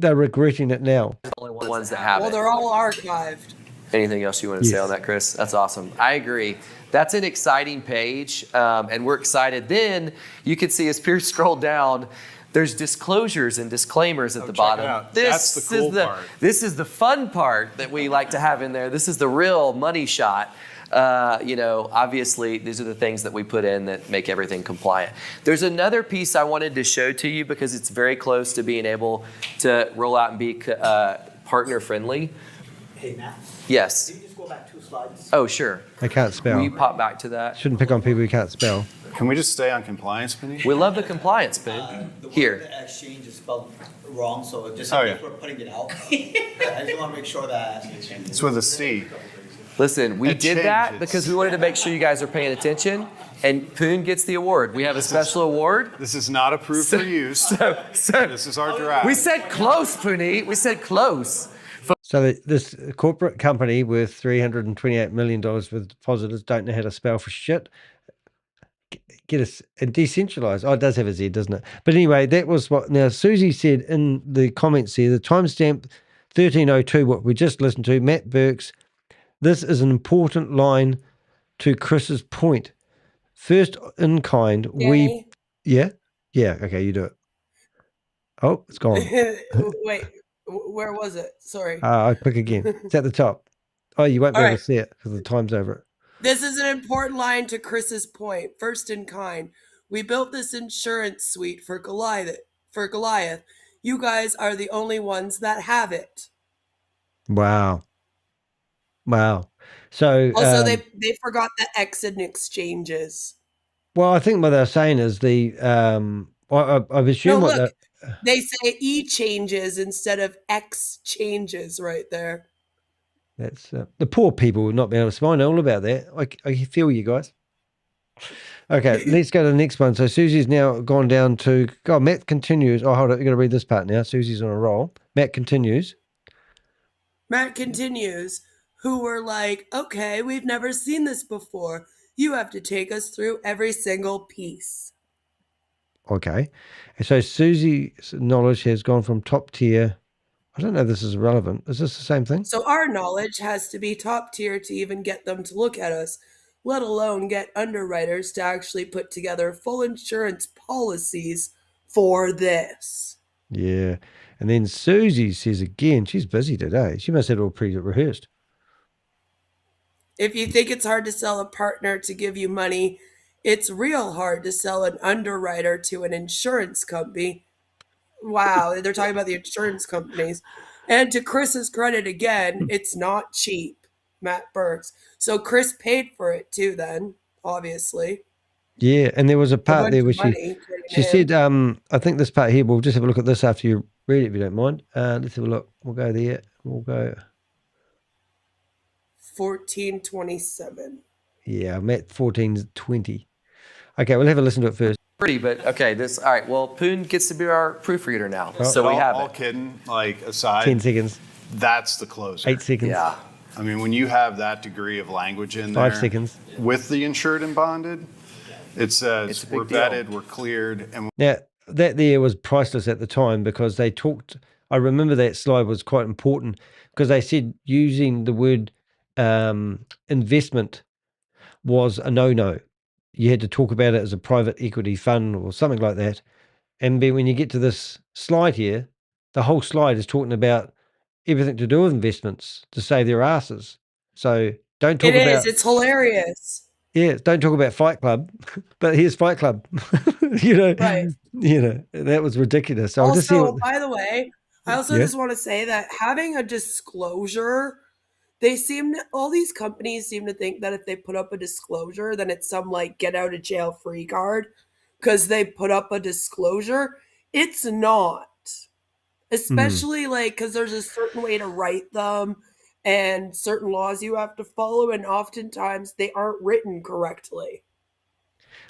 they're regretting it now. Only ones that have well, they're all archived. Anything else you want to say on that, Chris? That's awesome. I agree. That's an exciting page, and we're excited. Then you can see as Pierce scrolled down, there's disclosures and disclaimers at the bottom. That's the cool part. This is the fun part that we like to have in there. This is the real money shot. Obviously, these are the things that we put in that make everything compliant. There's another piece I wanted to show to you because it's very close to being able to roll out and be partner friendly. Hey, Matt. Yes. Can you just go back 2 slides? Oh, sure. I can't spell. Will you pop back to that? Shouldn't pick on people who can't spell. Can we just stay on compliance, Penny? We love the compliance, Penny. Here. The exchange is spelled wrong, so just we're putting it out. I just want to make sure that it's with a C. Listen, we did that because we wanted to make sure you guys are paying attention, and Poon gets the award. We have a special award. This is not approved for use. This is our draft. We said close, Pooney. We said close. So this corporate company worth $328 million with depositors don't know how to spell for shit. Get us decentralized. Oh, it does have a Z, doesn't it? But anyway, that was what now Susie said in the comments here, the timestamp 1302, what we just listened to, Matt Burks. This is an important line to Chris's point. First in kind, yeah, okay, you do it. Oh, it's gone. Wait. Where was it? Sorry. I click again. It's at the top. Oh, you won't be able to see it because the time's over it. This is an important line to Chris's point. First in kind. We built this insurance suite for Goliath. You guys are the only ones that have it. Wow. So also, they forgot the exit exchanges. Well, I think what they're saying is I've assumed they say e-changes instead of exchanges right there. That's the poor people would not be able to spell. I know all about that. I feel you guys. Okay, let's go to the next one. So Susie's now gone down to, Matt continues. Oh, hold on. You've got to read this part now. Susie's on a roll. Matt continues. Who were like, okay, we've never seen this before. You have to take us through every single piece. Okay. And so Susie's knowledge has gone from top tier. I don't know if this is relevant. Is this the same thing? So our knowledge has to be top tier to even get them to look at us, let alone get underwriters to actually put together full insurance policies for this. Yeah. And then Susie says again, she's busy today. She must have it all pre-rehearsed. If you think it's hard to sell a partner to give you money, it's real hard to sell an underwriter to an insurance company. Wow, they're talking about the insurance companies. And to Chris's credit again, it's not cheap, Matt Burks. So Chris paid for it too then, obviously. Yeah, and there was a part there where she said, I think this part here, we'll just have a look at this after you read it, if you don't mind. Let's have a look. We'll go there. We'll go. 1427. Yeah, I'm at 1420. Okay, we'll have a listen to it first. Pretty, but okay, all right, well, Poon gets to be our proofreader now. So we have all it. kidding, like, aside. 10 seconds. That's the closer. 8 seconds. Yeah. I mean, when you have that degree of language in 5 there. seconds. With the insured and bonded, it says we're vetted, we're cleared. And Now, that there was priceless at the time because they talked, I remember that slide was quite important because they said using the word investment was a no-no. You had to talk about it as a private equity fund or something like that. And then when you get to this slide here, the whole slide is talking about everything to do with investments to save their asses. So don't talk about... It's hilarious. Yeah, don't talk about Fight Club, but here's Fight Club. Right. That was ridiculous. So Also, by the way, I also just want to say that having a disclosure, all these companies seem to think that if they put up a disclosure, then it's some like get out of jail free card because they put up a disclosure. It's not, especially because there's a certain way to write them and certain laws you have to follow. And oftentimes they aren't written correctly.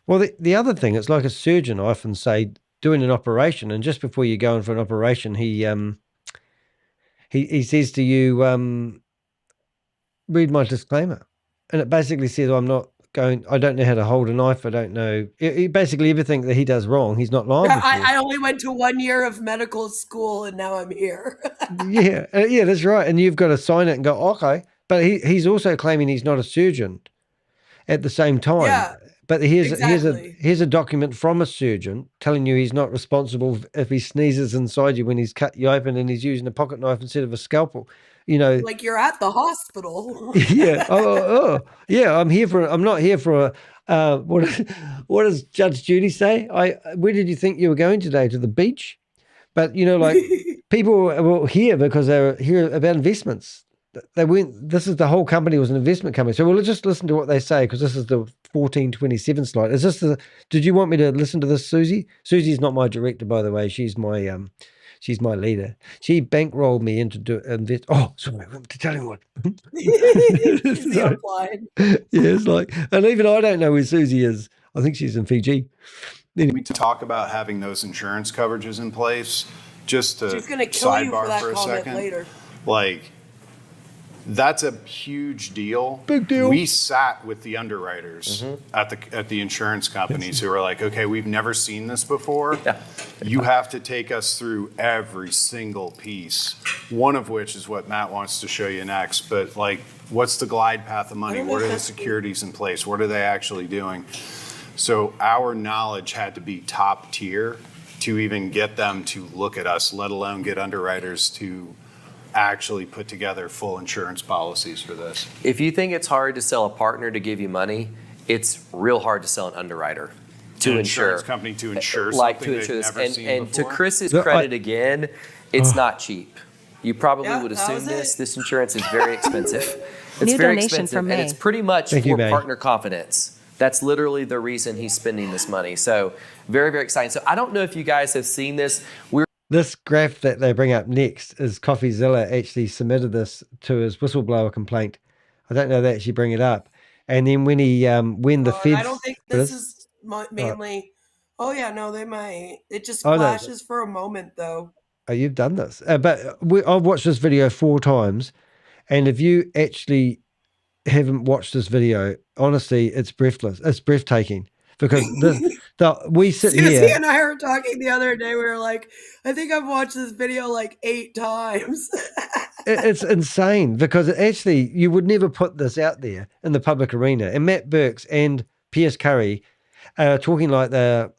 Well, the other thing, it's like a surgeon, I often say, doing an operation. And just before you go in for an operation, he says to you, read my disclaimer. And it basically says, I don't know how to hold a knife. I don't know. Basically everything that he does wrong, he's not liable for. I only went to 1 year of medical school and now I'm here. Yeah, that's right. And you've got to sign it and go, okay. But he's also claiming he's not a surgeon at the same time. Yeah, but here's a document from a surgeon telling you he's not responsible if he sneezes inside you when he's cut you open and he's using a pocket knife instead of a scalpel. Like you're at the hospital. Yeah. Yeah. I'm not here for a, what does Judge Judy say? Where did you think you were going today? To the beach? But people were here because they were here about investments. They weren't, this is the whole company was an investment company. So we'll just listen to what they say because this is the 1427 slide. Did you want me to listen to this, Susie? Susie's not my director, by the way. She's my leader. She bankrolled me into invest. Oh, sorry, I have to tell you what. It's like, and even I don't know where Susie is. I think she's in Fiji. We talk about having those insurance coverages in place. Just to She's going to kill you for that for a comment second. later. Like, that's a huge deal. Big deal. We sat with the underwriters at the insurance companies who were like, okay, we've never seen this before. Yeah. You have to take us through every single piece, one of which is what Matt wants to show you next. But like, what's the glide path of money? What are the securities in place? What are they actually doing? So our knowledge had to be top tier to even get them to look at us, let alone get underwriters to actually put together full insurance policies for this. If you think it's hard to sell a partner to give you money, it's real hard to sell an underwriter to An insure. insurance company to insure Like something to insure they've this. never seen And to before. Chris's credit again, it's not cheap. You probably would that assume was this. it. This insurance is very expensive. It's New very donation expensive, from and May. it's pretty much Thank you, for May. partner confidence. That's literally the reason he's spending this money. So very, very exciting. So I don't know if you guys have seen this. This graph that they bring up next is CoffeeZilla actually submitted this to his whistleblower complaint. I don't know they actually bring it up. And then when the feds... I don't think this is mainly... Oh, yeah, no, they might. It just Oh, no. flashes for a moment, though. Oh, you've done this. But I've watched this video 4 times. And if you actually haven't watched this video, honestly, it's breathless. It's breathtaking. Because we sit Susie here... and I were talking the other day. We were like, I think I've watched this video like 8 times. It's insane because actually you would never put this out there in the public arena. And Matt Burks and Piers Curry are talking like they're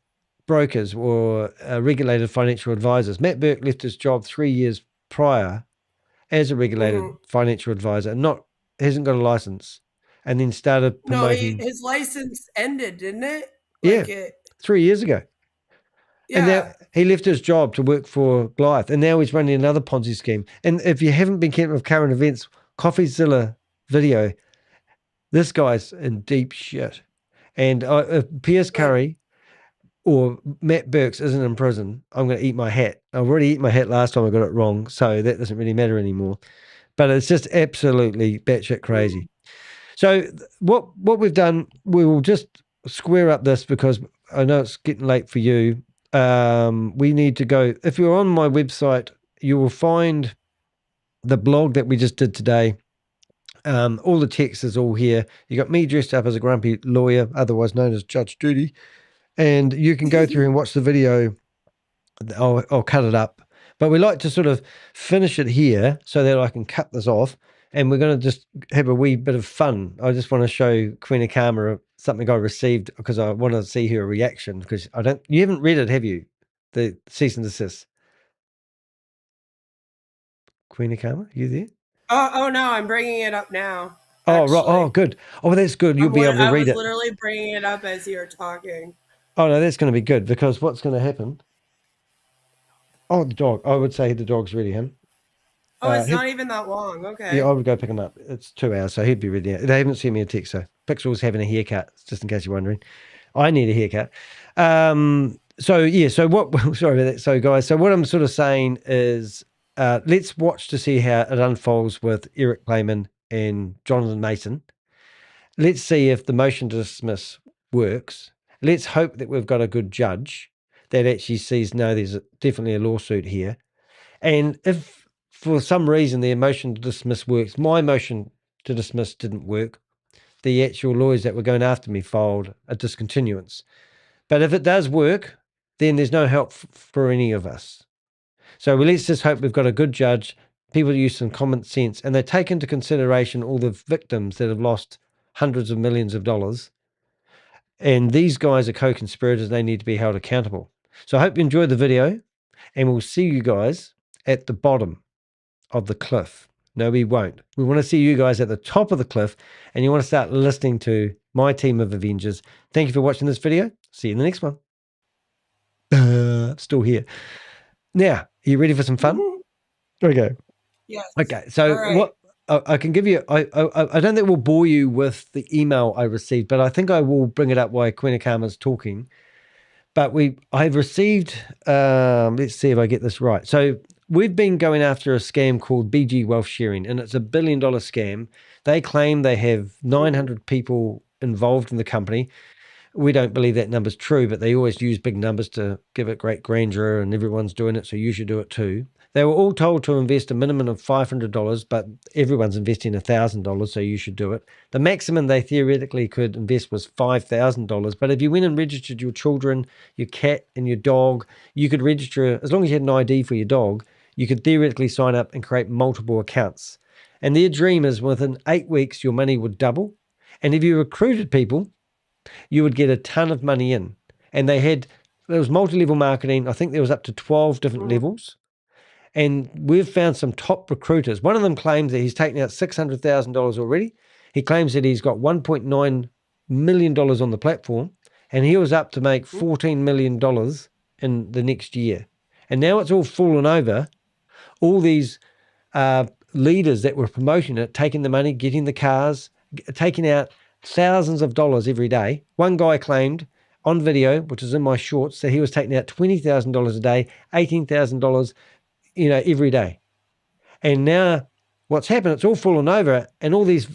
brokers or regulated financial advisors. Matt Burke left his job 3 years prior as a regulated financial advisor, hasn't got a license. and then started No, promoting. his license ended, didn't it? Yeah, 3 years ago. And now Yeah. he left his job to work for Goliath, and now he's running another Ponzi scheme. And if you haven't been keeping with current events, CoffeeZilla video, this guy's in deep shit. And if Piers Curry or Matt Burks isn't in prison, I'm going to eat my hat. I've already eaten my hat last time I got it wrong, so that doesn't really matter anymore. But it's just absolutely batshit crazy. So what we've done, we will just square up this because I know it's getting late for you. We need to go. If you're on my website, you will find the blog that we just did today. All the text is all here. You got me dressed up as a grumpy lawyer, otherwise known as Judge Judy, and you can go through and watch the video. I'll cut it up, but we like to sort of finish it here so that I can cut this off, and we're going to just have a wee bit of fun. I just want to show Queen of Karma something I received because I want to see her reaction, because you haven't read it, have you? The cease and desist. Queen of Karma, you there? Oh no, I'm bringing it up now. Oh, right. Oh, good. Oh, that's good. You'll be able to read it. I was literally bringing it up as you were talking. Oh, no, that's going to be good, because what's going to happen? Oh, the dog. I would say the dog's ready, him. Oh, it's not even that long. Okay. Yeah, I would go pick him up. It's 2 hours, so he'd be ready. They haven't sent me a text, so Pixel's having a haircut, just in case you're wondering. I need a haircut. So what, sorry about that. So guys, so what I'm sort of saying is, let's watch to see how it unfolds with Eric Clayman and Jonathan Mason. Let's see if the motion to dismiss works. Let's hope that we've got a good judge that actually sees, no, there's definitely a lawsuit here. And if for some reason the motion to dismiss works, my motion to dismiss didn't work, the actual lawyers that were going after me filed a discontinuance. But if it does work, then there's no help for any of us. So let's just hope we've got a good judge, people use some common sense, and they take into consideration all the victims that have lost hundreds of millions of dollars. And these guys are co-conspirators. They need to be held accountable. So I hope you enjoyed the video, and we'll see you guys at the bottom of the cliff. No, we won't. We want to see you guys at the top of the cliff, and you want to start listening to my team of Avengers. Thank you for watching this video. See you in the next one. Still here. Now, are you ready for some fun? Okay. Yes. Okay. So what I can give you, I don't think we'll bore you with the email I received, but I think I will bring it up while Queen of Karma's talking. But I've received, let's see if I get this right. So we've been going after a scam called BG Wealth Sharing, and it's $1 billion scam. They claim they have 900 people involved in the company. We don't believe that number's true, but they always use big numbers to give it great grandeur, and everyone's doing it, so you should do it too. They were all told to invest a minimum of $500, but everyone's investing $1,000, so you should do it. The maximum they theoretically could invest was $5,000, but if you went and registered your children, your cat and your dog, you could register, as long as you had an ID for your dog, you could theoretically sign up and create multiple accounts. And their dream is within 8 weeks, your money would double. And if you recruited people, you would get a ton of money in. And there was multi-level marketing. I think there was up to 12 different levels. And we've found some top recruiters. One of them claims that he's taken out $600,000 already. He claims that he's got $1.9 million on the platform, and he was up to make $14 million in the next year. And now it's all fallen over. All these leaders that were promoting it, taking the money, getting the cars, taking out thousands of dollars every day. One guy claimed on video, which is in my shorts, that he was taking out $20,000 a day, $18,000, every day. And now what's happened, it's all fallen over, and all these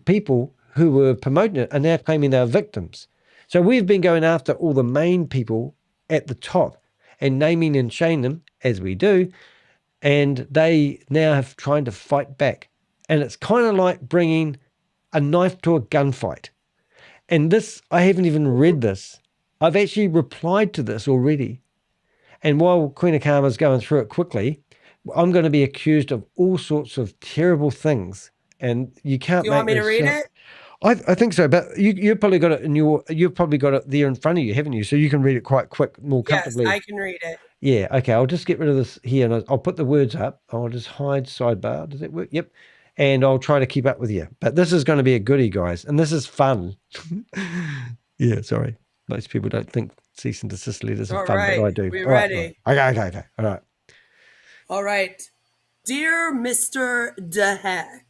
people who were promoting it are now claiming they're victims. So we've been going after all the main people at the top and naming and shaming them, as we do, and they now have trying to fight back. And it's kind of like bringing a knife to a gunfight. And this, I haven't even read this. I've actually replied to this already. And while Queen of Karma's going through it quickly, I'm going to be accused of all sorts of terrible things. And you can't. You want me to read it? I think so, but you've probably got it you've probably got it there in front of you, haven't you? So you can read it quite quick, more comfortably. Yes, I can read it. Yeah, okay. I'll just get rid of this here, and I'll put the words up. I'll just hide sidebar. Does that work? Yep. and I'll try to keep up with you. But this is going to be a goodie, guys, and this is fun. Yeah, sorry. Most people don't think cease and desist letters are All fun, right, but I do. we All right, ready? Okay. All right. All right. Dear Mr. DeHeck,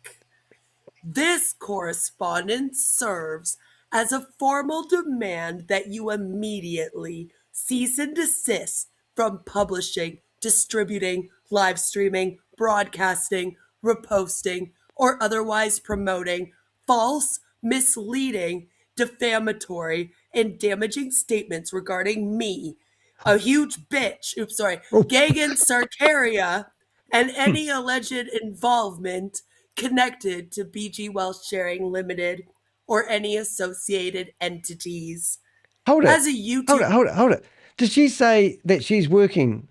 this correspondence serves as a formal demand that you immediately cease and desist from publishing, distributing, live streaming, broadcasting, reposting, or otherwise promoting false, misleading, defamatory, and damaging statements regarding me, a huge bitch, Gagan Sarkaria, and any alleged involvement connected to BG Wealth Sharing Limited or any associated entities. Hold As a it. YouTube, Hold it. Did she say that she's working?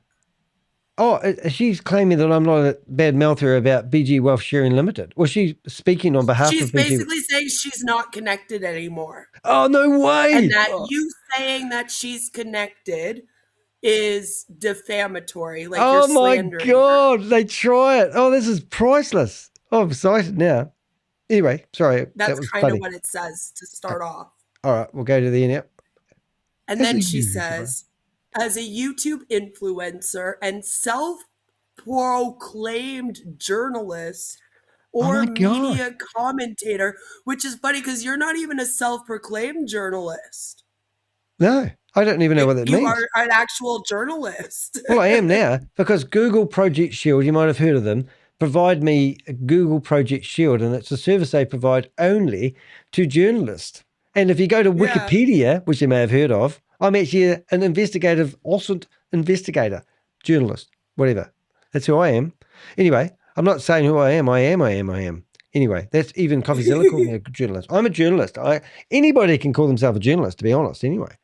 Oh, she's claiming that I'm not a bad mouther about BG Wealth Sharing Limited. Was she speaking on behalf she's of BG? basically saying she's not connected anymore. Oh, no way. And that you saying that she's connected is defamatory. Like you're Oh my slandering God, they try it. Oh, this is priceless. Oh, I'm excited now. Anyway, sorry. That's that was kind funny. of what it says to start off. All right, we'll go to the end now. And then she says, as a YouTube influencer and self-proclaimed journalist or media commentator, which is funny because you're not even a self-proclaimed journalist. No, I don't even know what that means. You are an actual journalist. Well, I am now because Google Project Shield, you might have heard of them, provide me a Google Project Shield, and it's a service they provide only to journalists. And if you go to Wikipedia, which you may have heard of, I'm actually an awesome investigator, journalist, whatever. That's who I am. Anyway, I'm not saying who I am. I am. Anyway, that's even CoffeeZilla calling me a journalist. I'm a journalist. Anybody can call themselves a journalist, to be honest, anyway.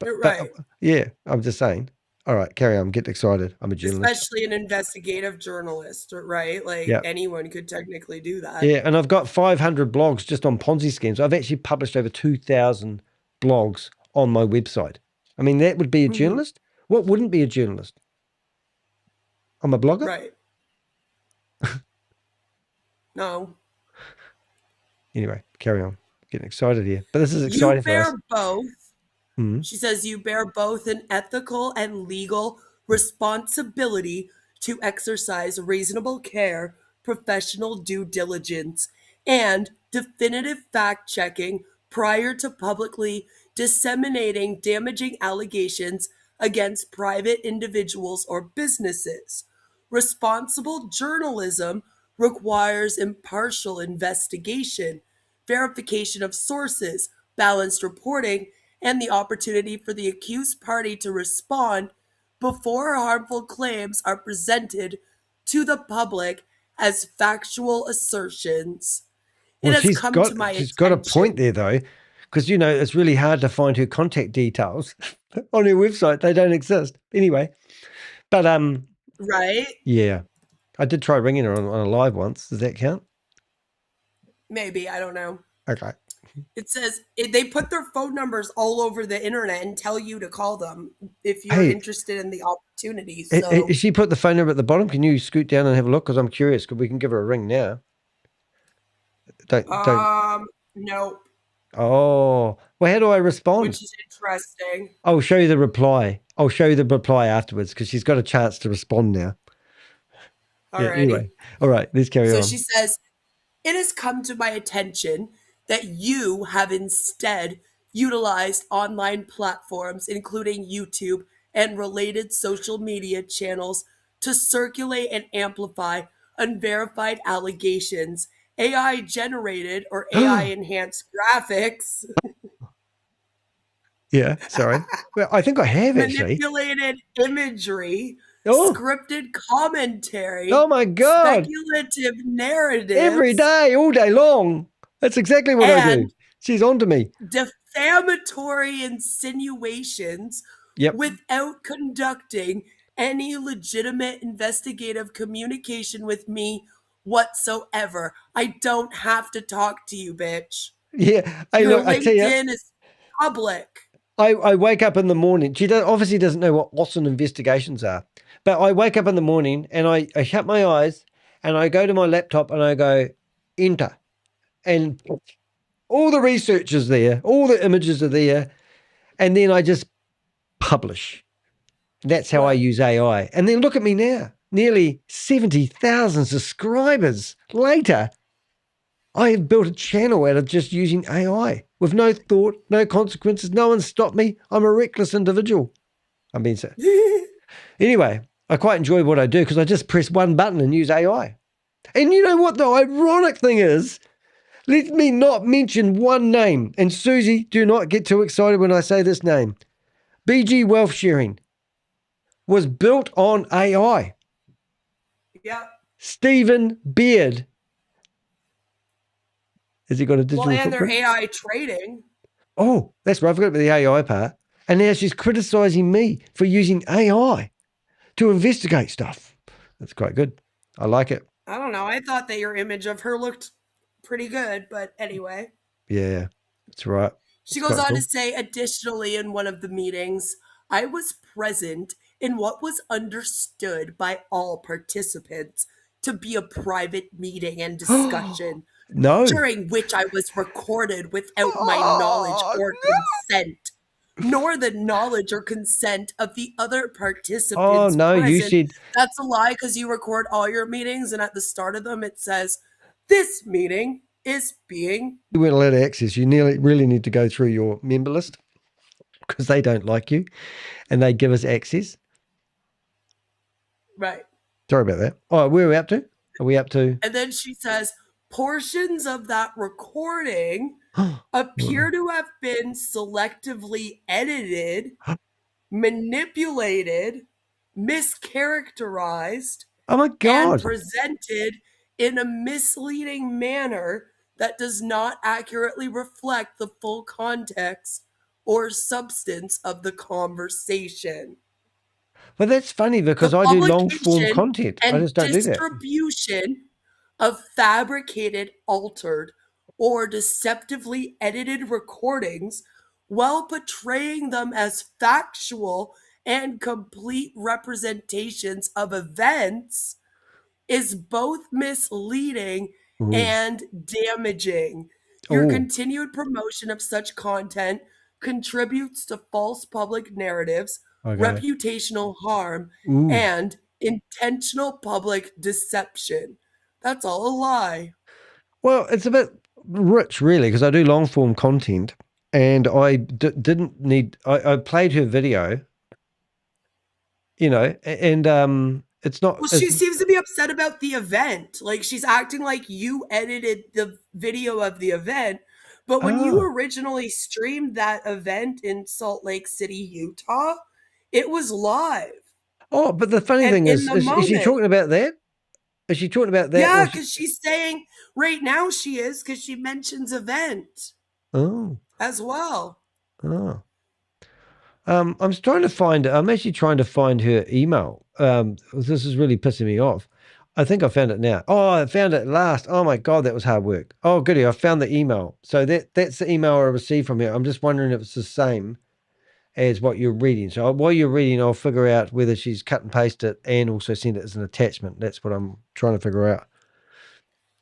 Right. Yeah, I'm just saying. All right, carry on. I'm getting excited. I'm a journalist. Especially an investigative journalist, right? Like anyone could technically do that. Yeah, and I've got 500 blogs just on Ponzi schemes. I've actually published over 2,000 blogs on my website. I mean, that would be a journalist? What wouldn't be a journalist? I'm a blogger? Right. No. Anyway, carry on. Getting excited here. But this is exciting for us. You bear both. She says you bear both an ethical and legal responsibility to exercise reasonable care, professional due diligence, and definitive fact-checking prior to publicly disseminating damaging allegations against private individuals or businesses. Responsible journalism requires impartial investigation, verification of sources, balanced reporting, and the opportunity for the accused party to respond before harmful claims are presented to the public as factual assertions. Well, She's got a point there, though, because, it's really hard to find her contact details on her website. They don't exist. Anyway, but right? Yeah. I did try ringing her on a live once. Does that count? Maybe. I don't know. Okay. It says they put their phone numbers all over the internet and tell you to call them if you're interested in the opportunity. So she put the phone number at the bottom. Can you scoot down and have a look? Because I'm curious. We can give her a ring now. Don't. No. Oh, well, how do I respond? Which is interesting. I'll show you the reply. I'll show you the reply afterwards because she's got a chance to respond now. Anyway. All right, let's carry on. So she says, it has come to my attention that you have instead utilized online platforms, including YouTube and related social media channels, to circulate and amplify unverified allegations, AI-generated or AI-enhanced graphics. Yeah, sorry. Well, I think I have actually. Manipulated imagery, scripted commentary. Oh my God. Speculative narratives. Every day, all day long. That's exactly what I do. She's on to me. Defamatory insinuations without conducting any legitimate investigative communication with me whatsoever. I don't have to talk to you, bitch. Yeah. Your I tell you, LinkedIn is public. I wake up in the morning. She obviously doesn't know what awesome investigations are. But I wake up in the morning and I shut my eyes and I go to my laptop and I go, enter. And all the research is there, all the images are there, and then I just publish. That's how I use AI. And then look at me now, nearly 70,000 subscribers later. I have built a channel out of just using AI with no thought, no consequences. No one stopped me. I'm a reckless individual. I mean, so anyway, I quite enjoy what I do because I just press one button and use AI. And you know what the ironic thing is? Let me not mention one name. And Susie, do not get too excited when I say this name. BG Wealth Sharing was built on AI. Yeah. Stephen Beard. Has he got a digital Well, and footprint? their AI trading. Oh, that's right. I forgot about the AI part. And now she's criticizing me for using AI to investigate stuff. That's quite good. I like it. I don't know. I thought that your image of her looked pretty good, but anyway. Yeah, that's right. She goes on to say, additionally, in one of the meetings, I was present in what was understood by all participants to be a private meeting and discussion. No. During which I was recorded without my knowledge or consent, nor the knowledge or consent of the other participants. Oh, no, present. you said. That's a lie because you record all your meetings, and at the start of them, it says, this meeting is being. You weren't allowed access. You really need to go through your member list because they don't like you and they give us access. Right. Sorry about that. Oh, where are we up to? Are we up to? And then she says, portions of that recording appear to have been selectively edited, manipulated, mischaracterized, oh my God, and presented in a misleading manner that does not accurately reflect the full context or substance of the conversation. Well, that's funny because I do long form content. I just don't do that. Distribution of fabricated, altered, or deceptively edited recordings while portraying them as factual and complete representations of events is both misleading and damaging. Your continued promotion of such content contributes to false public narratives, reputational harm, and intentional public deception. That's all a lie. Well, it's a bit rich, really, because I do long form content and I didn't need, I played her video, you know, and it's not. Well, she seems to be upset about the event. Like, she's acting like you edited the video of the event. But when you originally streamed that event in Salt Lake City, Utah, it was live. Oh, but the funny thing is she talking about that? Is she talking about that? Yeah, because she's saying right now she is, because she mentions event as well. Oh. I'm actually trying to find her email. This is really pissing me off. I think I found it now. Oh, I found it at last. Oh my God, that was hard work. Oh, goody, I found the email. So that's the email I received from her. I'm just wondering if it's the same as what you're reading. So while you're reading, I'll figure out whether she's cut and pasted it and also sent it as an attachment. That's what I'm trying to figure out.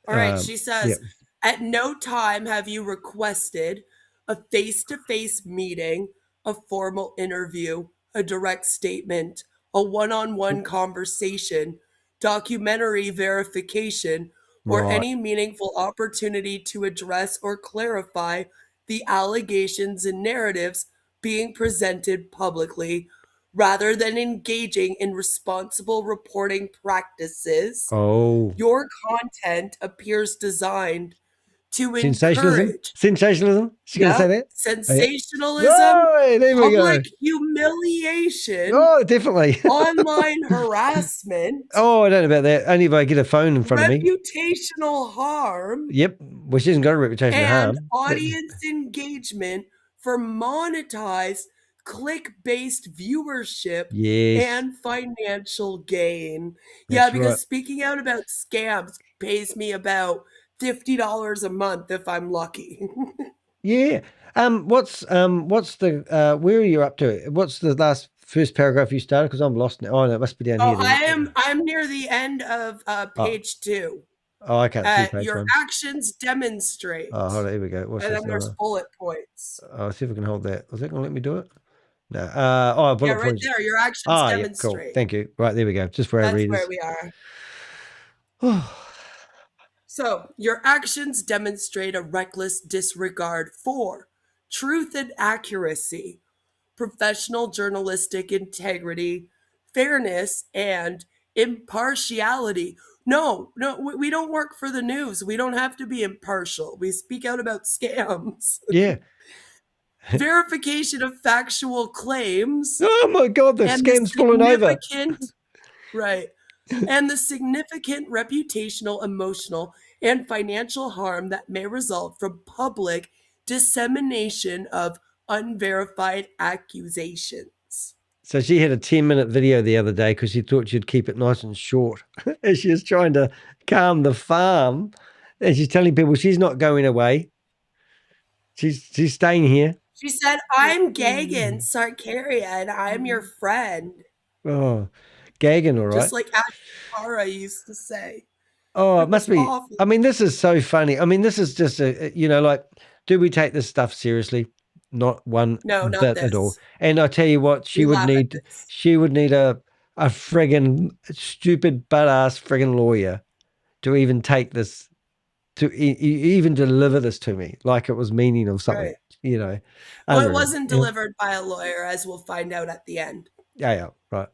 All right, she says, at no time have you requested a face-to-face meeting, a formal interview, a direct statement, a one-on-one conversation, documentary verification, or any meaningful opportunity to address or clarify the allegations and narratives being presented publicly, rather than engaging in responsible reporting practices. Your content appears designed to encourage sensationalism. She's going to say that. Sensationalism, public humiliation. Oh, definitely. Online harassment. Oh, I don't know about that. Only if I get a phone in front of me. Reputational harm. Yep. Well, she hasn't got a reputation of harm. And audience engagement for monetized click-based viewership and financial gain. Because speaking out about scams pays me about $50 a month if I'm lucky. What's the where are you up to? What's the last first paragraph you started? Because I'm lost now. Oh, no, it must be down here. Then. I'm near the end of page 2. Oh, I can't see page your 1. actions demonstrate. Oh, hold on, here we go. What's and this then there's number? bullet points. I'll see if I can hold that. Was that going to let me do it? No. Bullet right points. there. Your actions demonstrate. Yeah, cool. Thank you. Right, there we go. Just for our readers. That's where we are. So, your actions demonstrate a reckless disregard for truth and accuracy, professional journalistic integrity, fairness, and impartiality. No, we don't work for the news. We don't have to be impartial. We speak out about scams. Yeah. Verification of factual claims. Oh my God, the scam's falling over. Right. And the significant reputational, emotional, and financial harm that may result from public dissemination of unverified accusations. So she had a 10-minute video the other day because she thought she'd keep it nice and short. And she was trying to calm the farm. And she's telling people she's not going away. She's staying here. She said, I'm Gagan Sarkaria, and I'm your friend. Oh, Gagan, all right. Just like Ashara used to say. Oh, it must be. Awful. I mean, this is so funny. I mean, this is just like, do we take this stuff seriously? Not one bit at all. And I tell you what, she would need a friggin' stupid butt-ass friggin' lawyer to even take this, to even deliver this to me like it was meaning of something, Well, it wasn't delivered by a lawyer, as we'll find out at the end. Yeah, right.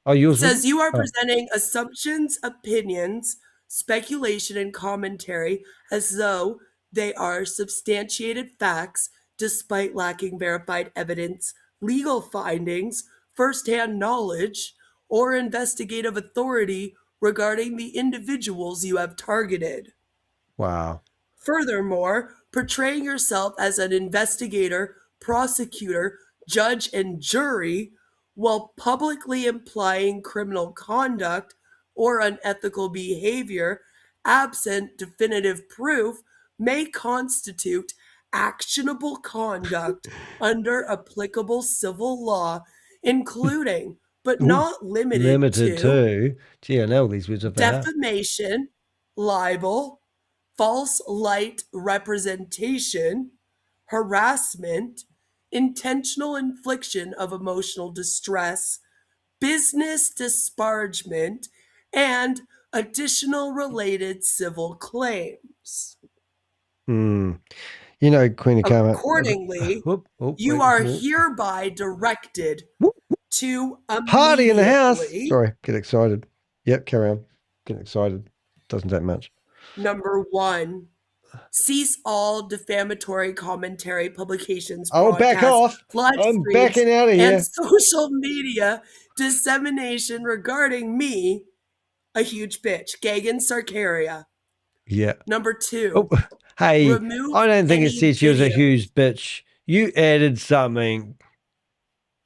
Oh, yours it says you are presenting assumptions, opinions, speculation, and commentary as though they are substantiated facts despite lacking verified evidence, legal findings, firsthand knowledge, or investigative authority regarding the individuals you have targeted. Wow. Furthermore, portraying yourself as an investigator, prosecutor, judge, and jury while publicly implying criminal conduct or unethical behavior absent definitive proof may constitute actionable conduct under applicable civil law, including but not limited to gee, I know these words are defamation, libel, false light representation, harassment, intentional infliction of emotional distress, business disparagement, and additional related civil claims. You know, Queen of Karma. Accordingly, you are hereby directed to party in the house. Sorry, get excited. Yep, carry on. Getting excited. Doesn't take much. Number 1, cease all defamatory commentary, publications, back off. I'm backing out of here. And social media dissemination regarding me, a huge bitch, Gagan Sarkaria. Yeah. Number 2. Hey, I don't think it said she was a huge bitch. You added something.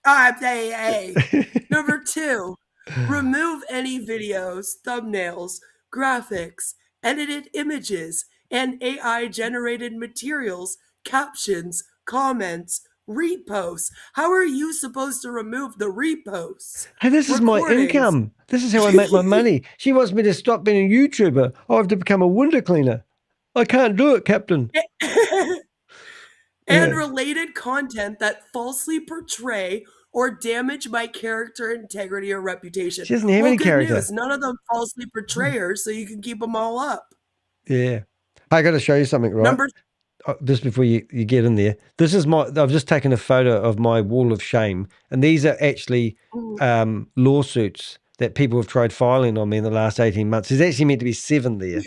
Hey. Number 2, remove any videos, thumbnails, graphics, edited images, and AI-generated materials, captions, comments, reposts. How are you supposed to remove the reposts? Hey, this is my income. This is how I make my money. She wants me to stop being a YouTuber. I have to become a window cleaner. I can't do it, Captain. And related content that falsely portray or damage my character, integrity, or reputation. She doesn't have any character. News. None of them falsely portray her, so you can keep them all up. Yeah. I got to show you something, right? Just before you get in there. This is I've just taken a photo of my wall of shame. And these are actually lawsuits that people have tried filing on me in the last 18 months. There's actually meant to be 7 there.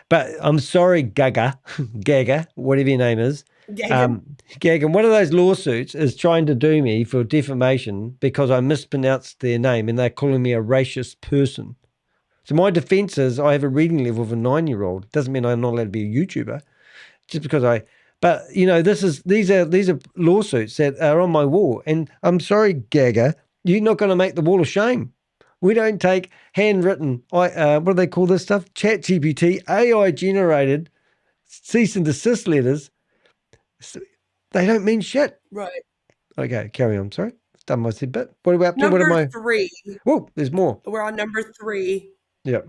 But I'm sorry, Gaga, whatever your name is. Gagan, one of those lawsuits is trying to do me for defamation because I mispronounced their name and they're calling me a racist person. So my defense is I have a reading level of a 9-year-old. Doesn't mean I'm not allowed to be a YouTuber. Just because but you know, these are lawsuits that are on my wall. And I'm sorry, Gaga, you're not going to make the wall of shame. We don't take handwritten, what do they call this stuff? ChatGPT, AI generated cease and desist letters. They don't mean shit. Right. Okay, carry on. Sorry. done my bit. What are we up to? What am Number I? 3. Oh, there's more. We're on number 3. Yeah.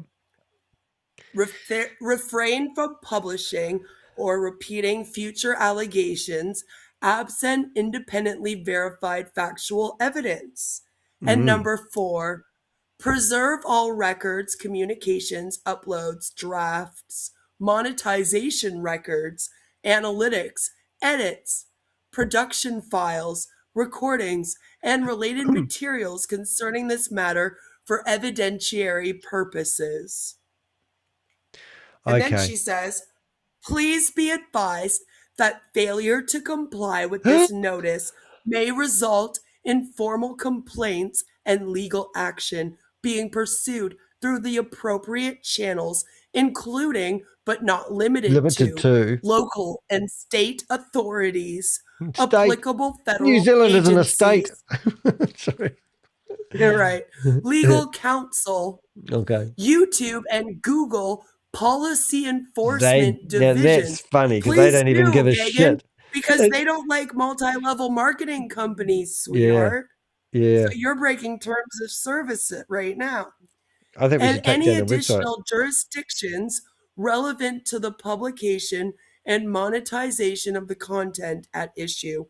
Refrain from publishing or repeating future allegations absent independently verified factual evidence. And number 4, preserve all records, communications, uploads, drafts, monetization records, analytics, edits, production files, recordings, and related materials concerning this matter for evidentiary purposes. And then she says, please be advised that failure to comply with this notice may result in formal complaints and legal action being pursued through the appropriate channels, including but not limited to local and state authorities, applicable federal New Zealand agencies. isn't a state. Sorry. You're right. Legal counsel, Okay. YouTube and Google policy enforcement Now divisions. that's funny because they don't even give a shit. Because they don't like multi-level marketing companies, sweetheart. Yeah. So you're breaking terms of service right now. I think we And should take any down the website. additional jurisdictions relevant to the publication and monetization of the content at issue.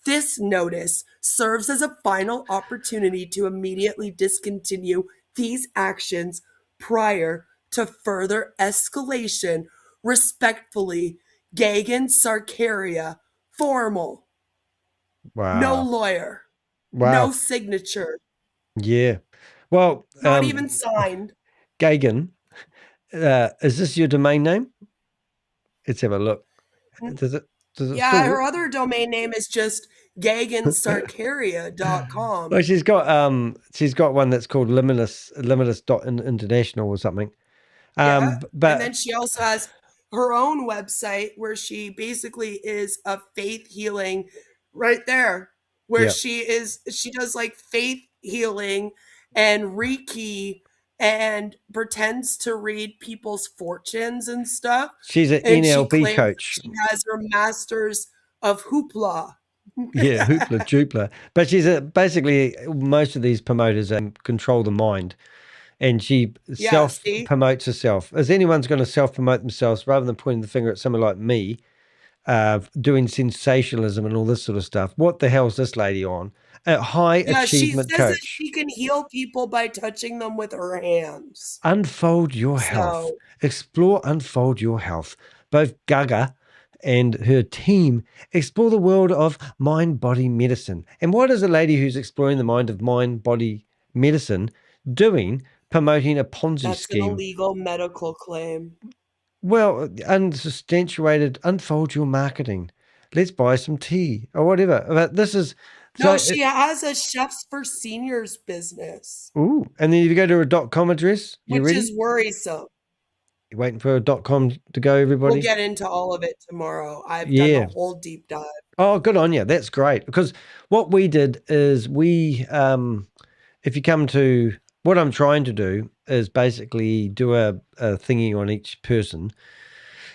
This notice serves as a final opportunity to immediately discontinue these actions prior to further escalation. Respectfully, Gagan Sarkaria, formal. Wow. No lawyer. Wow. No signature. Yeah. Well, Not even signed. Gagan, is this your domain name? Let's have a look. Does it Yeah, still her work? other domain name is just gagansarkaria.com. Well, she's got one that's called limitless.international or something. Yeah. But And then she also has her own website where she basically is a faith healing right there, where Yeah. she does like faith healing and Reiki and pretends to read people's fortunes and stuff. she's an And she NLP claims coach. she has her masters of hoopla. Yeah, hoopla jupla. But she's basically most of these promoters control the mind, and she Yeah, self see? promotes herself. As anyone's going to self promote themselves, rather than pointing the finger at someone like me, doing sensationalism and all this sort of stuff. What the hell is this lady on? A high Yeah, she achievement says that coach. she can heal people by touching them with her hands. Unfold your health. So- Explore Unfold Your Health. Both Gaga and her team explore the world of mind-body medicine. And what is a lady who's exploring the mind-body medicine doing, promoting a Ponzi That's scheme? an illegal medical claim. Well, unsubstantiated, unfold your marketing. Let's buy some tea or whatever. But this is... No, so she has a Chefs for Seniors business, Ooh, and then if you go to a .com address, you which ready? is worrisome. You waiting for a .com to go, everybody? We'll get into all of it tomorrow. I've done Yeah. a whole deep dive. Oh, good on you. That's great. Because what we did is if you come to, what I'm trying to do is basically do a thingy on each person.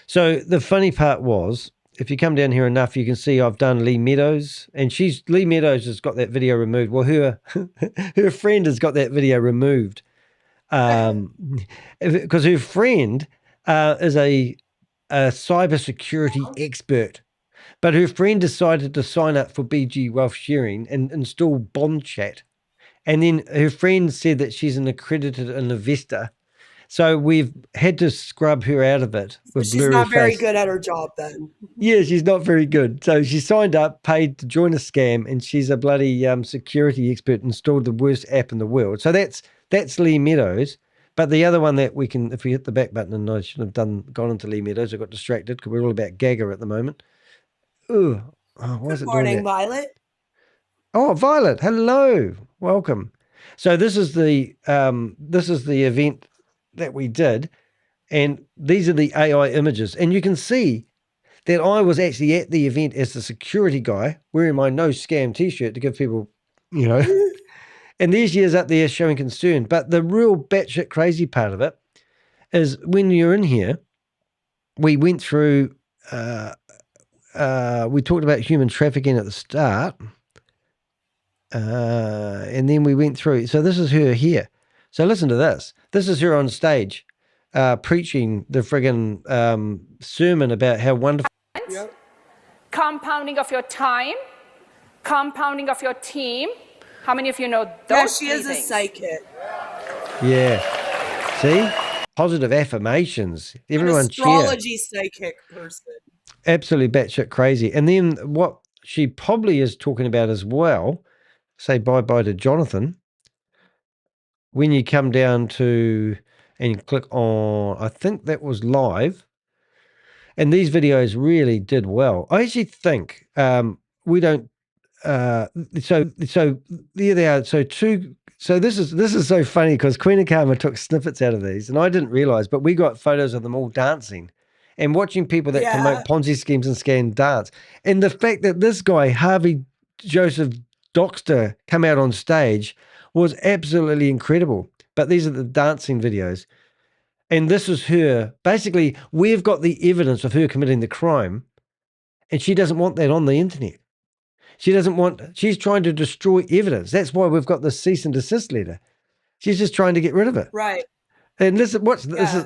So the funny part was, if you come down here enough, you can see I've done Lee Meadows, and Lee Meadows has got that video removed. Well, her friend has got that video removed. Because her friend is a cybersecurity expert, but her friend decided to sign up for BG Wealth Sharing and install Bond Chat, and then her friend said that she's an accredited investor, so we've had to scrub her out of it with She's blurry not very face. good at her job then. Yeah, she's not very good. So she signed up, paid to join a scam, and she's a bloody security expert, installed the worst app in the world. So that's Lee Meadows. But the other one that we can, if we hit the back button, and I should have gone into Lee Meadows, I got distracted because we're all about Gaga at the moment. Ugh. Oh, why is it Good doing morning, that? Violet. Oh, Violet, hello, welcome. So this is the event that we did, and these are the AI images, and you can see that I was actually at the event as the security guy wearing my no scam t-shirt to give people, and there's years up there showing concern. But the real batshit crazy part of it is when you're in here, we went through, we talked about human trafficking at the start. And then we went through. So this is her here. So listen to this. This is her on stage preaching the friggin' sermon about how wonderful. Yep. Compounding of your time, compounding of your team. How many of you know those? Yeah, she is a psychic. Yeah. See? Positive affirmations. Everyone cheer. Astrology psychic person. Absolutely batshit crazy. And then what she probably is talking about as well, say bye-bye to Jonathan, when you come down to and click on, I think that was live, and these videos really did well. I actually think we don't, so there they are. So this is so funny because Queen of Karma took snippets out of these, and I didn't realize, but we got photos of them all dancing and watching people that promote Ponzi schemes and scam dance. And the fact that this guy, Harvey Joseph Doxter, come out on stage was absolutely incredible. But these are the dancing videos. And this is her. Basically, we've got the evidence of her committing the crime, and she doesn't want that on the internet. She's trying to destroy evidence. That's why we've got this cease and desist letter. She's just trying to get rid of it. Right. And this is,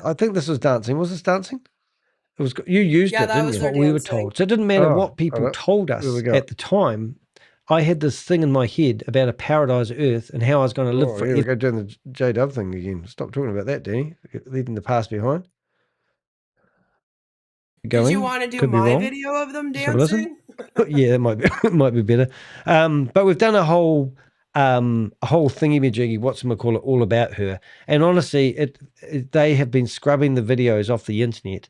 I think this was dancing. Was this dancing? It was. You used it, didn't you? What we were told. So it didn't matter what people told us at the time. I had this thing in my head about a paradise earth and how I was going to live forever. Go doing the J-Dub thing again. Stop talking about that, Danny. Leaving the past behind. Did you want to do my video of them dancing? Yeah, it might be better. But we've done a whole thingy-majiggy, whatchamacallit, all about her. And honestly, they have been scrubbing the videos off the internet,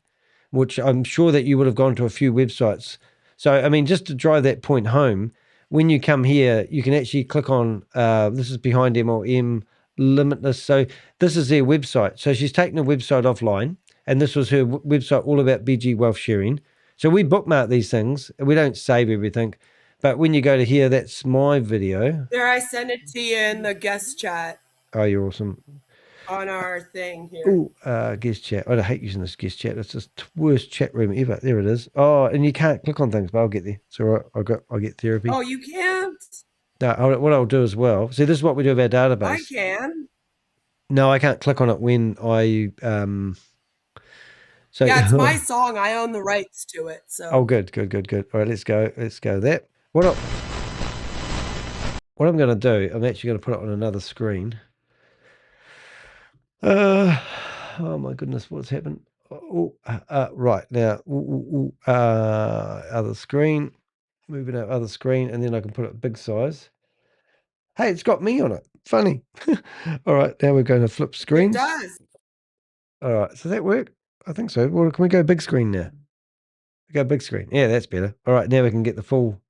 which I'm sure that you would have gone to a few websites. So, I mean, just to drive that point home, when you come here, you can actually click on, this is behind MLM Limitless. So this is their website. So she's taken the website offline, and this was her website all about BG wealth sharing. So we bookmark these things. We don't save everything. But when you go to here, that's my video. There, I sent it to you in the guest chat. Oh, you're awesome. On our thing here. Oh, guest chat. I hate using this guest chat. It's the worst chat room ever. There it is. Oh, and you can't click on things, but I'll get there. It's all right. I'll get therapy. Oh, you can't? No, what I'll do as well. See, this is what we do with our database. I can. No, I can't click on it when I so yeah, it's my song. I own the rights to it. So good. All right, let's go that. What I'm going to do, I'm actually going to put it on another screen. Oh my goodness, what's happened? Right now, other screen, moving out other screen, and then I can put it big size. Hey, it's got me on it. Funny. All right, now we're going to flip screens. It does. All right, does that work? I think so. Well, can we go big screen now? Go big screen. Yeah, that's better. All right, now we can get the full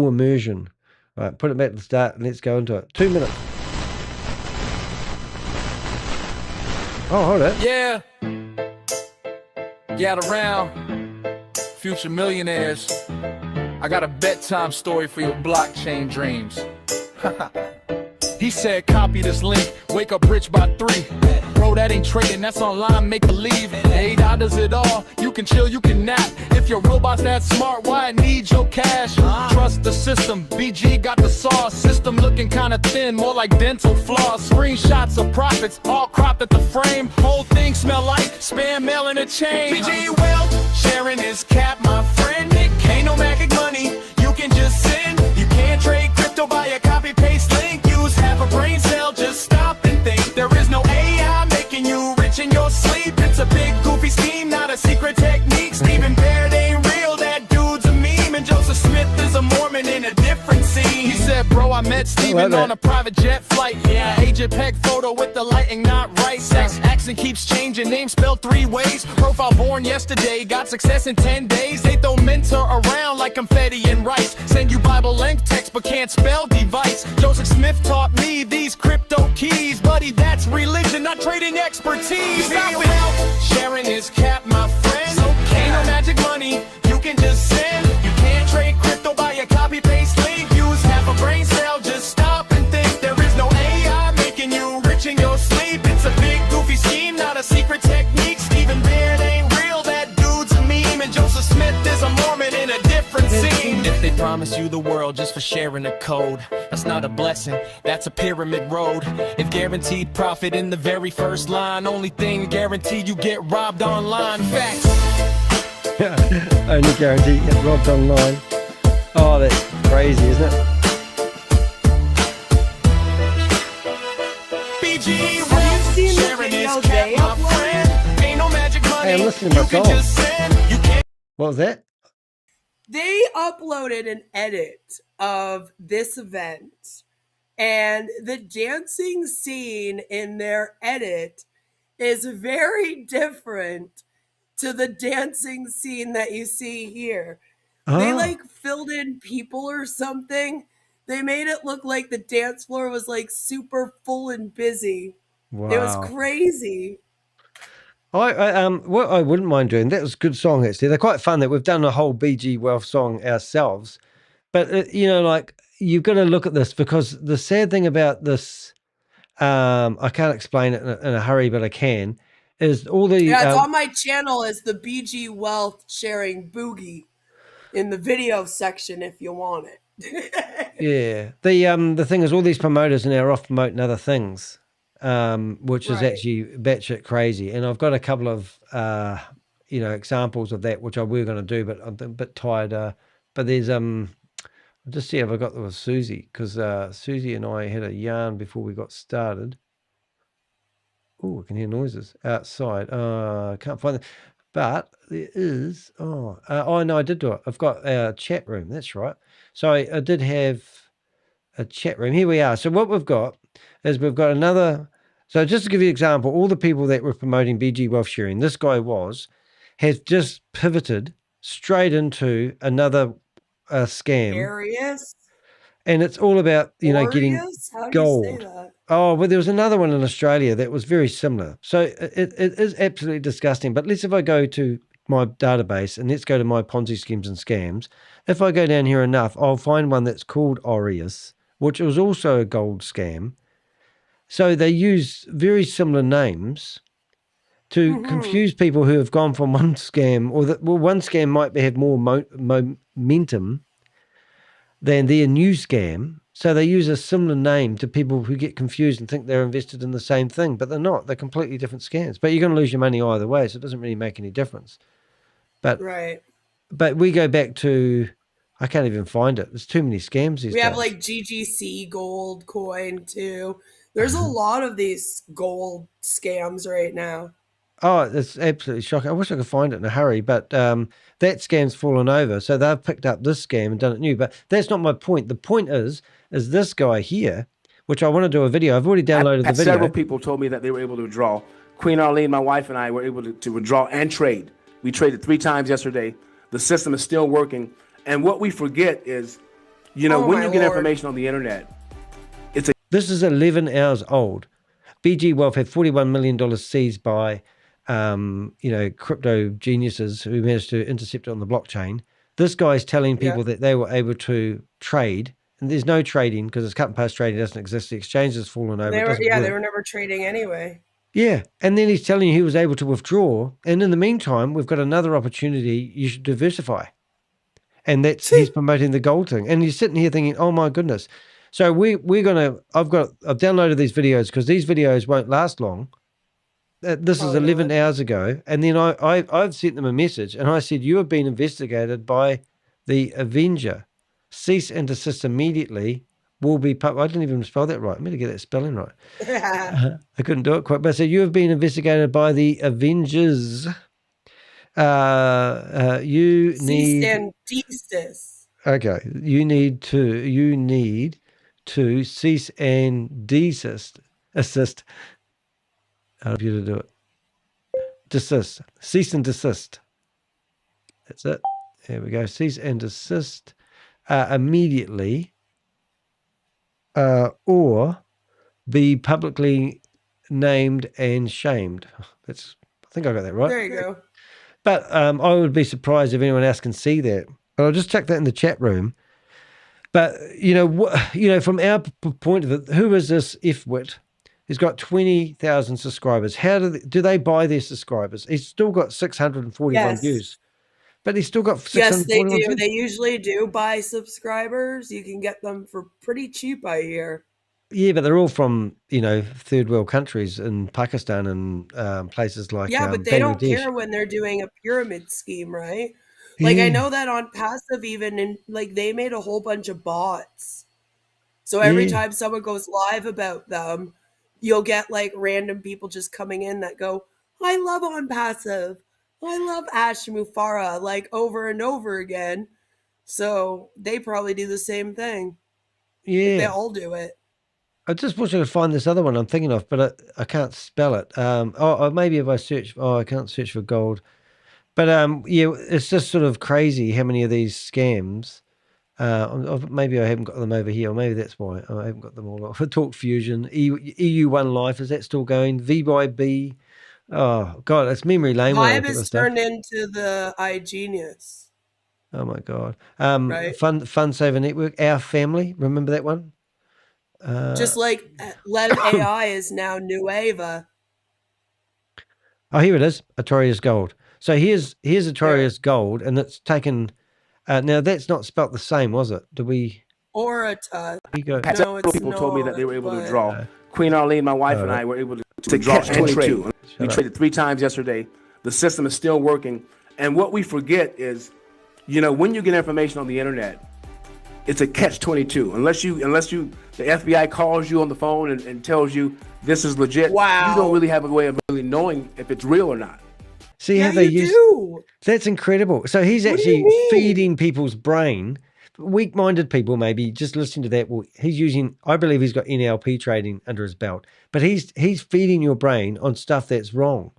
immersion. All right, put it back to the start and let's go into it. 2 minutes. Oh, hold it. Yeah. Gather round, future millionaires. I got a bedtime story for your blockchain dreams. He said, copy this link, wake up rich by 3. Bro, that ain't trading, that's online make-believe. $8 it all, you can chill, you can nap. If your robot's that smart, why it needs your cash? Trust the system, BG got the sauce. System looking kinda thin, more like dental floss. Screenshots of profits, all cropped at the frame. Whole thing smell like spam mail in a chain. BG wealth, sharing is cap, my friend. Ain't no magic money, you can just send. You can't trade crypto by a copy-paste link. Use half a brain cell, just stop and think. There is no AI making you rich in your sleep. It's a big goofy scheme, not a secret technique. Stephen Baird ain't real, that dude's a meme. And Joseph Smith is a Mormon in a different scene. He said, bro, I met Stephen on a private jet flight. Yeah, Agent Peg photo with the lighting not right. Sex accent keeps changing, name spelled 3 ways. Profile born yesterday, got success in 10 days. They throw mentor around like confetti and rice. Send you Bible length text but can't spell device. Joseph Smith taught me these crypto keys. Buddy, that's religion, not trading expertise. Sharing is cap, my friend. Ain't no magic money, you can just send. You can't trade crypto by a copy-paste link. Use half a brain cell, just stop and think. There is no AI making you rich in your sleep. It's a big goofy scheme, not a secret technique. Stephen Baird ain't real, that dude's a meme. And Joseph Smith is a Mormon in a different scene. If they promise promise you the world just for sharing a code. That's not a blessing, that's a pyramid road. If guaranteed profit in the very first line, only thing guaranteed you get robbed online. Facts. Only guarantee you get robbed online. Oh, that's crazy, isn't it? Hey, I'm listening to my song. What was that? They uploaded an edit of this event, and the dancing scene in their edit is very different to the dancing scene that you see here. They like filled in people or something. They made it look like the dance floor was like super full and busy. Wow. It was crazy. What I wouldn't mind doing, that was a good song actually. They're quite fun that we've done a whole BG Wealth song ourselves. But, you know, like, you've got to look at this because the sad thing about this, I can't explain it in a hurry, but I can, is all the... Yeah, it's on my channel as the BG Wealth sharing boogie in the video section if you want it. Yeah. The thing is all these promoters now are off promoting other things, which is actually batshit crazy. And I've got a couple of, you know, examples of that, which I were going to do, but I'm a bit tired. But there's... I'll just see if I got there with Susie, because Susie and I had a yarn before we got started. Oh, I can hear noises outside. I can't find it. But there is... Oh, no, I did do it. I've got our chat room. That's right. So I did have a chat room. Here we are. So what we've got is we've got another... So just to give you an example, all the people that were promoting BG Wealth Sharing, this guy has just pivoted straight into another... scam. Arius? And it's all about, you know, getting How do gold. you say that? Oh, well, there was another one in Australia that was very similar. So it is absolutely disgusting. But let's, if I go to my database and let's go to my Ponzi schemes and scams, if I go down here enough, I'll find one that's called Aureus, which was also a gold scam. So they use very similar names to confuse people who have gone from one scam, or that, well, one scam might have more momentum than their new scam. So they use a similar name to people who get confused and think they're invested in the same thing, but they're not. They're completely different scams. But you're going to lose your money either way, so it doesn't really make any difference. But but we go back to, I can't even find it. There's too many scams these days. We have like GGC gold coin too. There's a lot of these gold scams right now. Oh, it's absolutely shocking. I wish I could find it in a hurry, but that scam's fallen over. So they've picked up this scam and done it new. But that's not my point. The point is this guy here, which I want to do a video. I've already downloaded the video. Several people told me that they were able to withdraw. Queen Arlene, my wife, and I were able to withdraw and trade. We traded 3 times yesterday. The system is still working. And what we forget is, you know, when you get information on the internet, This is 11 hours old. BG Wealth had $41 million seized by... you know, crypto geniuses who managed to intercept it on the blockchain. This guy's telling people that they were able to trade, and there's no trading because it's cut and paste trading doesn't exist. The exchange has fallen over. They were never trading anyway. Yeah, and then he's telling you he was able to withdraw, and in the meantime, we've got another opportunity. You should diversify, and that's he's promoting the gold thing, and you're sitting here thinking, oh my goodness. So we're gonna. I've downloaded these videos because these videos won't last long. This is 11 hours ago, and then I've sent them a message, and I said, you have been investigated by the Avenger. Cease and desist immediately. Will be... I didn't even spell that right. I'm going to get that spelling right. I couldn't do it quite, but I said, you have been investigated by the Avengers. You need... Cease and desist. Okay. You need to cease and desist. Assist. How do you do it? Desist. Cease and desist. That's it. There we go. Cease and desist immediately, or be publicly named and shamed. I think I got that right. There you go. But I would be surprised if anyone else can see that. But I'll just check that in the chat room. But you know, from our point of it, who is this F-wit? He's got 20,000 subscribers. How do they buy their subscribers? He's still got 641 views. But he's still got Yes, they 641 do. views. They usually do buy subscribers. You can get them for pretty cheap, I hear. Yeah, but they're all from, third world countries in Pakistan and places like Yeah, but they don't Bangladesh. care when they're doing a pyramid scheme, right? Like I Yeah. know that on Passive even, and like they made a whole bunch of bots. So every Yeah. time someone goes live about them, you'll get like random people just coming in that go, I love on Passive. I love Ash Mufara, like over and over again. So they probably do the same thing. Like, they Yeah. all do it. I just want you to find this other one I'm thinking of, but I can't spell it. Maybe if I search, I can't search for gold. But yeah, it's just sort of crazy how many of these scams. Maybe I haven't got them over here, or maybe that's why I haven't got them all. Talk Fusion, EU One Life, is that still going? VYB. Oh God, it's memory lane when I Vibe look at is this stuff. turned into the iGenius. Oh my God. Right. Fun Saver Network, Our Family. Remember that one? Just like Lev AI is now Nueva. Oh, here it is. Artorias Gold. So here's Artorias Gold, and it's taken. Now that's not spelt the same, was it? Did we? Orata. Go. No, it's People not, told me that they were able to but- draw. Queen Arlene, my wife, and I were able to draw and trade. We traded 3 times yesterday. The system is still working. And what we forget is, when you get information on the internet, it's a catch-22. Unless the FBI calls you on the phone and tells you this is legit, you don't really have a way of really knowing if it's real or not. See how they use. That's incredible. So he's actually feeding people's brain. Weak-minded people, maybe just listening to that. Well, he's using. I believe he's got NLP trading under his belt, but he's feeding your brain on stuff that's wrong.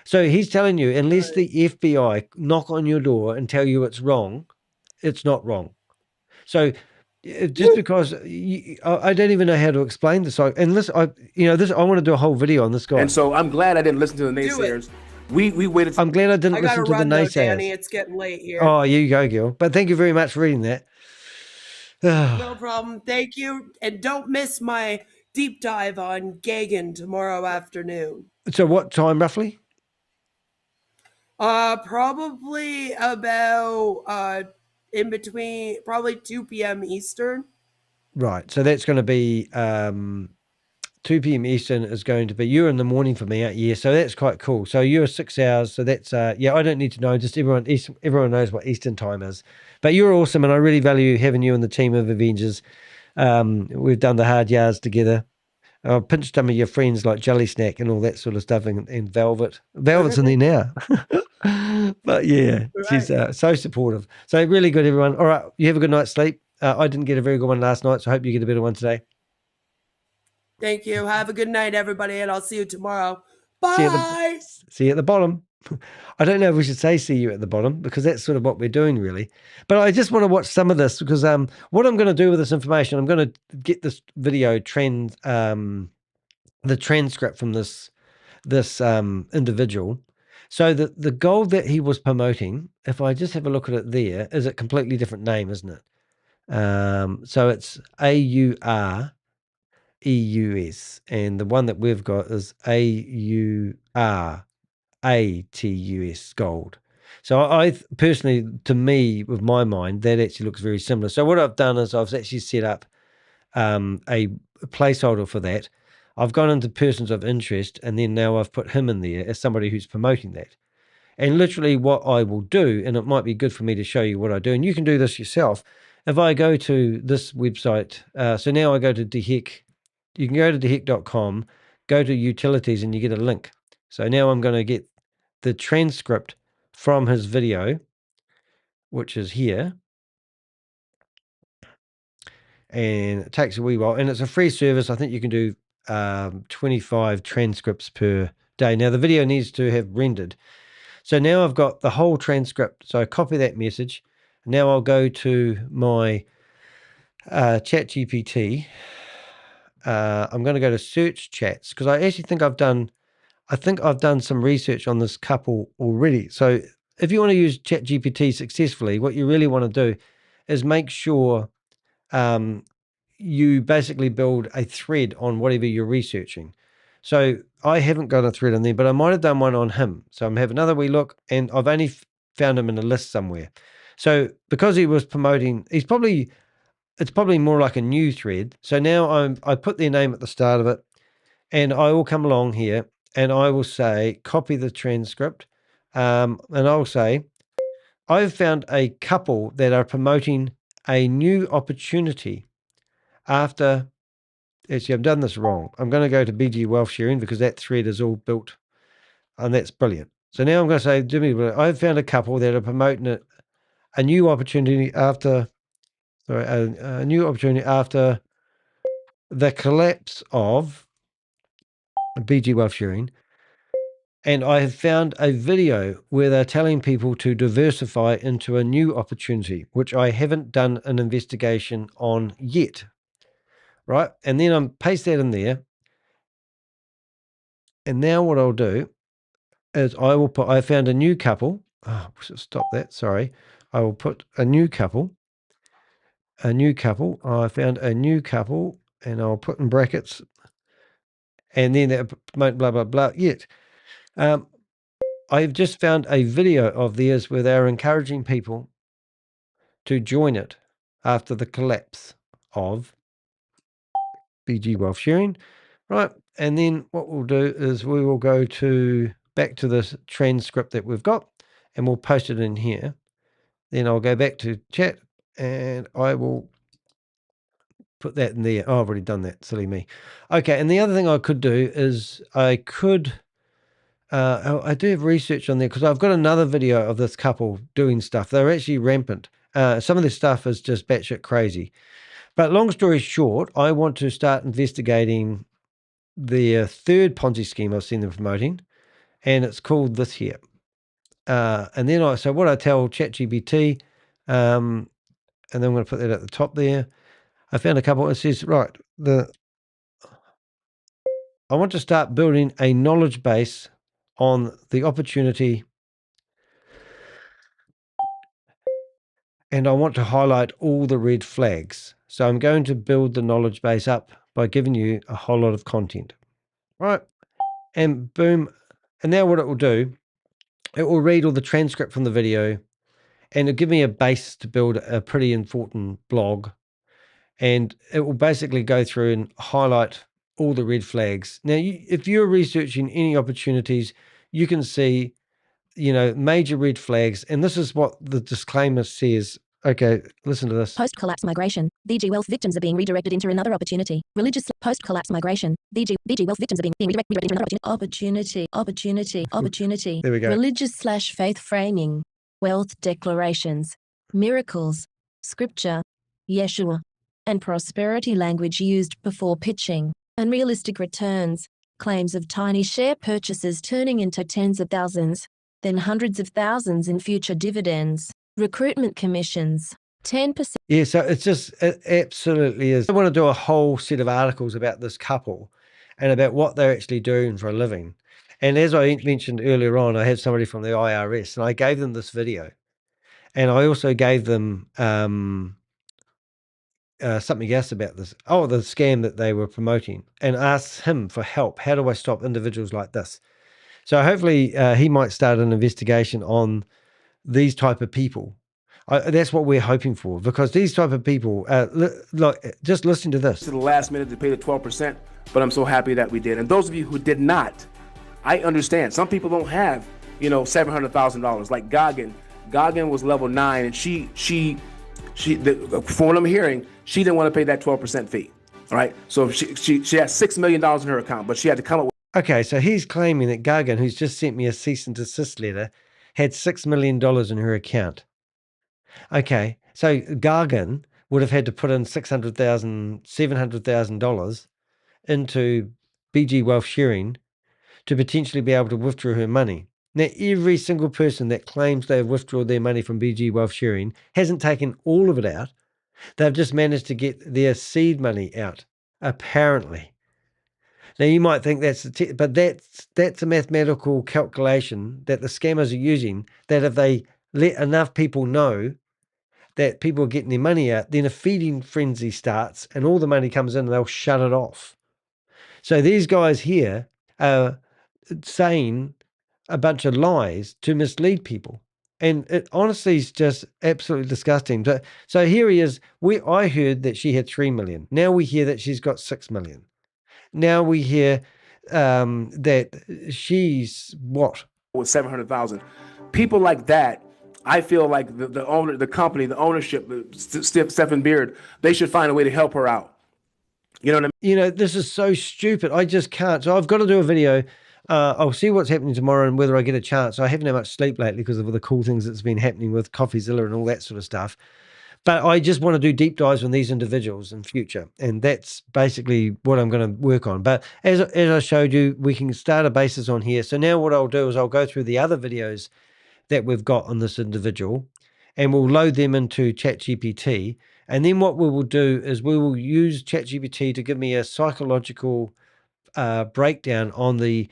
So he's telling you, unless the FBI knock on your door and tell you it's wrong, it's not wrong. So just because I don't even know how to explain this. And listen, I want to do a whole video on this guy. And so I'm glad I didn't listen to the naysayers. We waited. I'm glad I didn't listen to the run, though, naysayers. Danny. It's getting late here. Oh, you go, Gil. But thank you very much for reading that. No problem. Thank you. And don't miss my deep dive on Gagan tomorrow afternoon. So what time roughly? Probably about in between, probably 2 p.m. Eastern. Right. So that's going to be 2 p.m. Eastern is going to be, you're in the morning for me, aren't you? So that's quite cool. So you're 6 hours. So that's, I don't need to know. Just everyone knows what Eastern time is. But you're awesome, and I really value having you in the team of Avengers. We've done the hard yards together. I've pinched some of your friends like Jelly Snack and all that sort of stuff, and Velvet. Velvet's in there now. But yeah, she's so supportive. So really good, everyone. All right, you have a good night's sleep. I didn't get a very good one last night, so I hope you get a better one today. Thank you. Have a good night, everybody, and I'll see you tomorrow. Bye. See you at the bottom. I don't know if we should say see you at the bottom, because that's sort of what we're doing, really. But I just want to watch some of this, because what I'm going to do with this information, I'm going to get this video the transcript from this individual. So the gold that he was promoting, if I just have a look at it there, is a completely different name, isn't it? So it's AUREUS, and the one that we've got is AURATUS gold. So I personally, to me, with my mind, that actually looks very similar. So what I've done is I've actually set up a placeholder for that. I've gone into persons of interest, and then now I've put him in there as somebody who's promoting that. And literally what I will do, and it might be good for me to show you what I do, and you can do this yourself. If I go to this website, so now I go to DeHeck, you can go to deheck.com, go to utilities, and you get a link. So now I'm going to get the transcript from his video, which is here. And it takes a wee while, and it's a free service. I think you can do 25 transcripts per day. Now the video needs to have rendered. So now I've got the whole transcript. So I copy that message. Now I'll go to my chat GPT. I'm going to go to search chats, because I actually think I've done some research on this couple already. So if you want to use chat GPT successfully, what you really want to do is make sure you basically build a thread on whatever you're researching. So I haven't got a thread on there, but I might have done one on him. So I'm having another wee look, and I've only found him in a list somewhere. So because he was promoting, it's probably more like a new thread. So now I put their name at the start of it, and I will come along here and I will say, copy the transcript. And I'll say, I've found a couple that are promoting a new opportunity after, actually, I've done this wrong. I'm going to go to BG Wealth Sharing because that thread is all built, and that's brilliant. So now I'm going to say, Jimmy, I've found a couple that are promoting a new opportunity after, a new opportunity after the collapse of BG Wealth Sharing. And I have found a video where they're telling people to diversify into a new opportunity, which I haven't done an investigation on yet. Right? And then I paste that in there. And now what I'll do is I found a new couple. Oh, stop that. Sorry. I will put a new couple. I found a new couple, and I'll put in brackets. And then that blah, blah, blah, yet. I've just found a video of theirs where they're encouraging people to join it after the collapse of BG Wealth Sharing, right? And then what we'll do is we will go back to this transcript that we've got, and we'll post it in here. Then I'll go back to chat, and I will put that in there. Oh, I've already done that. Silly me. Okay, and the other thing I could do is I do have research on there because I've got another video of this couple doing stuff. They're actually rampant. Some of this stuff is just batshit crazy. But long story short, I want to start investigating the third Ponzi scheme I've seen them promoting, and it's called this here. And then so what I tell ChatGPT, and then I'm going to put that at the top there. I found a couple. It says, right, I want to start building a knowledge base on the opportunity, and I want to highlight all the red flags. So I'm going to build the knowledge base up by giving you a whole lot of content, right? And boom. And now what it will do, it will read all the transcript from the video, and it'll give me a base to build a pretty important blog. And it will basically go through and highlight all the red flags. Now, if you're researching any opportunities, you can see, major red flags. And this is what the disclaimer says. Okay, listen to this. Post-collapse migration. BG Wealth victims are being redirected into another opportunity. Religious post-collapse migration. BG Wealth victims are being redirected into another opportunity. There we go. Religious/faith framing. Wealth declarations. Miracles. Scripture. Yeshua. And prosperity language used before pitching. Unrealistic returns. Claims of tiny share purchases turning into tens of thousands, then hundreds of thousands in future dividends. Recruitment commissions, 10%. Yeah, so it absolutely is. I want to do a whole set of articles about this couple and about what they're actually doing for a living. And as I mentioned earlier on, I had somebody from the IRS, and I gave them this video. And I also gave them something else about this. Oh, the scam that they were promoting, and asked him for help. How do I stop individuals like this? So hopefully he might start an investigation on these type of people. That's what we're hoping for, because these type of people, look, just listen to this. To the last minute to pay the 12%, but I'm so happy that we did. And those of you who did not, I understand. Some people don't have, $700,000. Like Goggin was level 9, and she, from what I'm hearing, she didn't want to pay that 12% fee. All right. So she had $6 million in her account, but she had to come up with. Okay, so he's claiming that Goggin, who's just sent me a cease and desist letter, had $6 million in her account. Okay, so Goggin would have had to put in $600,000, $700,000 into BG Wealth Sharing to potentially be able to withdraw her money. Now, every single person that claims they have withdrawn their money from BG Wealth Sharing hasn't taken all of it out. They've just managed to get their seed money out, apparently. Now, you might think but that's a mathematical calculation that the scammers are using, that if they let enough people know that people are getting their money out, then a feeding frenzy starts and all the money comes in and they'll shut it off. So these guys here are saying a bunch of lies to mislead people. And it honestly is just absolutely disgusting. So here he is. I heard that she had 3 million. Now we hear that she's got 6 million. Now we hear that she's what? With 700,000. People like that, I feel like the owner, the company, the ownership, Stephen Beard, they should find a way to help her out. You know what I mean? You know, this is so stupid. I just can't. So I've got to do a video. I'll see what's happening tomorrow and whether I get a chance. I haven't had much sleep lately because of all the cool things that's been happening with CoffeeZilla and all that sort of stuff. But I just want to do deep dives on these individuals in future. And that's basically what I'm going to work on. But as I showed you, we can start a basis on here. So now what I'll do is I'll go through the other videos that we've got on this individual and we'll load them into ChatGPT. And then what we will do is we will use ChatGPT to give me a psychological breakdown on the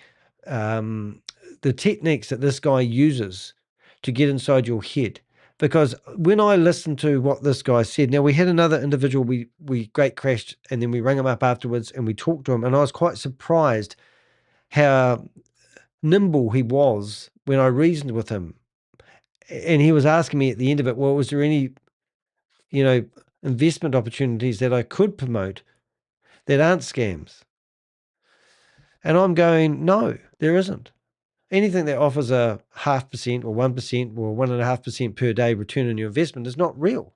techniques that this guy uses to get inside your head. Because when I listened to what this guy said, now we had another individual, we great crashed, and then we rang him up afterwards and we talked to him, and I was quite surprised how nimble he was when I reasoned with him. And he was asking me at the end of it, well, was there any, investment opportunities that I could promote that aren't scams? And I'm going, no, there isn't. Anything that offers a 0.5% or 1% or 1.5% per day return on your investment is not real.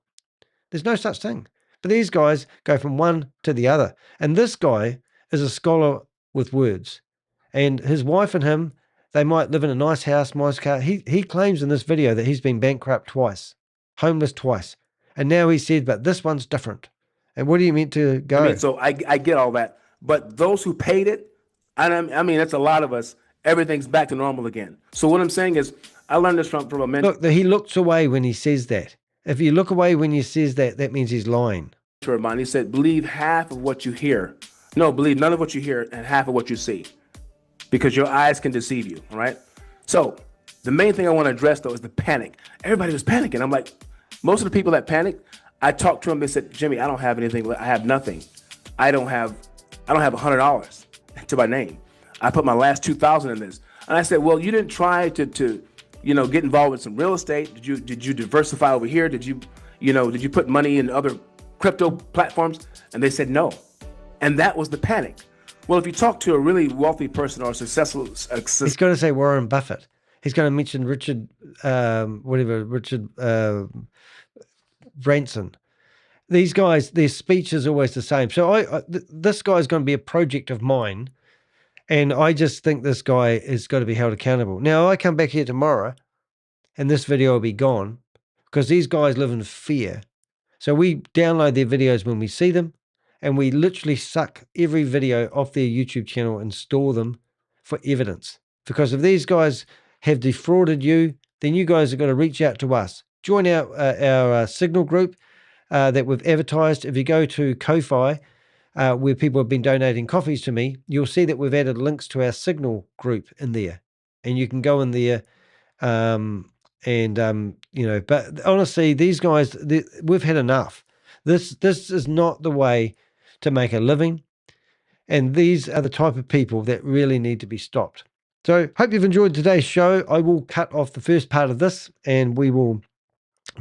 There's no such thing. But these guys go from one to the other. And this guy is a scholar with words. And his wife and him, they might live in a nice house, nice car. He claims in this video that he's been bankrupt twice, homeless twice. And now he said, but this one's different. And what do you mean to go? I mean, so I get all that. But those who paid it, I mean, that's a lot of us. Everything's back to normal again. So what I'm saying is, I learned this from a mentor. Look, he looks away when he says that. If you look away when he says that, that means he's lying. He said, believe half of what you hear. No, believe none of what you hear and half of what you see. Because your eyes can deceive you, all right? So the main thing I want to address, though, is the panic. Everybody was panicking. I'm like, most of the people that panicked, I talked to them. They said, Jimmy, I don't have anything. I have nothing. I don't have $100 to my name. I put my last 2,000 in this. And I said, well, you didn't try to get involved with some real estate? Did you diversify over here? Did you put money in other crypto platforms? And they said no. And that was the panic. Well, if you talk to a really wealthy person or a successful... He's going to say Warren Buffett. He's going to mention Richard Branson. These guys, their speech is always the same. So this guy's going to be a project of mine. And I just think this guy has got to be held accountable. Now, I come back here tomorrow and this video will be gone because these guys live in fear. So we download their videos when we see them and we literally suck every video off their YouTube channel and store them for evidence. Because if these guys have defrauded you, then you guys are going to reach out to us. Join our Signal group that we've advertised. If you go to Ko-Fi, where people have been donating coffees to me, you'll see that we've added links to our Signal group in there. And you can go in there but honestly, these guys, we've had enough. This is not the way to make a living. And these are the type of people that really need to be stopped. So hope you've enjoyed today's show. I will cut off the first part of this and we will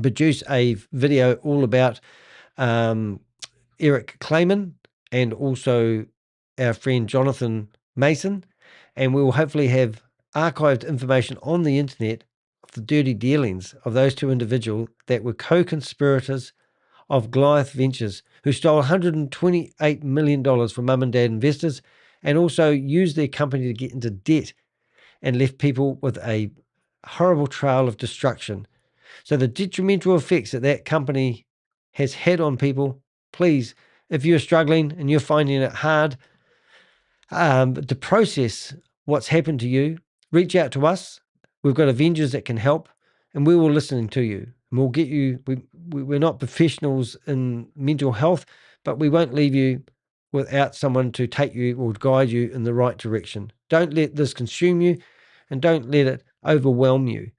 produce a video all about Eric Clayman and also our friend Jonathan Mason. And we will hopefully have archived information on the internet of the dirty dealings of those two individuals that were co-conspirators of Goliath Ventures, who stole $128 million from mum and dad investors and also used their company to get into debt and left people with a horrible trail of destruction. So the detrimental effects that company has had on people, please, if you're struggling and you're finding it hard to process what's happened to you, reach out to us. We've got Avengers that can help and we will listen to you. And we'll get you, we're not professionals in mental health, but we won't leave you without someone to take you or guide you in the right direction. Don't let this consume you and don't let it overwhelm you.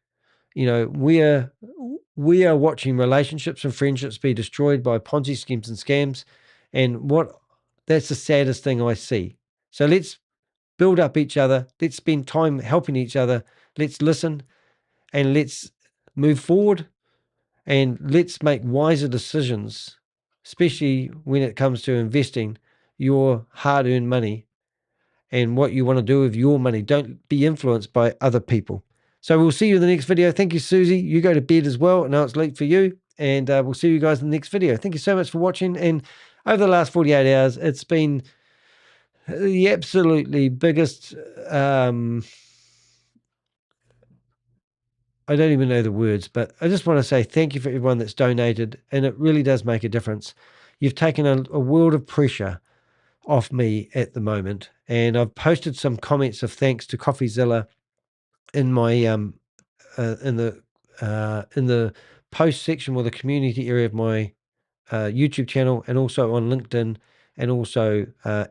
You know, we are watching relationships and friendships be destroyed by Ponzi schemes and scams. And that's the saddest thing I see. So let's build up each other. Let's spend time helping each other. Let's listen and let's move forward and let's make wiser decisions, especially when it comes to investing your hard-earned money and what you want to do with your money. Don't be influenced by other people. So we'll see you in the next video. Thank you, Susie. You go to bed as well. I know it's late for you. And we'll see you guys in the next video. Thank you so much for watching. And over the last 48 hours, it's been the absolutely biggest, I don't even know the words, but I just want to say thank you for everyone that's donated. And it really does make a difference. You've taken a world of pressure off me at the moment. And I've posted some comments of thanks to CoffeeZilla in my in the post section or the community area of my YouTube channel, and also on LinkedIn and also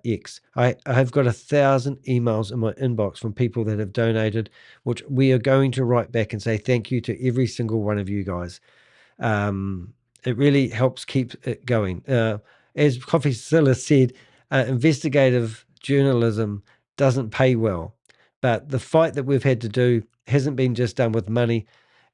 X. I have got 1,000 emails in my inbox from people that have donated, which we are going to write back and say thank you to every single one of you guys. It really helps keep it going. As CoffeeZilla said, investigative journalism doesn't pay well, but the fight that we've had to do hasn't been just done with money.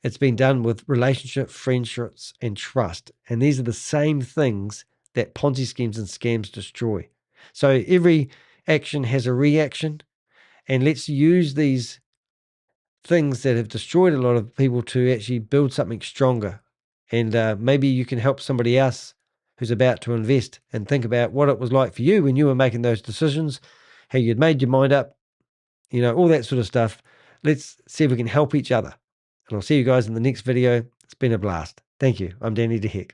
It's been done with relationship, friendships, and trust. And these are the same things that Ponzi schemes and scams destroy. So every action has a reaction, and let's use these things that have destroyed a lot of people to actually build something stronger. And maybe you can help somebody else who's about to invest and think about what it was like for you when you were making those decisions, how you'd made your mind up, you know, all that sort of stuff. Let's see if we can help each other. And I'll see you guys in the next video. It's been a blast. Thank you. I'm Danny DeHeck.